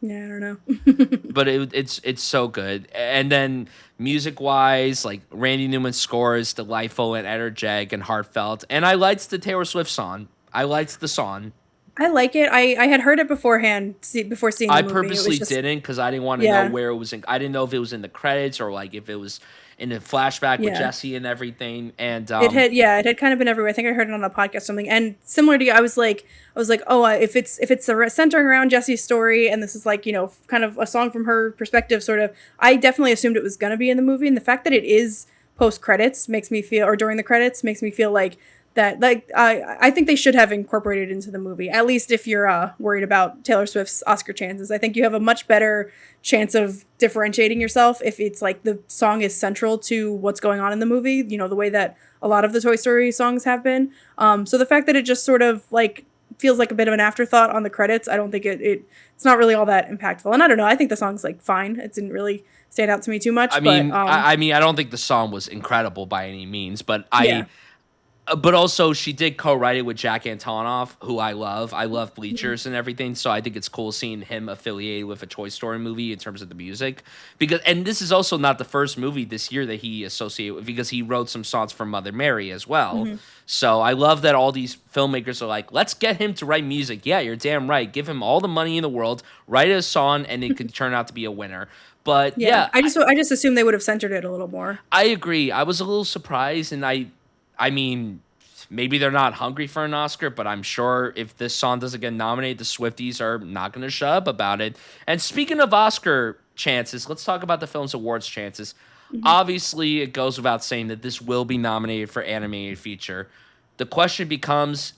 Yeah, I don't know. But it's so good. And then music wise, like Randy Newman's score is delightful and energetic and heartfelt. And I liked the Taylor Swift song. I liked the song. I like it. I had heard it beforehand, before seeing the I movie. purposely It was just, didn't because I didn't want to yeah, know where it was in. I didn't know if it was in the credits or like if it was in the flashback with yeah. Jessie and everything. And It had kind of been everywhere. I think I heard it on a podcast or something. And similar to you, I was like, oh, if it's centering around Jessie's story, and this is like kind of a song from her perspective, sort of. I definitely assumed it was gonna be in the movie, and the fact that it is post credits makes me feel, or during the credits makes me feel like that. Like I think they should have incorporated it into the movie. At least if you're worried about Taylor Swift's Oscar chances, I think you have a much better chance of differentiating yourself if it's like the song is central to what's going on in the movie, the way that a lot of the Toy Story songs have been. So the fact that it just sort of like feels like a bit of an afterthought on the credits, I don't think it's not really all that impactful. And I don't know, I think the song's like fine. It didn't really stand out to me too much. I mean, I don't think the song was incredible by any means, but yeah. But also, she did co-write it with Jack Antonoff, who I love. I love Mhm. Bleachers and everything, so I think it's cool seeing him affiliated with a Toy Story movie in terms of the music. Because, and this is also not the first movie this year that he associated with, because he wrote some songs for Mother Mary as well. Mhm. So I love that all these filmmakers are like, let's get him to write music. Yeah, you're damn right. Give him all the money in the world, write a song, and it could turn out to be a winner. But Yeah, yeah, I just assumed they would have centered it a little more. I agree. I was a little surprised, and I mean, maybe they're not hungry for an Oscar, but I'm sure if this song doesn't get nominated, the Swifties are not going to shut up about it. And speaking of Oscar chances, let's talk about the film's awards chances. Mhm. Obviously, it goes without saying that this will be nominated for animated feature. The question becomes,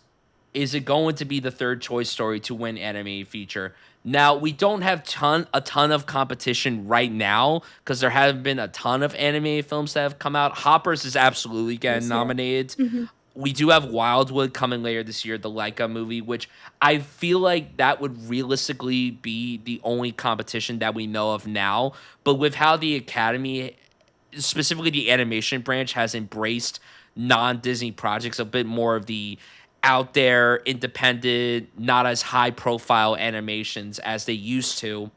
is it going to be the third choice story to win animated feature? Now, we don't have a ton of competition right now because there haven't been a ton of animated films that have come out. Hoppers is absolutely getting Yes, yeah. nominated. Mhm. We do have Wildwood coming later this year, the Leica movie, which I feel like that would realistically be the only competition that we know of now. But with how the Academy, specifically the animation branch, has embraced non-Disney projects, a bit more of the out there, independent, not as high profile animations as they used to,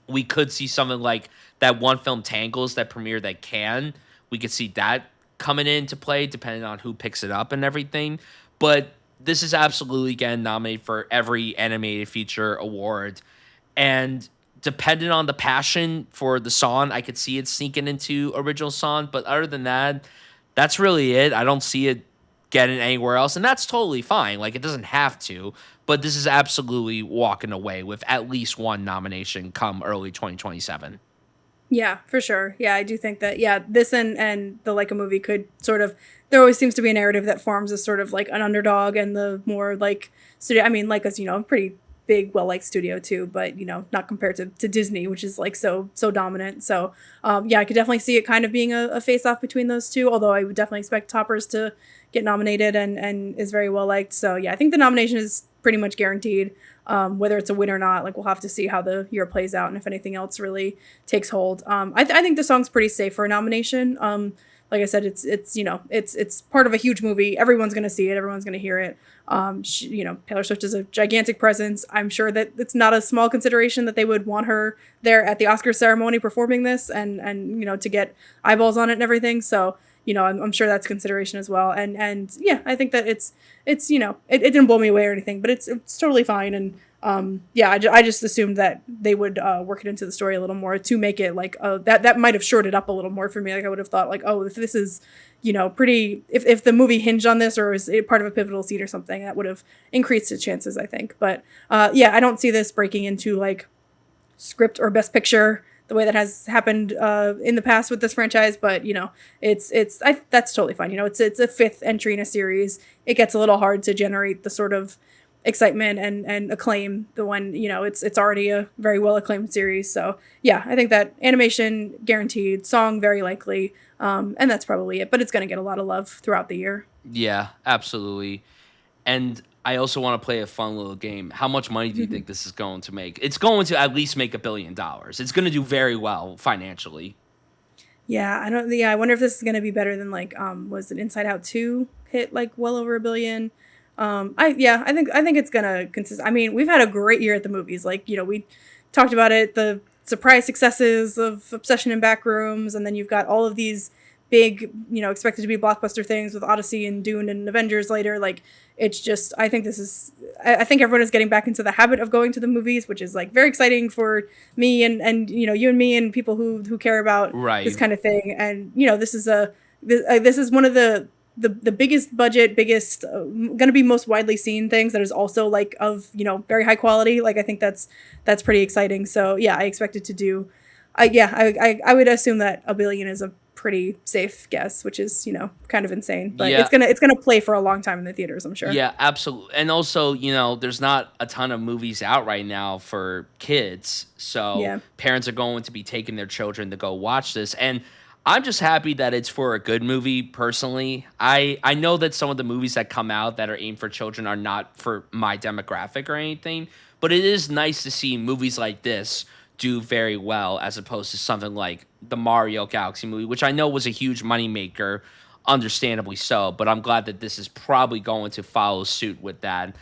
we could see something like that one film Tangles that premiered at Cannes. We could see that coming into play depending on who picks it up and everything. But this is absolutely getting nominated for every animated feature award. And depending on the passion for the song, I could see it sneaking into original song. But other than that, that's really it. I don't see it getting anywhere else. And that's totally fine. Like, it doesn't have to. But this is absolutely walking away with at least one nomination come early 2027. Yeah, for sure. Yeah, I do think that yeah, this and the Like a movie could sort of there always seems to be a narrative that forms as sort of like an underdog and the more like studio I mean like as a pretty big well liked studio too, but not compared to Disney, which is like so dominant. So yeah, I could definitely see it kind of being a face off between those two, although I would definitely expect Toppers to get nominated and is very well liked. So yeah, I think the nomination is pretty much guaranteed. Whether it's a win or not, like we'll have to see how the year plays out and if anything else really takes hold. I think the song's pretty safe for a nomination. Like I said, it's part of a huge movie. Everyone's gonna see it. Everyone's gonna hear it. Taylor Swift is a gigantic presence. I'm sure that it's not a small consideration that they would want her there at the Oscar ceremony performing this, and to get eyeballs on it and everything. So I'm sure that's consideration as well. And yeah, I think that it didn't blow me away or anything, but it's totally fine. And yeah, I just assumed that they would work it into the story a little more to make it like that might have shored it up a little more for me. Like I would have thought like, oh, if this is pretty if the movie hinged on this or was part of a pivotal scene or something, that would have increased its chances, I think. But yeah, I don't see this breaking into like script or best picture the way that has happened in the past with this franchise. But that's totally fine. It's a fifth entry in a series. It gets a little hard to generate the sort of excitement and acclaim the when it's already a very well acclaimed series. So yeah, I think that animation guaranteed, song very likely, and that's probably it. But it's going to get a lot of love throughout the year. Yeah, absolutely. And I also want to play a fun little game. How much money do you think this is going to make? It's going to at least make $1 billion. It's going to do very well financially. Yeah, I don't. Yeah, I wonder if this is gonna be better than like was it Inside Out 2 hit like well over a billion. I think it's gonna consist. I mean, we've had a great year at the movies. Like we talked about it, the surprise successes of Obsession and Backrooms, and then you've got all of these big expected to be blockbuster things with Odyssey and Dune and Avengers later. Like it's just I think this is I think everyone is getting back into the habit of going to the movies, which is like very exciting for me and you and me and people who care about this Right. kind of thing. And this is one of the biggest budget, biggest going to be most widely seen things that is also like of very high quality. Like I think that's pretty exciting. So yeah, I expect it to do. I would assume that a billion is a pretty safe guess, which is kind of insane. But Yeah. it's gonna play for a long time in the theaters, I'm sure. Yeah, absolutely. And also, there's not a ton of movies out right now for kids. So Yeah. parents are going to be taking their children to go watch this. And I'm just happy that it's for a good movie personally. I know that some of the movies that come out that are aimed for children are not for my demographic or anything, but it is nice to see movies like this do very well as opposed to something like the Mario Galaxy movie, which I know was a huge moneymaker understandably so. But I'm glad that this is probably going to follow suit with that.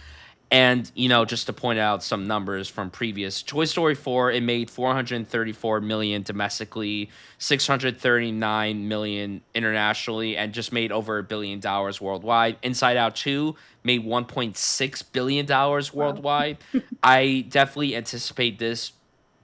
And, just to point out some numbers from previous Toy Story 4, it made 434 million domestically, 639 million internationally, and just made over $1 billion worldwide. Inside Out 2 made $1.6 billion Wow. worldwide. I definitely anticipate this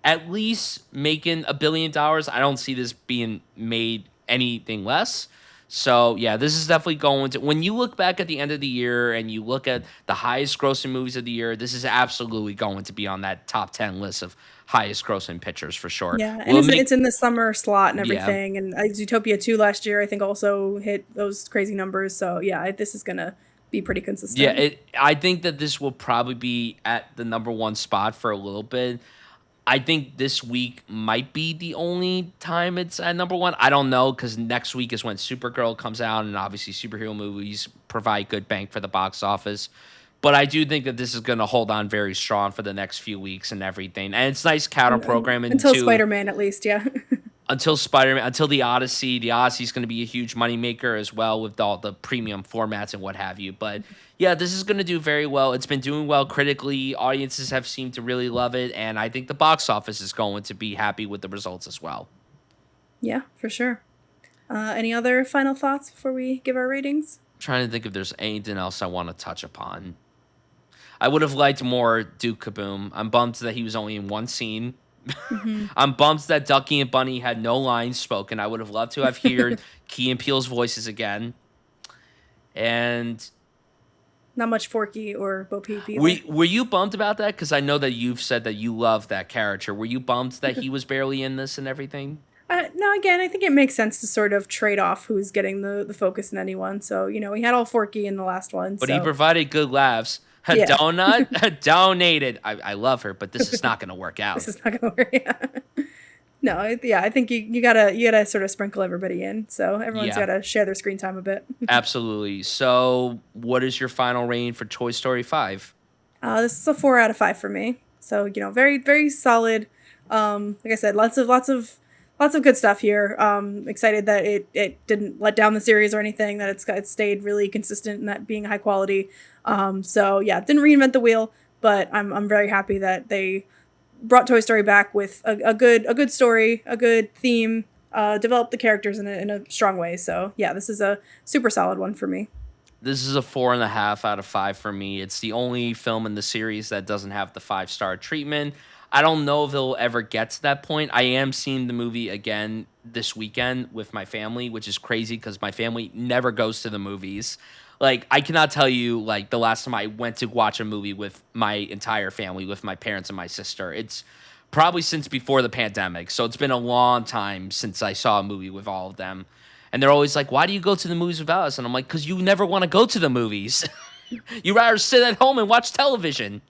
at least making $1 billion. I don't see this being made anything less. So yeah, this is definitely going to. When you look back at the end of the year and you look at the highest grossing movies of the year, this is absolutely going to be on that top 10 list of highest grossing pictures for sure. Yeah, and Will it it's make? in the summer slot and Yeah, everything. And Zootopia 2 last year, I think, also hit those crazy numbers. So yeah, this is gonna be pretty yeah. consistent. I think that this will probably be at the number one spot for a little bit. I think this week might be the only time it's at number one. I don't know because next week is when Supergirl comes out, and obviously superhero movies provide good bang for the box office. But I do think that this is going to hold on very strong for the next few weeks and everything. And it's nice counter programming Until too Spider-Man, at least, yeah. until Spider-Man, until the Odyssey. The Odyssey is going to be a huge moneymaker as well with all the premium formats and what have you. But yeah, this is going to do very well. It's been doing well critically. Audiences have seemed to really love it, and I think the box office is going to be happy with the results as well. Yeah, for sure. Any other final thoughts before we give our ratings? Trying to think if there's anything else I want to touch upon. I would have liked more Duke Kaboom. I'm bummed that he was only in one scene. Hmm. I'm bummed that Ducky and Bunny had no lines spoken. I would have loved to have heard Key and Peele's voices again. And Not much Forky or Bo Peep were, either. were you bummed about that? Because I know that you've said that you love that character. Were you bummed that he was barely in this and everything? No, again, I think it makes sense to sort of trade off who's getting the focus in anyone. So, we had all Forky in the last one. But he So, provided good laughs. A yeah, donut donated. I love her, but this is not going to work this out. is not going to work. Yeah. No, yeah, I think you gotta sort of sprinkle everybody in. So everyone's Yeah, gotta share their screen time a bit. absolutely. So, what is your final rating for Toy Story 5? This is a 4 out of 5 for me. So very very solid. Like I said, lots of good stuff here. Excited that it didn't let down the series or anything. That it stayed really consistent and that being high quality. So yeah, didn't reinvent the wheel, but I'm very happy that they brought Toy Story back with a good story, a good theme, developed the characters in a strong way. So yeah, this is a super solid one for me. This is a 4.5 out of 5 for me. It's the only film in the series that doesn't have the 5-star treatment. I don't know if they'll ever get to that point. I am seeing the movie again this weekend with my family, which is crazy because my family never goes to the movies. Like, I cannot tell you, like, the last time I went to watch a movie with my entire family, with my parents and my sister. It's probably since before the pandemic. So it's been a long time since I saw a movie with all of them. And they're always like, why do you go to the movies without us? And I'm like, because you never want to go to the movies. You rather sit at home and watch television.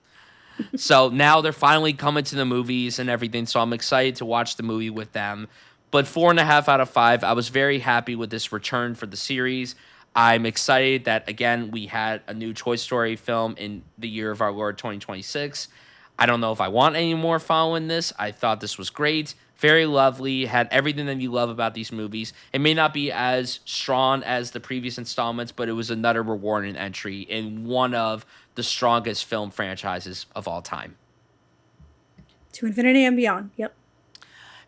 So now they're finally coming to the movies and everything. So I'm excited to watch the movie with them. But 4.5 out of 5, I was very happy with this return for the series. I'm excited that, again, we had a new Toy Story film in the year of our Lord 2026. I don't know if I want any more following this. I thought this was great. Very lovely. Had everything that you love about these movies. It may not be as strong as the previous installments, but it was another rewarding entry in one of the strongest film franchises of all time. To infinity and beyond. Yep.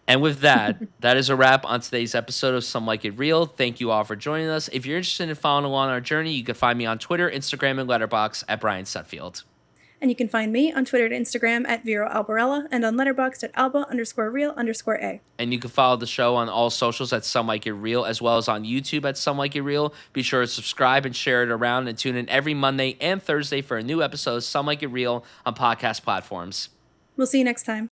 And with that, that is a wrap on today's episode of Some Like It Real. Thank you all for joining us. If you're interested in following along our journey, you can find me on Twitter, Instagram, and Letterboxd at Bryan Sutfield. And you can find me on Twitter and Instagram at Vero Albarella and on Letterboxd at Alba_real_A. And you can follow the show on all socials at Some Like It Real, as well as on YouTube at Some Like It Real. Be sure to subscribe and share it around, and tune in every Monday and Thursday for a new episode of Some Like It Real on podcast platforms. We'll see you next time.